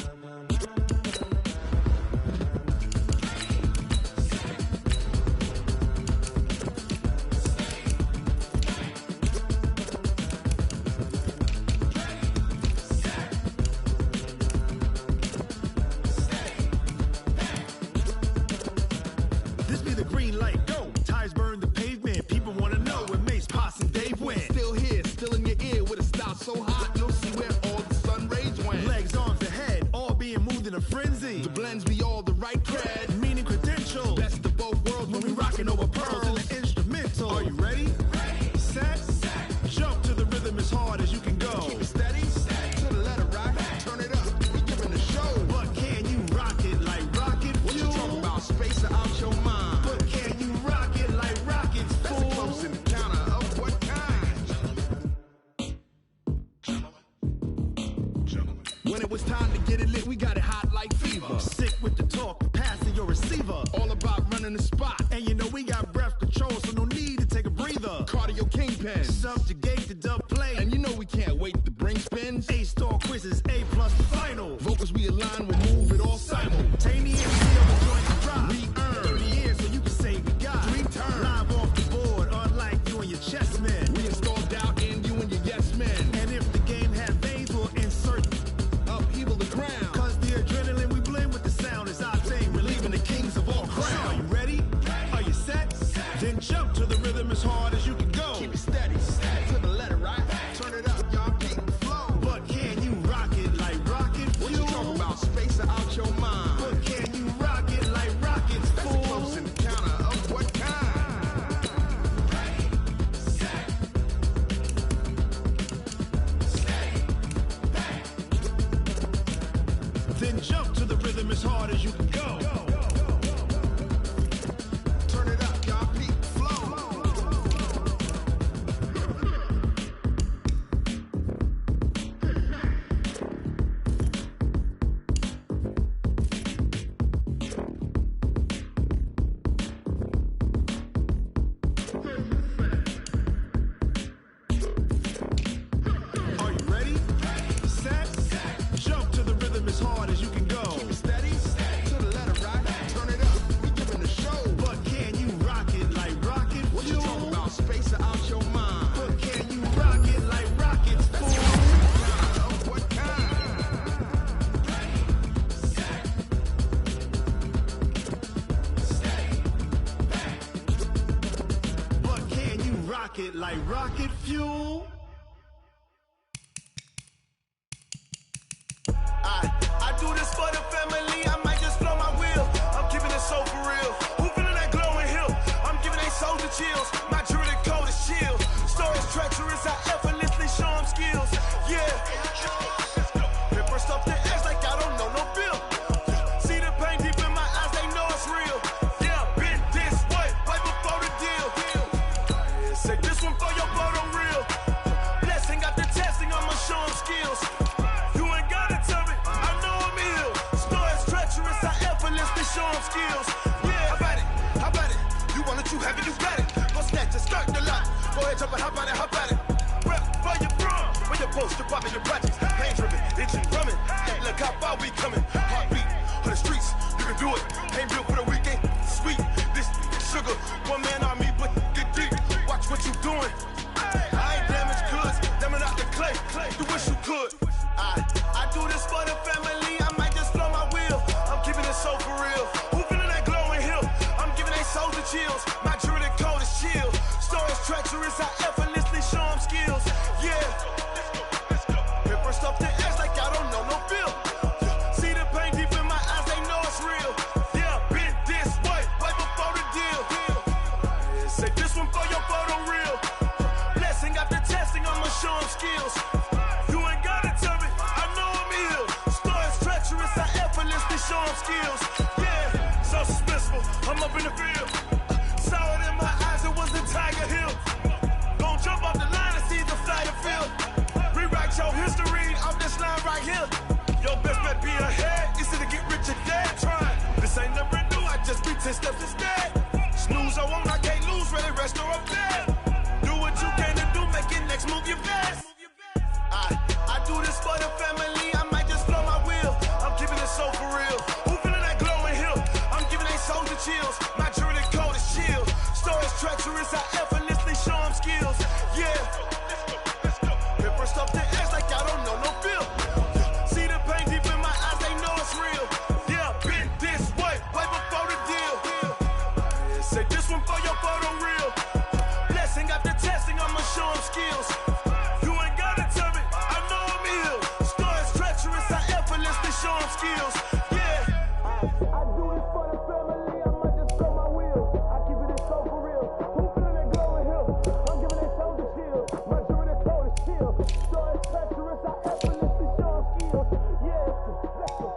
This be the green light, go. Tires burn the pavement. People wanna know where Mace, Posse, and Dave went. Still here, still in your ear with a style so hot, you'll see where all the sun rays went. Legs, arms, and head, all being moved in a frenzy. The blends be all the right cred, meaning credentials. Best of both worlds when we rockin' over pearls in the instrumental. Are you ready? Ready. Set. Jump to the rhythm as hard as you can go. Keep it steady. To the letter rock. Turn it up. We giving the show. But can you rock it like rocket fuel? What you talking about? Space out your mind. But can you rock it like rockets, fool? That's a close encounter of what kind? When it was time to get it lit, we got it hot like fever. Sick with the talk, passing your receiver. All about running the spot. And you know we got breath control, so no need to take a breather. Cardio kingpin, subjugate the dub play. And you know we can't wait to bring spins. A-star quizzes, A+ the final. Vocals we align, we'll move it all simultaneous. We earn 30 years, so you can say we got 3 turns. Live off the board, unlike you and your chess men. We install doubt in you and your yes men. And if the game had veins, we'll insert upheaval the ground. Cause the adrenaline we blend with the sound is our thing, relieving the kings of all crowns. Are you ready? Are you set? Then jump to the rhythm as hard as you can go. Keep it steady, to the letter right. Turn it up, y'all keep rocket like rocket fuel. I do this for the family, I might just blow my wheel. I'm keeping it so for real. Who feeling that glowing hill? I'm giving they soldier chills. My jewelry code is chill. Stories treacherous, I effortlessly show them skills. Yeah. Paper stuff the edge like I don't know no bill. See the pain deep in my eyes, they know it's real. Yeah, been this way, right before the deal. Say this one for your photo real. Blessing after testing, I'ma show them skills. Show them skills. Yeah, how about it? You want it, you have it, you got it. Go snatch it, skirt the lot. Go ahead, jump it, hop on it. Rep for your bro. When your poster popping your projects. Pain driven, itching, drumming. Hey, look how far we coming. Heartbeat on the streets, you can do it. Ain't built for the weekend. Sweet, this sugar. One man army, but get deep. Watch what you doing. I ain't damaged goods, damn it out the clay. You wish you could. I do this for the family. I might just blow my wheel. I'm keeping it so for real. Who feeling that glowing hill? I'm giving they soldier chills. My jewelry code is chill. Stories treacherous, I effortlessly show them skills. Yeah. Paper stuff the edge like I don't know no bill. See the pain deep in my eyes, they know it's real. Yeah, been this way, right before the deal. Say this one for your photo real. Blessing after testing, I'ma show them skills. You ain't gotta tell me, I know I'm ill. Stories treacherous, I effortlessly show them skills. Yeah, so suspenseful, I'm up in the field. Saw it in my eyes, it was the Tiger Hill. Gon' jump off the line and see the fly the field. Rewrite your history off this line right here. Your best bet be ahead, easy to get rich or dead. Try, this ain't never new, I just be 10 steps instead. Snooze I won't, I can't lose, ready, rest or I'm dead. Do what you can to do, make it next move your best. I do this for the family, I might just blow my wheel. I'm keeping it so for real. Who feeling that glowing hill? I'm giving they soldier chills. My jewelry code is chill. Stories treacherous, I effortlessly show them skills. Yeah. Paper stuff the edge like I don't know no bill. See the pain deep in my eyes, they know it's real. Yeah, been this way, right before the deal. Say this one for your photo real. Blessing after testing, I'ma show them skills. Show them skills, yeah. I do this for the family, I might just blow my wheel. I keep it so for real. Who feeling that glowing hill? I'm giving they soldier chills. My jewelry code is chill. Stories treacherous, I effortlessly show them skills. Yeah, let's go.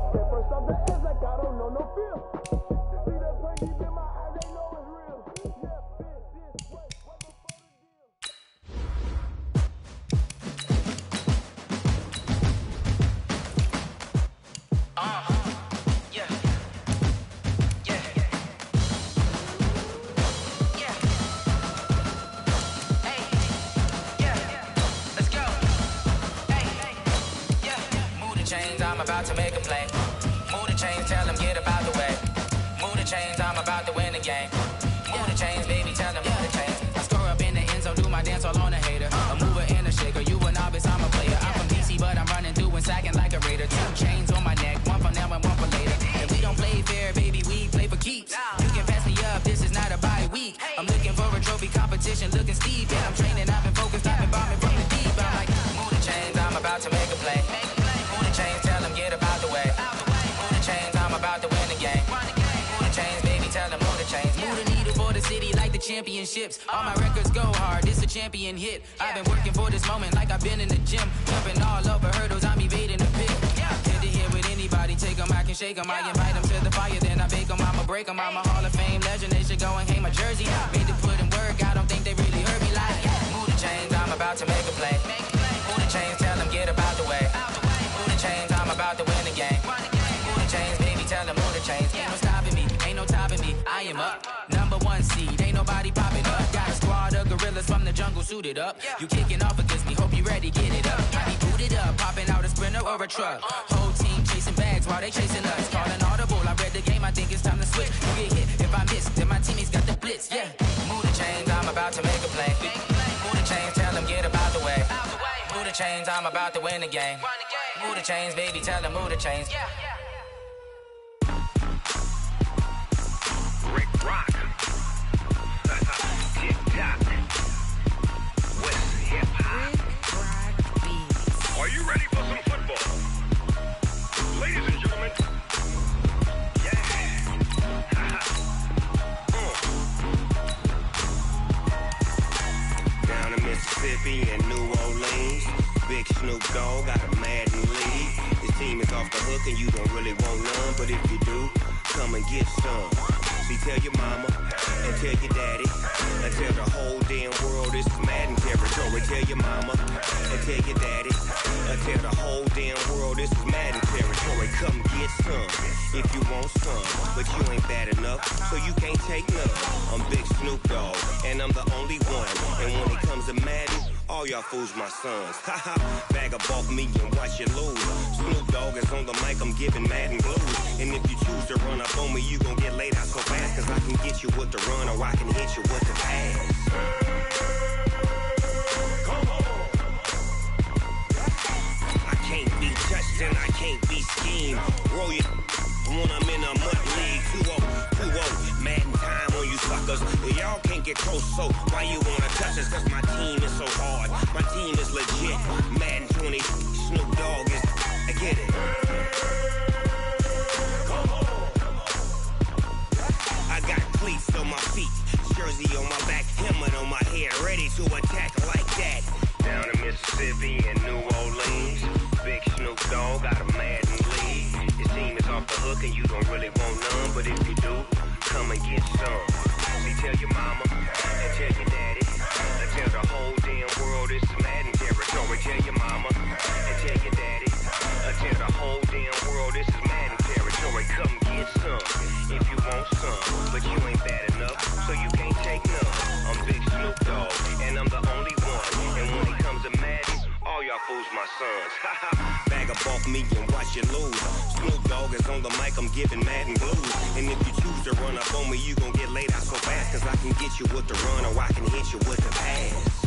Paper stuff the edge like I don't know no feel. See that pain deep in my eyes, they know it's real. Yeah, this way, right before the deal. I'm about to make a play. Move the chains, tell them get about the way. Move the chains, I'm about to win the game. Move the chains, baby, tell them move the chains. I score up in the end zone, do my dance all on a hater. A mover and a shaker, you a novice, I'm a player. I'm from DC, but I'm running through and sacking like a raider. 2 chains on my neck, one for now and one for later. And we don't play fair, baby, we play for keeps. You can pass me up, this is not a bye week. I'm looking for a trophy competition, looking steep. And I'm training, I've been focused, I've been bombing from the deep. I'm like, move the chains, I'm about to make a play. Move the chains, tell them get about the way. Move the chains, I'm about to win the game. Move the chains, baby, tell them move the chains. Move the needle for the city like the championships. All my records go hard, this a champion hit. I've been working for this moment like I've been in the gym. Jumping all over hurdles, I'm evading the pit. Hit to hit with anybody, take them, I can shake them. I invite them to the fire, then I bake them, I'ma break them. I'm a Hall of Fame legend, they should go and hang my jersey. Made to put in work, I don't think they really heard me like. Move the chains, I'm about to make a play. Move the chains, tell them get about the way. Move the chains, I'm about to win the game. Move the chains, baby, tell them move the chains. Ain't no stopping me, ain't no topping me. I am up, #1 seed, ain't nobody popping up. Got a squad of gorillas from the jungle suited up. You kicking off against me, hope you ready, get it up. I be booted up, popping out a sprinter or a truck. Whole team chasing bags while they chasing us. Calling audible, I read the game, I think it's time to switch. You get hit, if I miss, then my teammates got the blitz, yeah. Move the chains, I'm about to make a play. Move the chains, tell them get about the way. Move the chains, I'm about to win the game. Move the chains, baby, tell them move the chains. Rick Rock. Tick tock. Mississippi and New Orleans. Big Snoop Dogg got a Madden league. His team is off the hook and you don't really want none, but if you do, come and get some. See, tell your mama and tell your daddy and tell the whole damn world this is Madden territory. Tell your mama and tell your daddy and tell the whole damn world this is Madden territory. Come get some if you want some, but you ain't bad enough, so you can't take none. I'm Big Snoop Dogg, and I'm the only one. And when it comes to Madden, all y'all fools my sons. Haha, bag up off me and watch you lose. Snoop Dogg is on the mic, I'm giving Madden blues. And if you choose to run up on me, you gon' get laid out so fast, cause I can get you with the run or I can hit you with the pass. I can't be touched and I can't be schemed. Roll you when I'm in a mud league. 2-0, Madden time on you suckers. Y'all can't get close, so why you wanna touch us? Cause my team is so hard, my team is legit. Madden 20, Snoop Dogg is, I get it. I got cleats on my feet, jersey on my back, helmet on my head, ready to attack like that. Down in Mississippi and New Orleans, Big Snoop Dogg got a Madden league. His team is off the hook and you don't really want none, but if you do, come and get some. See, tell your mama and tell your daddy and tell the whole damn world this is Madden territory. Tell your mama and tell your daddy and tell the whole damn world this is Madden territory. Come get some if you want some, but you ain't bad enough, so you can't take none. I'm Big Snoop Dogg, and I'm the only one. And when it comes to Madden, all y'all fools my sons. Bag up off me and watch you lose. Snoop Dogg is on the mic, I'm giving Madden blues. And if you choose to run up on me, you gon' get laid out so fast, cause I can get you with the run or I can hit you with the pass.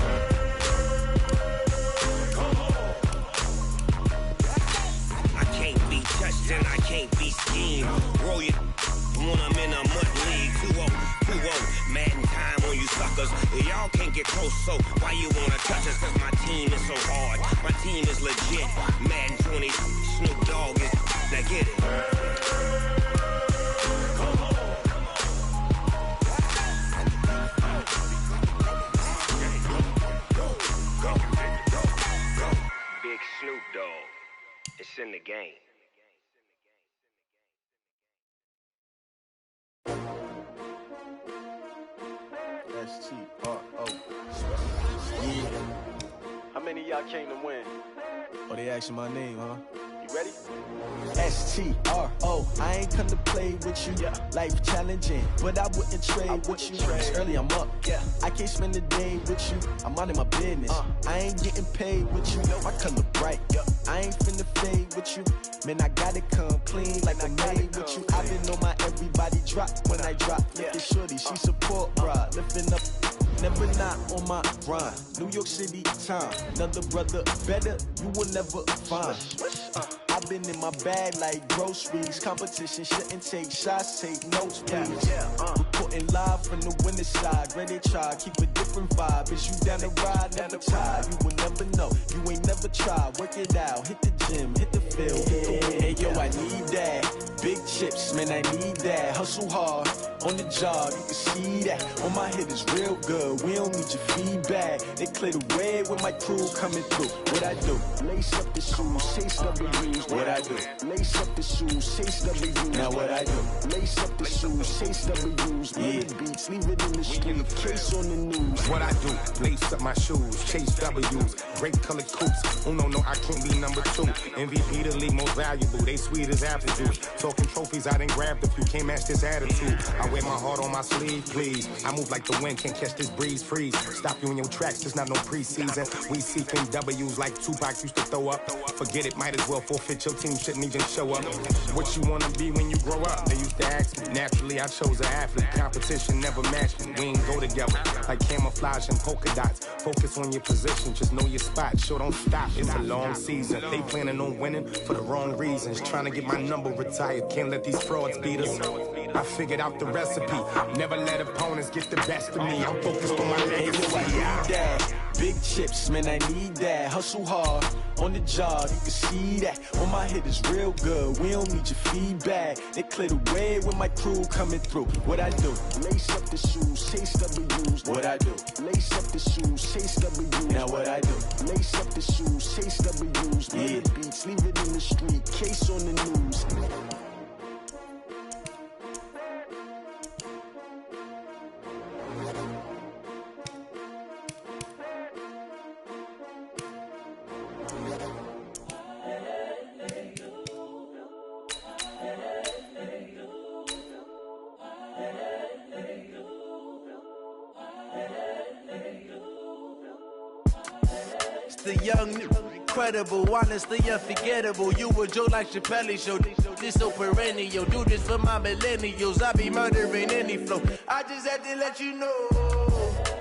I can't be touched and I can't be schemed. Roll you when I'm in a mud league. 2-0, Madden time on you suckers. Y'all can't get close, so why you wanna touch us? Cause my team is so hard, my team is legit. Madden 20, Snoop Dogg is, now get it. Big Snoop Dogg, it's in the game. S-T-R-O. Yeah. How many of y'all came to win? Oh, they asking my name, huh? You ready? S-T-R-O. I ain't come to play with you. Life challenging, but I wouldn't trade with you. It's early, I'm up. I can't spend the day with you. I'm out of my business. I ain't getting paid with you. My color bright. I ain't finna fade with you. Man, I gotta come clean like I made with you. I been on my everybody drop when I drop. Look at shorty, she support, bruh. Lifting up, never not on my grind. New York City time, another brother better, you will never find. I've been in my bag like groceries. Competition shouldn't take shots, take notes, please. Reporting live from the winning side. Ready to try, keep a different vibe. Is you down the ride, never tired. You will never know, you ain't never tried. Work it out, hit the gym, hit the field, hit the win. Hey yo, I need that. Big chips, man, I need that. Hustle hard, on the job, you can see that. On my head is real good, we don't need your feedback. They clear the way with my crew coming through. What I do? Lace up the shoes, chase W's. What I do? Lace up the shoes, chase W's. Now what I do? Lace up the shoes, chase W's. Running beats, leave it in the street, case on the news. What I do? Lace up my shoes, chase W's. Great colored coops. Oh no, I can't be number 2. MVP the league most valuable. They sweet as apple juice. Talking trophies, I done grabbed a few. Can't match this attitude. I wear my heart on my sleeve, please. I move like the wind, can't catch this breeze, freeze. Stop you in your tracks, it's not no preseason. We seeking W's like Tupac used to throw up. Forget it, might as well forfeit. Your team shouldn't even show up. What you wanna be when you grow up? They used to ask me. Naturally, I chose an athlete. Competition never matched me. We ain't go together like camouflage and polka dots. Focus on your position, just know your spot. Sure, don't stop. It's a long season. They planning on winning for the wrong reasons. Trying to get my number retired. Can't let these frauds beat us. I figured out the recipe. Never let opponents get the best of me. I'm focused on my legacy. I need that. Big chips, man, I need that. Hustle hard, on the job, you can see that. On my head is real good, we don't need your feedback. They clear the way with my crew coming through. What I do? Lace up the shoes, chase W's. What I do? Lace up the shoes, chase W's. lace up the shoes, chase W's, burn the beats, leave it in the street, case on the news. The young, incredible, honestly unforgettable. You a joke like Chappelle show. This so perennial. Do this for my millennials. I be murdering any flow. I just had to let you know.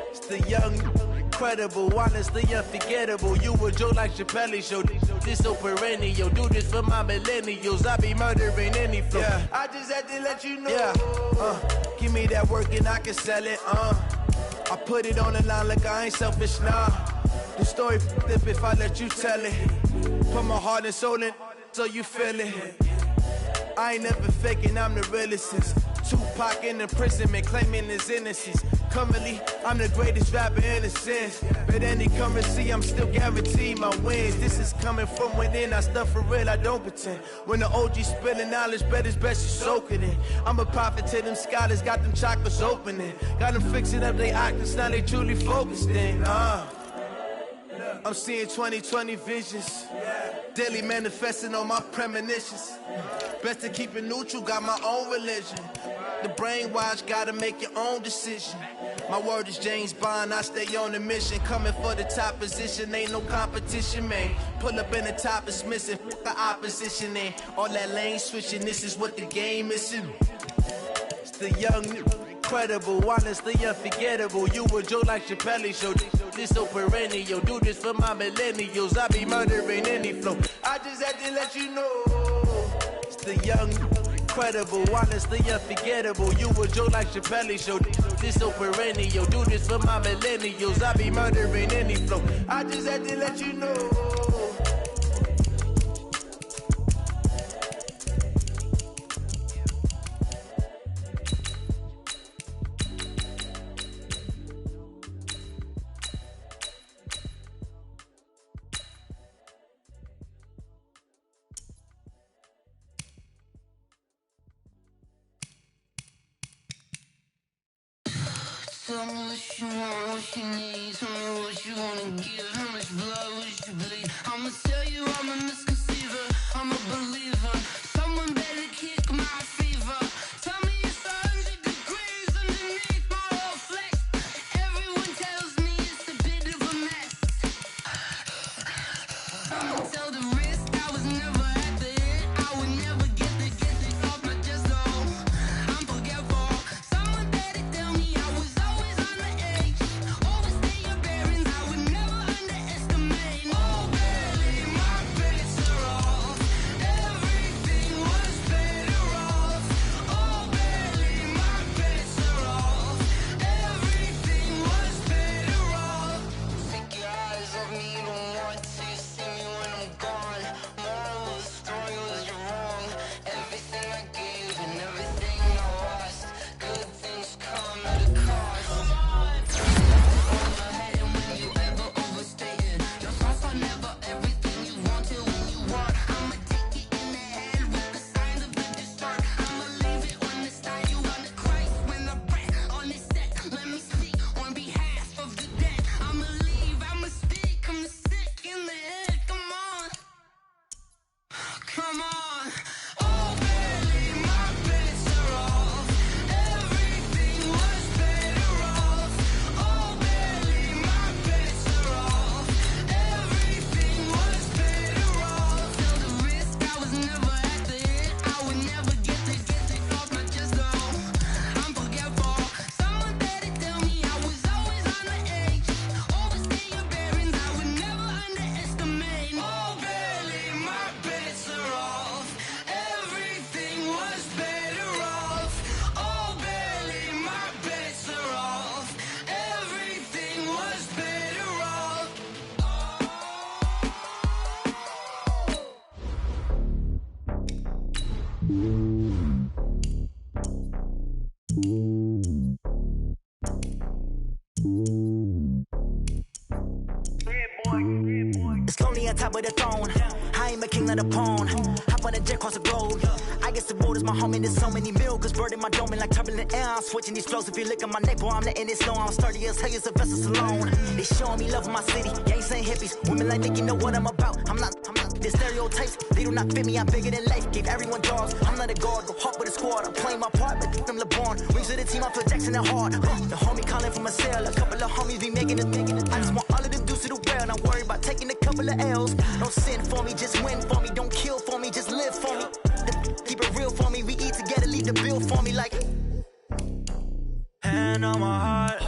It's the young, incredible, honestly unforgettable. You a joke like Chappelle show. This so perennial. Do this for my millennials. I be murdering any flow. Yeah. I just had to let you know. Yeah. Give me that work and I can sell it. I put it on the line like I ain't selfish, nah. The story f***ed if I let you tell it. Put my heart and soul in so you feel it. I ain't never faking, I'm the realest since Tupac in imprisonment, claiming his innocence. Currently, I'm the greatest rapper in a sense. But any currency, I'm still guaranteed my wins. This is coming from within, I stuff for real, I don't pretend. When the OG spilling knowledge, bet it's best you soak it in. I'm a prophet to them scholars, got them chakras opening. Got them fixing up they octaves, now they truly focused in. I'm seeing 2020 visions, daily manifesting on my premonitions. Best to keep it neutral, got my own religion. The brainwash, gotta make your own decision. My word is James Bond, I stay on a mission. Coming for the top position, ain't no competition, man. Pull up in the top, it's missing, the opposition in. All that lane switching, this is what the game is in. It's the young, incredible, honestly unforgettable. You a joke like Chappelle show. This so perennial. Do this for my millennials. I be murdering any flow. I just had to let you know. It's the young, incredible, honestly unforgettable. You a joke like Chappelle show. This so perennial. Do this for my millennials. I be murdering any flow. I just had to let you know. Tell me what you want, what you need. Tell me what you wanna give. How much blood would you bleed? I'ma tell you I'm a misconceiver. I'm a believer. Someone better kick my fever. Tell me it's 100 degrees underneath my whole flex. Everyone tells me it's a bit of a mess. I'ma tell the risk I was never at the end. I would never get it off my chest though. I'm forgetful. Someone better tell me I was always on the edge. Overstay your bearings, I would never understand. top of the throne. I ain't a king of the pawn. Hop on a jet across the globe. I guess the road is my home and there's so many mil. Cause bird in my dome and like turbulent air. I'm switching these flows. If you look at my neck, boy, I'm letting it slow. I'm sturdy as hell as a vessel alone. They showing me love in my city. You ain't saying hippies. Women like Nick, you know what I'm about. I'm not. The stereotypes, they do not fit me. I'm bigger than life. Gave everyone jaws. I'm not a guard. Go hard with a squad. I'm playing my part, but them LeBron. Rings of the team, I feel Jackson and hard. The homie calling from a cell. A couple of homies be making it. I just want all of them dudes to do well. Not worry about taking a couple of L's. Don't sin for me, just win for me. Don't kill for me, just live for me. Keep it real for me. We eat together, leave the bill for me like. Hand on my heart,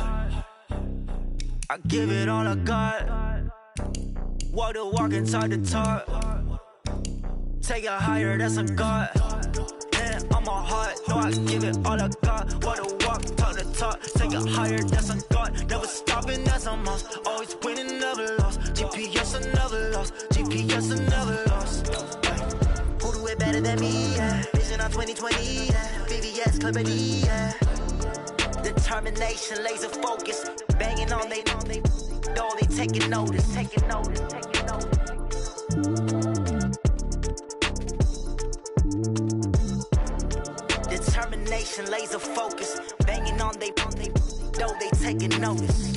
I give it all I got. Walk the walk and talk the talk. Take it higher, that's a God. Hand on my heart, no, I give it all I got. Walk the walk, talk the talk. Take it higher, that's a God. Never stopping, that's a must. Always winning, never lost. GPS, I never lost. GPS, I never lost. Who do it better than me? Yeah. Vision on 2020. Yeah. VVS, Clarity. Yeah. Determination, laser focus. Banging on they door, they taking notice. Taking notice, taking notice. Determination, laser focus. Banging on they door, they taking notice.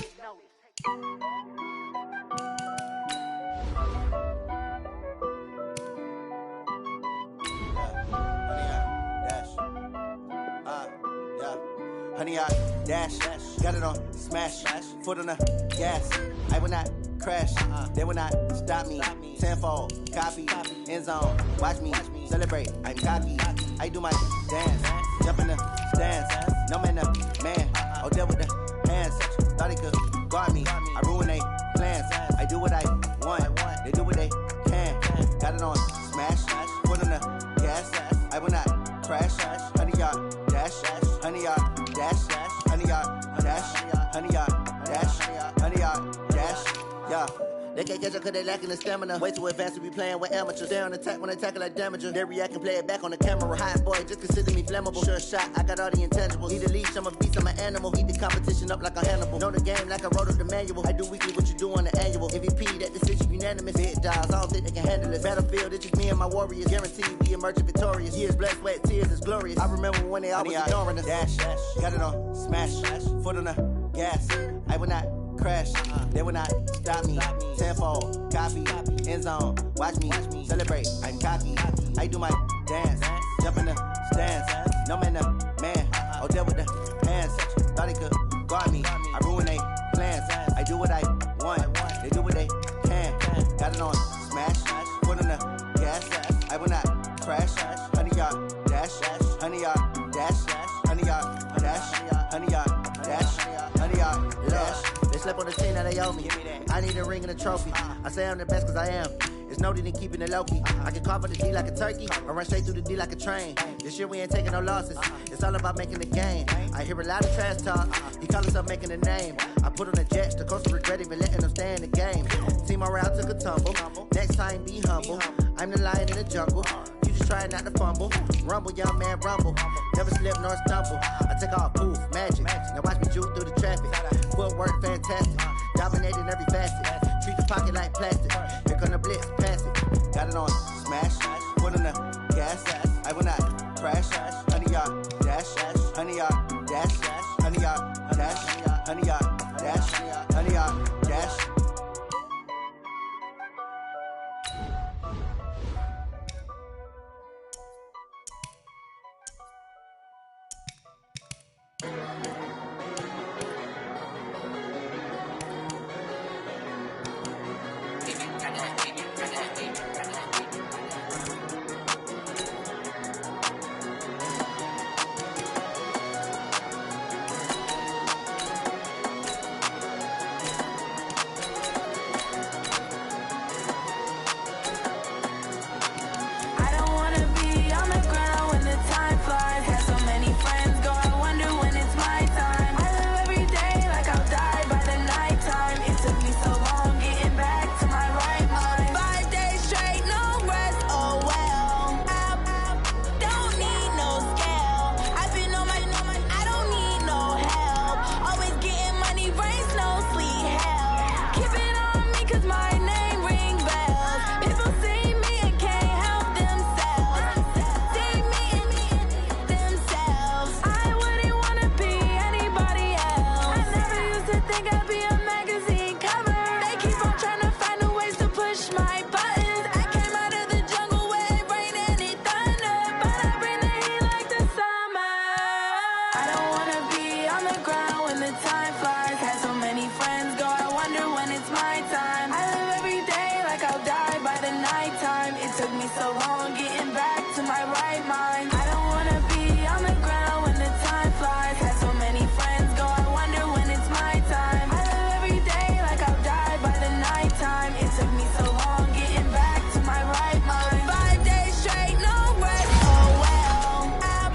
Honey, I dash, got it on smash, foot on the gas. I will not crash, they will not stop me. Tenfold, copy, end zone, watch me celebrate. I'm cocky, I do my dance, jump in the stands. No man, man, oh there with the hands. Thought he could guard me, I ruin they plans. I do what I want, they do what they can. Got it on smash, foot on the gas. I will not crash, honey, y'all dash, honey, y'all dash, honey, y'all dash, honey, y'all dash, honey, y'all dash, yeah. They can't catch up cause they lacking the stamina. Way too advanced to be playing with amateurs. Stay on attack when they tackle like damager. They react and play it back on the camera. Hot boy, just consider me flammable. Sure shot, I got all the intangibles. Need a leash, I'm a beast, I'm an animal. Eat the competition up like a Hannibal. Know the game like I wrote up the manual. I do weekly what you do on the annual. MVP, that decision unanimous. Big dials, I don't think they can handle it. Battlefield, it's just me and my warriors. Guaranteed we emerge victorious. Years, blood, sweat, tears, is glorious. I remember when they always ignoring us. Dash, got it on smash, foot on the gas. I will not crash, they will not stop me. Tenfold, copy, end zone, watch me celebrate. I'm cocky, I do my dance, jump in the stands. No man, man, oh there with the hands. Thought he could guard me, I ruin they plans. I do what I want, they do what they can. Got it on smash, foot on the gas. I will not crash, honey, y'all dash, honey, y'all dash, honey, y'all dash, honey, y'all dash, honey, y'all dash. They slept on the team, now they owe me. I need a ring and a trophy. I say I'm the best cause I am. It's no need in keeping it low-key. I can carve up the D like a turkey, or run straight through the D like a train. This year we ain't taking no losses. It's all about making the game. I hear a lot of trash talk. He call himself making a name. I put on the jets, the coast regret even letting them stay in the game. Team morale took a tumble. Next time be humble. I'm the lion in the jungle. You just try not to fumble. Rumble, young man, rumble. Never slip nor stumble. I take off, poof, magic. Now watch me juke through the traffic. Footwork fantastic. Dominating every facet. Treat the pocket like plastic. Here come the blitz, pass it. Got it on smash. Foot on the gas. I will not crash. Honey, y'all dash. Honey, y'all dash. Honey, y'all dash. Honey, y'all dash. Honey, y'all dash. it's my time. I live every day like I'll die by the nighttime. It took me so long getting back to my right mind. I don't wanna be on the ground when the time flies. Had so many friends go, I wonder when it's my time. I live every day like I'll die by the nighttime. It took me so long getting back to my right mind. 5 days straight, no rest, oh well. I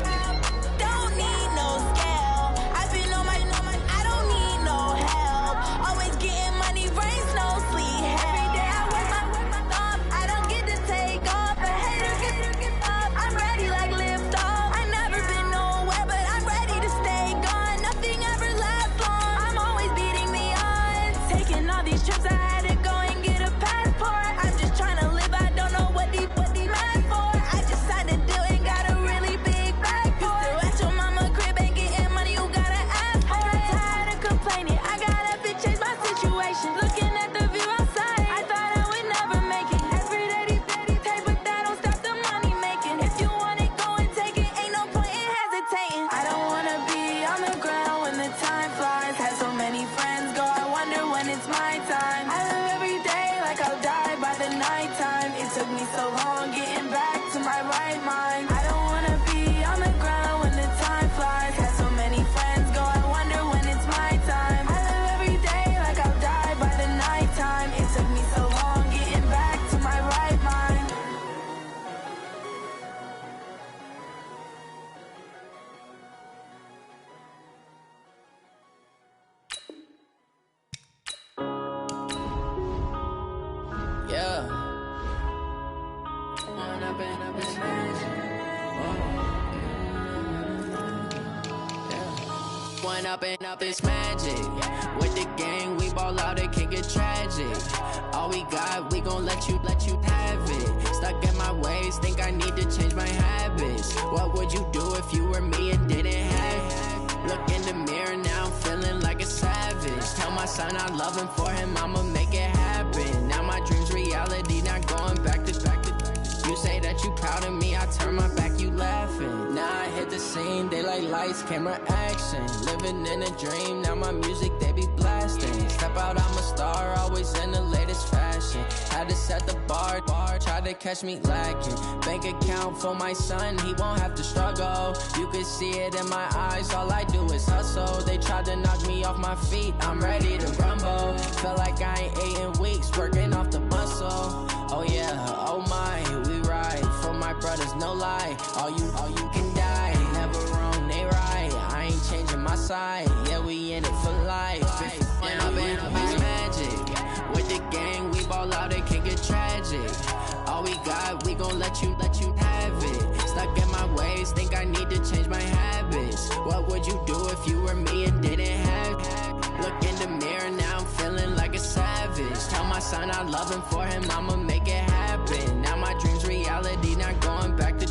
don't need no scale. I've been on my, I don't need no help. Always getting money, rains, no sleep. Every day I work my thumb. I don't get to take off. A hater get up. I'm ready like lift off. I never been nowhere, but I'm ready to stay gone. Nothing ever lasts long. I'm always beating the odds. Taking all these trips, I had to go and get a passport. I'm just trying to live. I don't know what they mad for. I just had to do it. Got a really big bag for it. Still at your mama crib ain't getting money. You gotta ask for it. I got tired of complaining. I got up and changed my situation. Looking at the view outside, I thought I would never make it. Every day they take, but that don't stop the money making. If you want it, go and take it. Ain't no point in hesitating. I don't wanna be on the ground when the time flies. Had so many friends go, I wonder when it's my time. I live every day like I'll die by the nighttime. It took me so long getting back to my right mind. I don't wanna be on the ground when the time flies. Had so many friends go, I wonder when it's my time. I live every day like I'll die by the nighttime. It took me so long getting back to my right mind. Yeah. Run up and it's magic. Yeah. One up and up is magic. With the gang, we ball out, it can get tragic. All we got, we gon' let you have it. Stuck in my ways, think I need to change my habits. What would you do if you were me and didn't have it? Look in the mirror now, I'm feeling like a savage. Tell my son I love him, for him I'ma make it happen. Now my dream's reality, not going back to. You say that you proud of me, I turn my back, you laughing. Now I hit the scene, they like lights, camera, action. Living in a dream, now my music, they be blasting. Step out, I'm a star, always in the latest fashion. Had to set the bar, try to catch me lacking. Bank account for my son, he won't have to struggle. You can see it in my eyes, all I do is hustle. They tried to knock me off my feet, I'm ready to rumble. Felt like I ain't ate in weeks, working off the muscle. Oh yeah, oh my, we ride for my brothers, no lie. All you can die, never wrong, they right. I ain't changing my side, yeah, we in it for life. And up is magic. With the gang, we ball out, it can get tragic. All we got, we gon' let you have it. Stuck in my ways, think I need to change my habits. What would you do if you were me and didn't have it? Look in the mirror, now I'm feeling like a savage. Tell my son I love him, for him I'ma make it happen. Now my dream's reality, not going back to.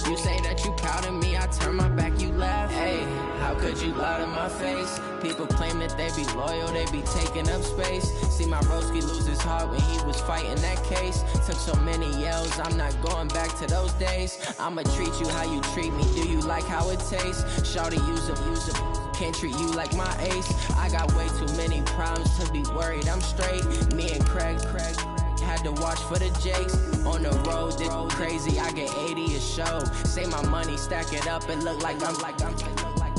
You say that you proud of me, I turn my back, you laugh. Hey, how could you lie to my face? People claim that they be loyal, they be taking up space. See my broski lose his heart when he was fighting that case. Took so many yells, I'm not going back to those days. I'ma treat you how you treat me, do you like how it tastes? Shawty, use it. Can't treat you like my ace. I got way too many problems to be worried, I'm straight. Me and Craig had to watch for the Jakes. On the road, this crazy, I get 80 a show. Say my money, stack it up, and look like I'm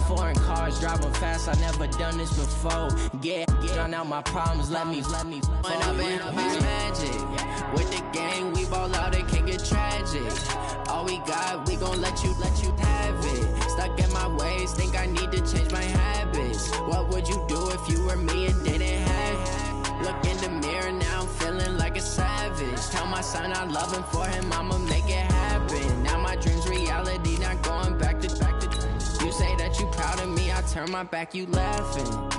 foreign cars, driving fast, I never done this before. Get drown out my problems, let me One up and it's magic. With the gang, we ball out, it can get tragic. All we got, we gon' let you have it. Stuck in my ways, think I need to change my habits. What would you do if you were me and didn't have it? Look in the mirror, now I'm feeling like a savage. Tell my son I love him, for him I'ma make it happen. Now my dream's reality, not going back to. You say that you proud of me, I turn my back, you laughing.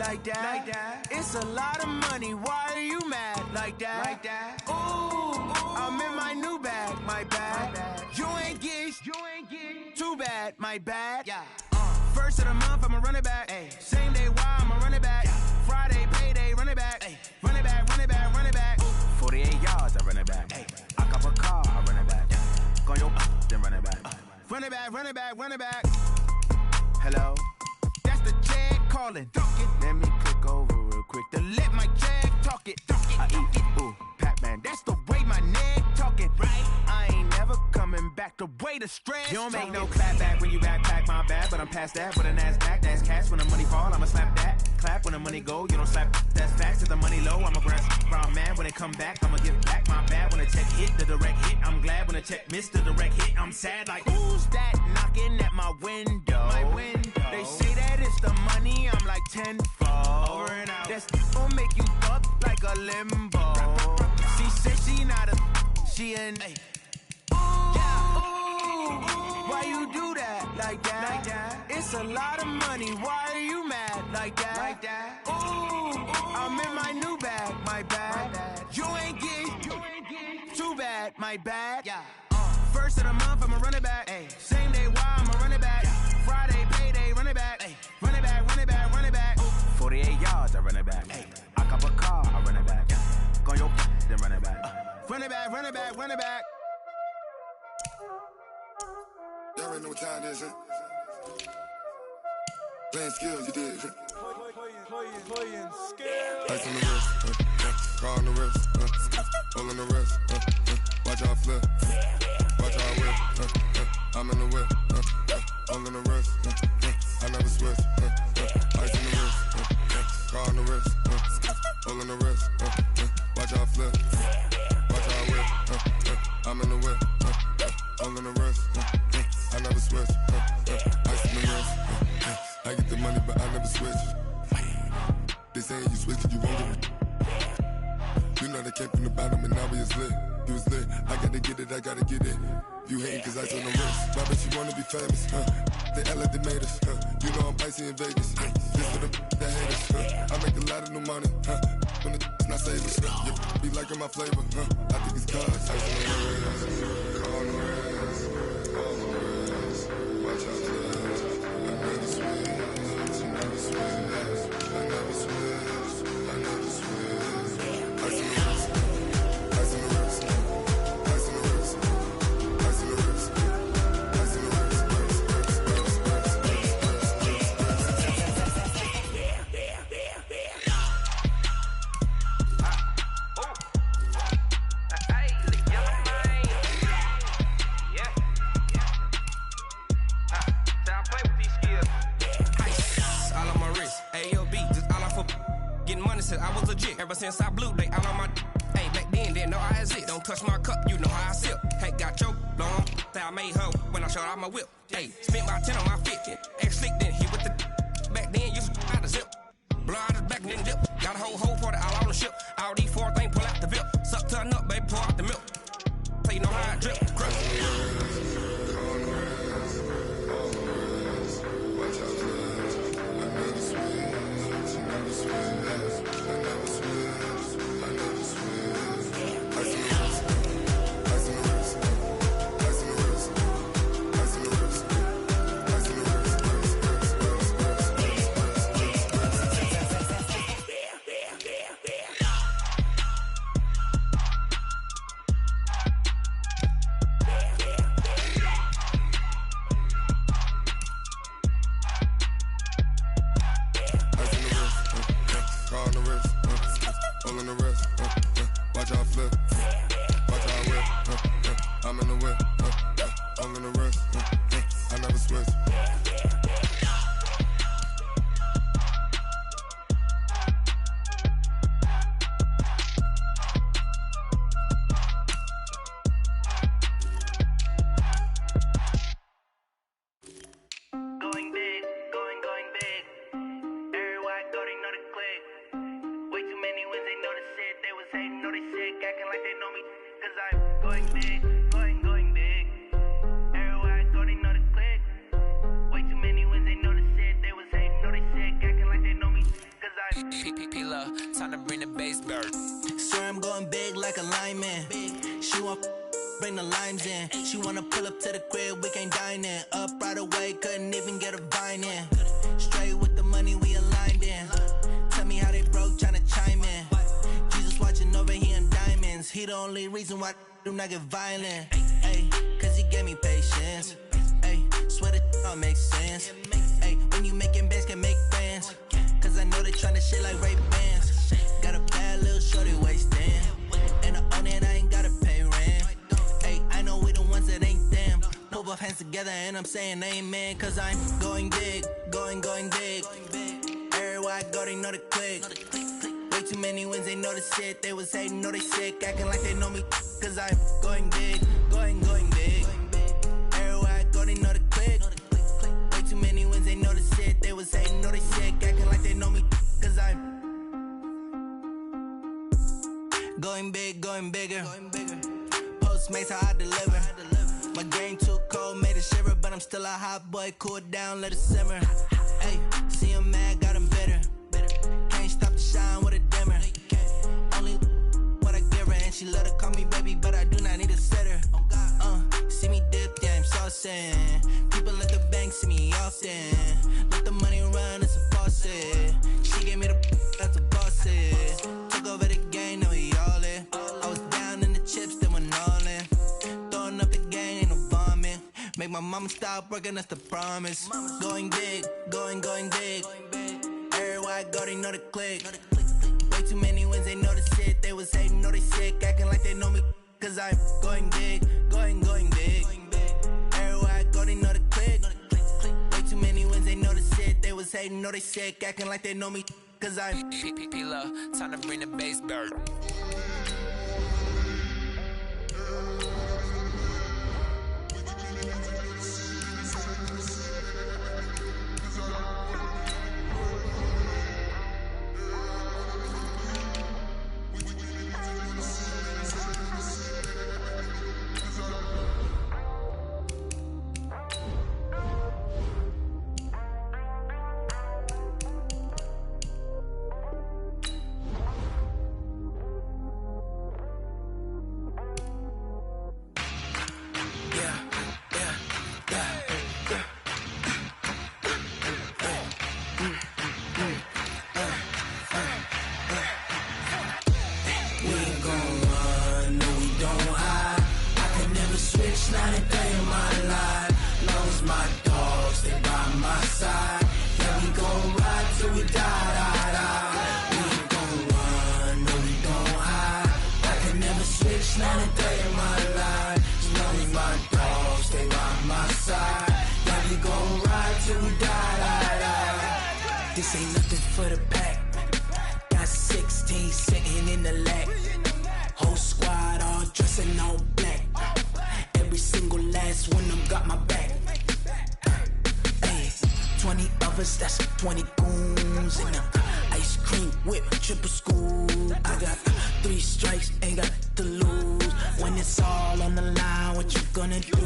like that. It's a lot of money, why are you mad like that? Ooh, I'm in my new bag, my bad. You ain't get too bad, my bad. Yeah. First of the month, I'ma run it back. Ay. Same day, why I'ma run it back. Friday, payday, run it back. Ay. Run it back, run it back, run it back. 48 yards, I run it back. Ay. I cop a car, I run it back. Go your then run it back. Run it back, run it back, run it back. Hello? That's the check calling. Let me click over real quick to let my check talk it. I eat it, ooh, Pac-Man. That's the way my neck talking. Right? I ain't never coming back the way the stress. You don't make no clap back when you backpack, my bad. But I'm past that with a NASDAQ. That's cash when the money fall, I'ma slap that. Clap when the money go, you don't slap. That's facts. If the money low, I'ma grab brown man. When it come back, I'ma give back my bad. When the check hit, the direct hit. I'm glad when the check missed the direct hit. I'm sad like, who's that knocking at my window? My window. They say that it's the money, I'm like tenfold. Over and out. That's gon' make you fuck like a limbo. She said she not a, she an. Why you do that like that? It's a lot of money, why are you mad like that? Ooh, I'm in my new bag, my bad. You ain't get too bad, my bad. Yeah. First of the month, I'ma run it back. Ay. Same day, why I'ma run it back. Friday, payday, run it back. Ay. Run it back, run it back, run it back. 48 yards, I run it back. Ay. I cop a car, I run it back. Go your then run it back. Run it back, run it back, run it back. Y'all already know what time it is, huh? Playing skills, you did. Playing skills. Ice on the wrist, car on the wrist, all on the wrist, watch how I flip, watch how I whip, I'm in the whip, all on the wrist, I never switch, ice on the wrist, car on the wrist, all on the wrist, watch how I flip, watch how I whip, I'm in the whip, all on the wrist, I never switch, ice on the wrist, I get the money but I never switch. They saying you switch cause you won't get it. You know they came from the bottom and now we is lit. You was lit, I gotta get it, I gotta get it. You hating cause ice on the wrist. Why bet you wanna be famous, They act like they made us, You know I'm icy in Vegas, Just for the that hate us, I make a lot of new money, When it's not savers, You be liking my flavor, I think it's cause ice on the wrist, on the wrist, on the wrist. Watch out for this, I never switch, I never switch. Ever since I blew, they all on my. Hey, back then, didn't know I exist. Don't touch my cup, you know how I sip. Hey, got your long. Say I made her when I showed out my whip. Hey, spent my 10 on my 50. Ex-slick, then he with the. Back then, used to out the zip. Blow out his back, then dip. Got a whole 40 all on the ship. All these 4 things, pull out the VIP. Suck turn up, baby, pour out the milk. So you know how I drip. Crush. time to bring the bass back. Swear I'm going big like a lineman. She want bring the limes in. She wanna pull up to the crib, we can't dine in. Up right away, couldn't even get a vine in. Straight with the money we aligned in. Tell me how they broke, tryna chime in. Jesus watching over, he in diamonds. He the only reason why I do not get violent. Ay, cause he gave me patience. Ay, swear that all makes sense. Ay, when you making bands, can make friends. Cause I know they tryna shit like Ray-Bans. Got a bad little shorty wasting. And I own it, I ain't gotta pay rent. Ay, I know we the ones that ain't them. Put both hands together and I'm saying amen. Cause I'm going big, going big. Everywhere I go, they know the click. Way too many wins, they know the shit. They was hating, know they sick, acting like they know me. Cause I'm going big, going big. Everywhere I go, they know the click. Way too many wins, they know the shit. They was hating, know they sick, acting like they know me. Cause I'm going big, going bigger. Postmates how I deliver. My game too cold, made it shiver, but I'm still a hot boy. Cool down, let it simmer. Hey, see him mad, got him bitter. Can't stop the shine with a dimmer. Only what I give her, and she let her call me baby, but I do not need a sitter. See me dip, yeah, I'm saucing. People at the bank see me often. Let the money run, it's a faucet. She gave me the that's a boss it. Took over the game, now we all in. I was down in the chips, then went all in. Throwing up the gang, ain't no bombing. Make my mama stop working, that's the promise. Going big, going big. Everywhere I go, they know the click. Way too many wins, they know the shit. They was hating, know they sick, acting like they know me. Cause I'm going big, going big. Everywhere I go, they know the click. Way too many wins, they know the shit. They was hating, know they sick, acting like they know me. Cause I'm P-Love, time to bring the bass back. This ain't nothing for the pack. Got 16 sitting in the lap. Whole squad all dressing all black. Every single last one of them got my back. Hey, 20 of us, that's 20 goons in them. Ice cream whip, triple scoop. I got 3 strikes, ain't got to lose. When it's all on the line, what you gonna do?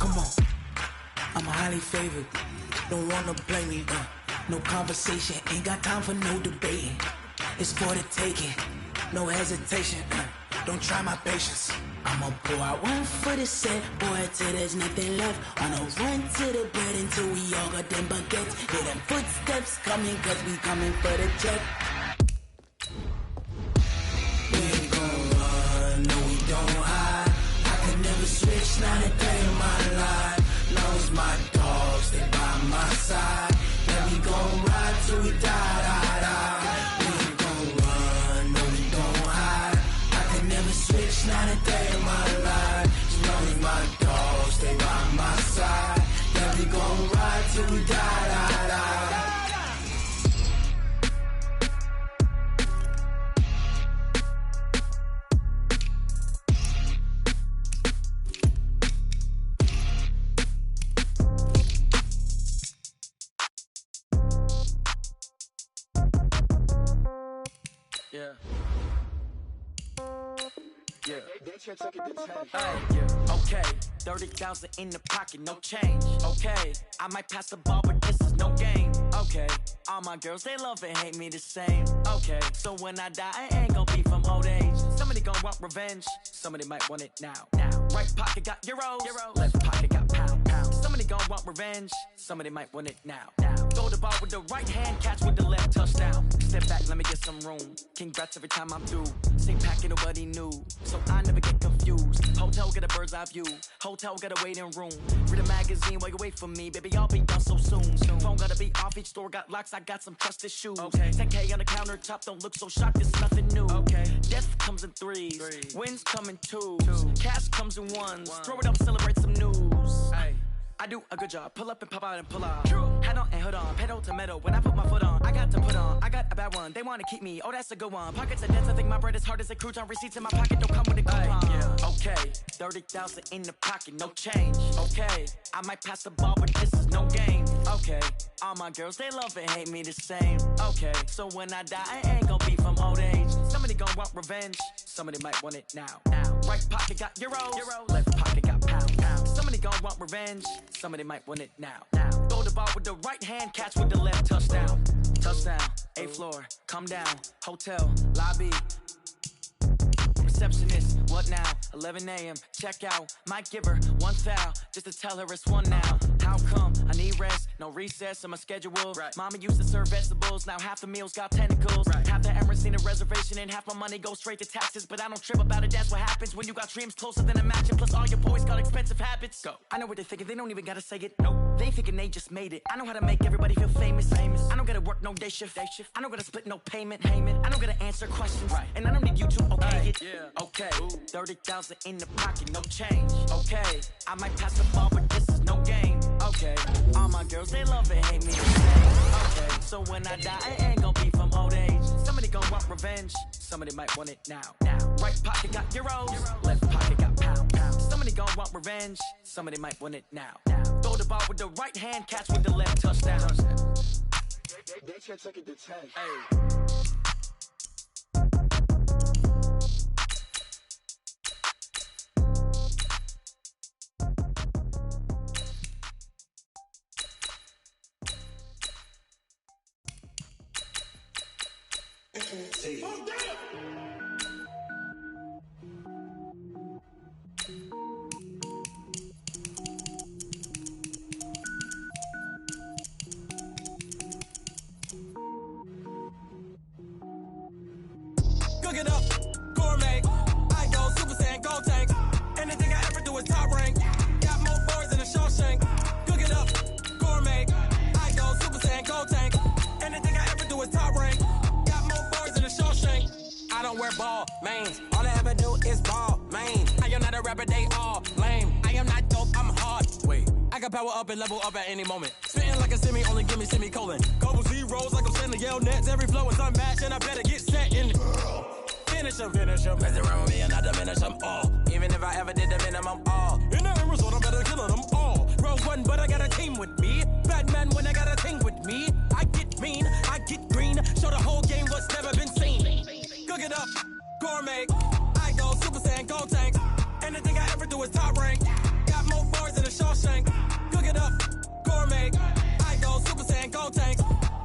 Come on, I'm highly favored. Don't wanna play me, no conversation, ain't got time for no debating. It's for the taking, no hesitation. Don't try my patience. I'ma pour out one for the set, boy, till there's nothing left. On a run to the bread until we all got them baguettes. Hear them footsteps coming, cause we coming for the check. We ain't gon' run, no we don't hide. I can never switch, not a day in my life. Long as my dogs, stay by my side. Yeah, we gon' ride till we die, die, die. We ain't gon' run, no we don't hide. I can never switch, not a day in my life. As long as my dogs stay by my side. Yeah, we gon' ride till we die, die, die. Yeah. Okay, 30,000 in the pocket, no change. Okay, I might pass the ball, but this is no game. Okay, all my girls, they love and hate me the same. Okay, so when I die, I ain't gonna be from old age. Somebody gonna want revenge, somebody might want it now. Right pocket got euros, left pocket got pounds. Somebody gonna want revenge, somebody might want it now. Throw the ball with the right hand, catch with the left, touchdown. Step back, let me get some room. Congrats every time I'm through. Same packet, nobody knew, so I never get confused. Hotel get a bird's eye view, hotel get a waiting room. Read a magazine while you wait for me, baby, I'll be done so soon. Phone gotta be off, each store got locks, I got some trusted shoes. 10K on the countertop, don't look so shocked, it's nothing new. Death comes in threes, wins come in twos, cash comes in ones. Throw it up, celebrate some news. I do a good job, pull up and pop out and pull out. Head on and hood on, pedal to metal. When I put my foot on, I got to put on. I got a bad one, they wanna keep me, oh that's a good one. Pockets are dense, I think my bread is hard as a crouton. Receipts in my pocket don't come with a coupon. Okay, 30,000 in the pocket, no change. Okay, I might pass the ball, but this is no game. Okay, all my girls, they love and hate me the same. Okay, so when I die, I ain't gonna be from old age. Somebody gonna want revenge, somebody might want it now. Right pocket got euros, left pocket got pounds. Somebody gonna want revenge, somebody might want it now. Throw the ball with the right hand, catch with the left, touchdown. Touchdown, 8th floor, come down, hotel, lobby. Receptionist, what now? 11 a.m., check out. Might give her one foul, just to tell her it's one now. How come? I need rest, no recess in my schedule. Mama used to serve vegetables, now half the meals got tentacles. Half the Emirates need a reservation and half my money goes straight to taxes. But I don't trip about it, that's what happens when you got dreams closer than a matching. Plus all your boys got expensive habits. Go. I know what they're thinking, they don't even gotta say it. Nope. They ain't thinking they just made it. I know how to make everybody feel famous. I don't gotta work no day shift. I don't gotta split no payment. I don't gotta answer questions. And I don't need you to okay it. Okay, 30,000 in the pocket, no change. Okay, I might pass the ball, but this is no game. Okay, all my girls, they love and hate me the same. Okay, so when I die, I ain't gonna be from old age. Somebody gonna want revenge, somebody might want it now. Right pocket got euros, left pocket got pounds. Somebody gonna want revenge, somebody might want it now. Throw the ball with the right hand, catch with the left, touchdown. They can't take it to 10. Cook it up, gourmet. I go Super Saiyan, gold tank. Anything I ever do is top rank. Got more boards than a Shawshank. Cook it up, gourmet. I go Super Saiyan, gold tank. Anything I ever do is top rank. Got more boards than a Shawshank. I don't wear ball mains. All I ever do is ball main. I am not a rapper, they all lame. I am not dope, I'm hard. Wait, I can power up and level up at any moment. Spitting like a semi, only give me semicolon. Couple zeros like I'm sending yell nets. Every flow is unmatched and I better get set in. Finish them. Mess around with me and I diminish them all. Even if I ever did the minimum, all. In the result, I'm better killing them all. Rogue one, but I got a team with me. Batman when I got a team with me. I get mean, I get green. Show the whole game what's never been seen. Cook it up, gourmet. I go Super Saiyan, gold tank. Anything I ever do is top rank. Got more bars than a Shawshank. Cook it up, gourmet. I go Super Saiyan, gold tank.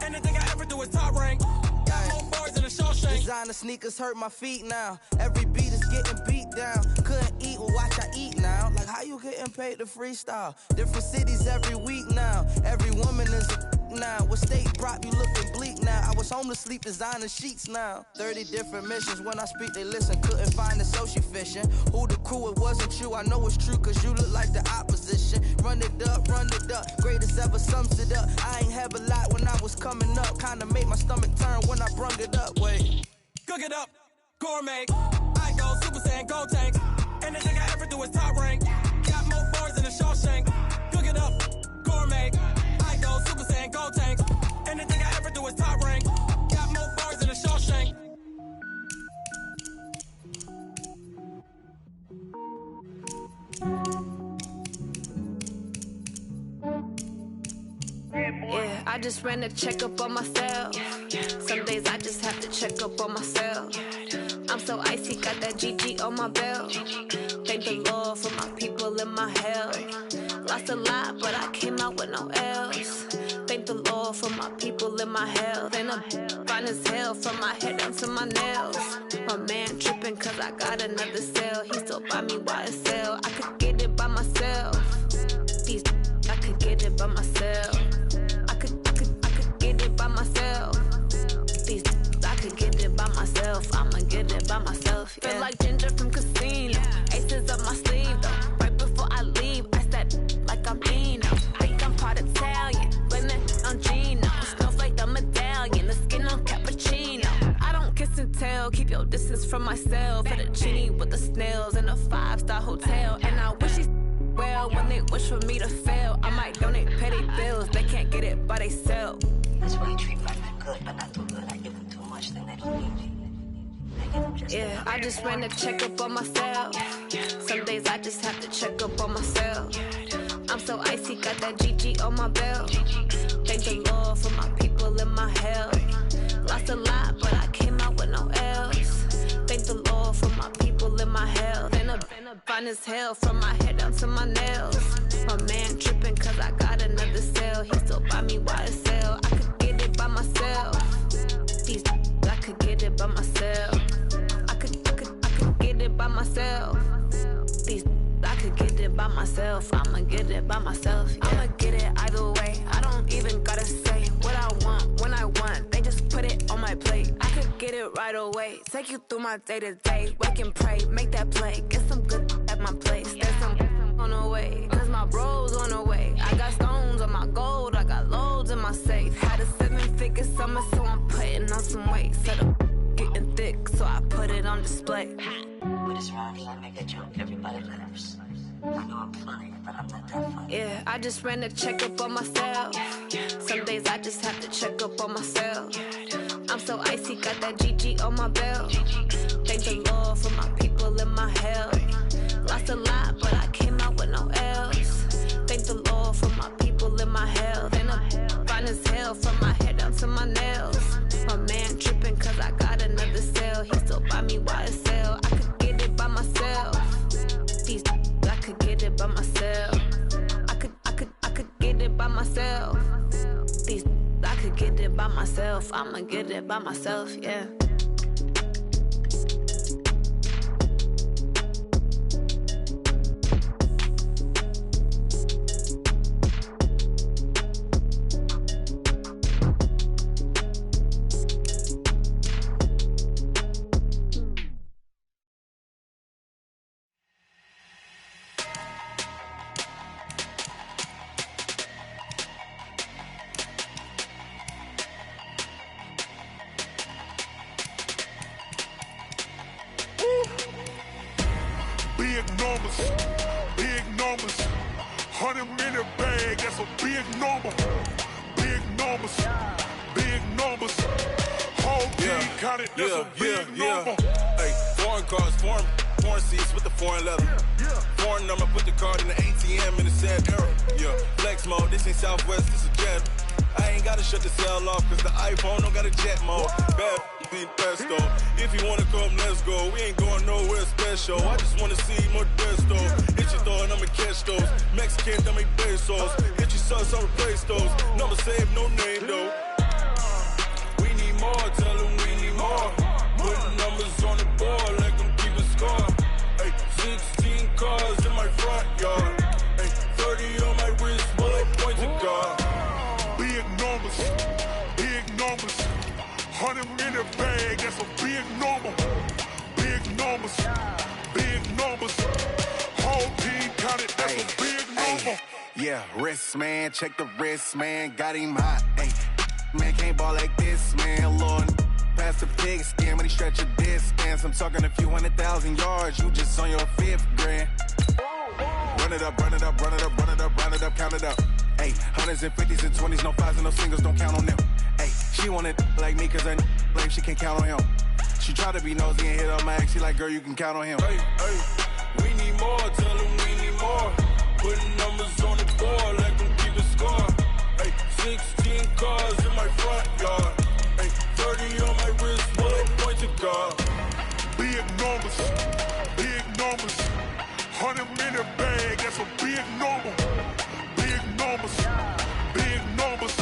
Anything I ever do is top rank. Got more bars than a Shawshank. Designer sneakers hurt my feet now. Every beat is getting beat down. Couldn't eat, well watch I eat now. Like how you getting paid to freestyle? Different cities every week now. Every woman is a now. What state brought you looking bleak now? I was homeless, sleep designer sheets now. 30 different missions. When I speak, they listen. Couldn't find the social fishing. Who the crew? It wasn't you. I know it's true, cause you look like the opposition. Run it up. Greatest ever sums it up. I ain't have a lot when I was coming up. Kinda made my stomach turn when I brung it up. Wait. Cook it up, gourmet. I go Super Saiyan, gold tank. Anything I ever do is top rank. Got more bars than a Shawshank. Cook it up, gourmet. I go Super Saiyan, gold tank. Anything I ever do is top rank. Got more bars than a Shawshank. Yeah, I just ran a checkup on myself. Some days I just have to check up on myself. I'm so icy, got that GG on my belt. Thank the Lord for my people in my health. Lost a lot, but I came out with no L's. Thank Thank the Lord for my people in my health. And I'm fine as hell from my head down to my nails. My man tripping cause I got another cell. He still buy me YSL. I could get it by myself. These I could get it by myself. I could get it by myself. These I could get it by myself. I'ma get it by myself. Yeah. Feel like Ginger from Casino. Aces up my sleeve though. Right before I leave, I step like I'm Eno. Think I'm part Italian, blaming on Gino. Snowflake the medallion, the skin on cappuccino. I don't kiss and tell, keep your distance from myself. For the genie with the snails in a 5-star hotel. And I wish he's well when they wish for me to fail. I might donate petty bills, they can't get it by themselves. That's why you treat black men good, but not too good. I give them too much, then they don't need me. Yeah, I just ran a checkup on myself. Some days I just have to check up on myself. I'm so icy, got that GG on my belt. Thank the Lord for my people in my health. Lost a lot, but I came out with no L's. Thank the Lord for my people in my health. And I'm fine as hell from my head down to my nails. My man tripping cause I got another cell. He still buy me YSL. I could get it by myself. These I could get it by myself. I could get it by myself. These I could get it by myself. I'ma get it by myself. Yeah. I'ma get it either way. I don't even gotta say what I want when I want. They just put it on my plate. I could get it right away. Take you through my day to day. Wake and pray, make that play. Get some good at my place. There's some on the way. Cause my bro's on the way. I got stones on my gold. I got loads in my safe. Had a 7-figure summer, so I'm putting on some weight. Set up getting thick, so I put it on display. With this round here, I make a joke, everybody laughs. I know I'm funny, but I'm not that funny. Yeah, I just ran a checkup on myself. Some days I just have to check up on myself. I'm so icy, got that GG on my belt. Thank the Lord for my people in my health. Lost a lot, but I came out with no L's. Thank the Lord for my people in my health. And I'm fine as hell from my head down to my nails. My man tripping cause I got another cell. He still buy me YSL. I could get it by myself. These I could get it by myself. I could get it by myself. These I could get it by myself. I'ma get it by myself, yeah. Big numbers, 100-minute bag, that's a big number. Big numbers, whole team counted, that's a big number. Hey, foreign cars, foreign seats with the foreign leather. Foreign number, put the card in the ATM in the sad era. Yeah, flex mode, this ain't Southwest, this is Jet. I ain't gotta shut the cell off, cause the iPhone don't got a jet mode. Bad be pesto. If you wanna come, let's go. We ain't going nowhere special. I just wanna see more desto. Hit your throw and I'ma catch those. Mexican, dummy pesos. Hit your sons, I'll replace those. Number save, no name though. We need more, tell them we need more. Putting numbers on the board, like them keep a score. Hey, 16 cars in my front yard. Hey, 30 on my wrist, bullet point to God. Big numbers, 100-minute bag, that's a big number. Big numbers, whole team counted, that's a big number. Yeah, wrist man, check the wrist man, got him hot. Ay, man can't ball like this, man. Lord, pass the pig skin when he stretch a distance. I'm talking a few 100,000 yards, you just on your 5th grand. Run it up, count it up. Ay, 100s and 50s and 20s, no 5s and no singles, don't count on them. Ay, she want it like me, cause I like she can count on him. She try to be nosy and hit on my ex, she like, girl, you can count on him. Hey, we need more, tell them we need more. Putting numbers on the board, like them keep a score. Hey, 16 cars in my front yard. Hey, 30 on my wrist, bullet point to God. Big numbers, 100-minute bag, that's a big number. Big numbers,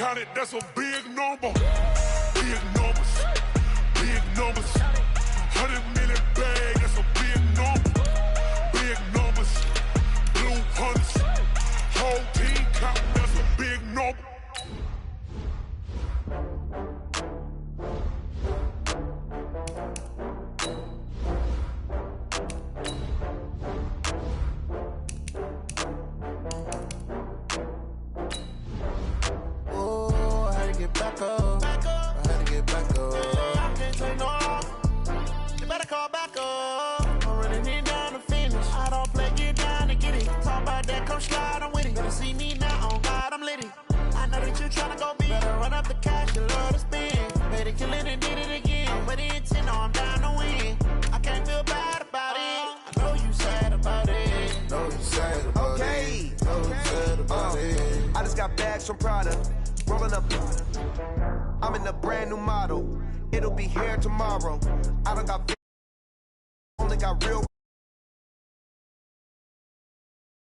count it, that's a big number. Big numbers, big numbers. 100 million bag, that's a big number. Big numbers, blue hunters. Whole team count, that's a big number. Back up. I had to get back up. I can't take no off. You better call back up. I'm running it down to finish. I don't play, get down to get it. Talk about that, come slide, I'm with it. Better see me now, on God, I'm litty. I know that you tryna go big. Better run up the cash, you love to spend. Better kill it and did it again. But the intent, no, I'm down to win. I can't feel bad about it. I know you sad about it. Know you sad about it. Know you sad about it. I just got bags from Prada. Rolling up, I'm in a brand new model. It'll be here tomorrow. I don't got, only got real.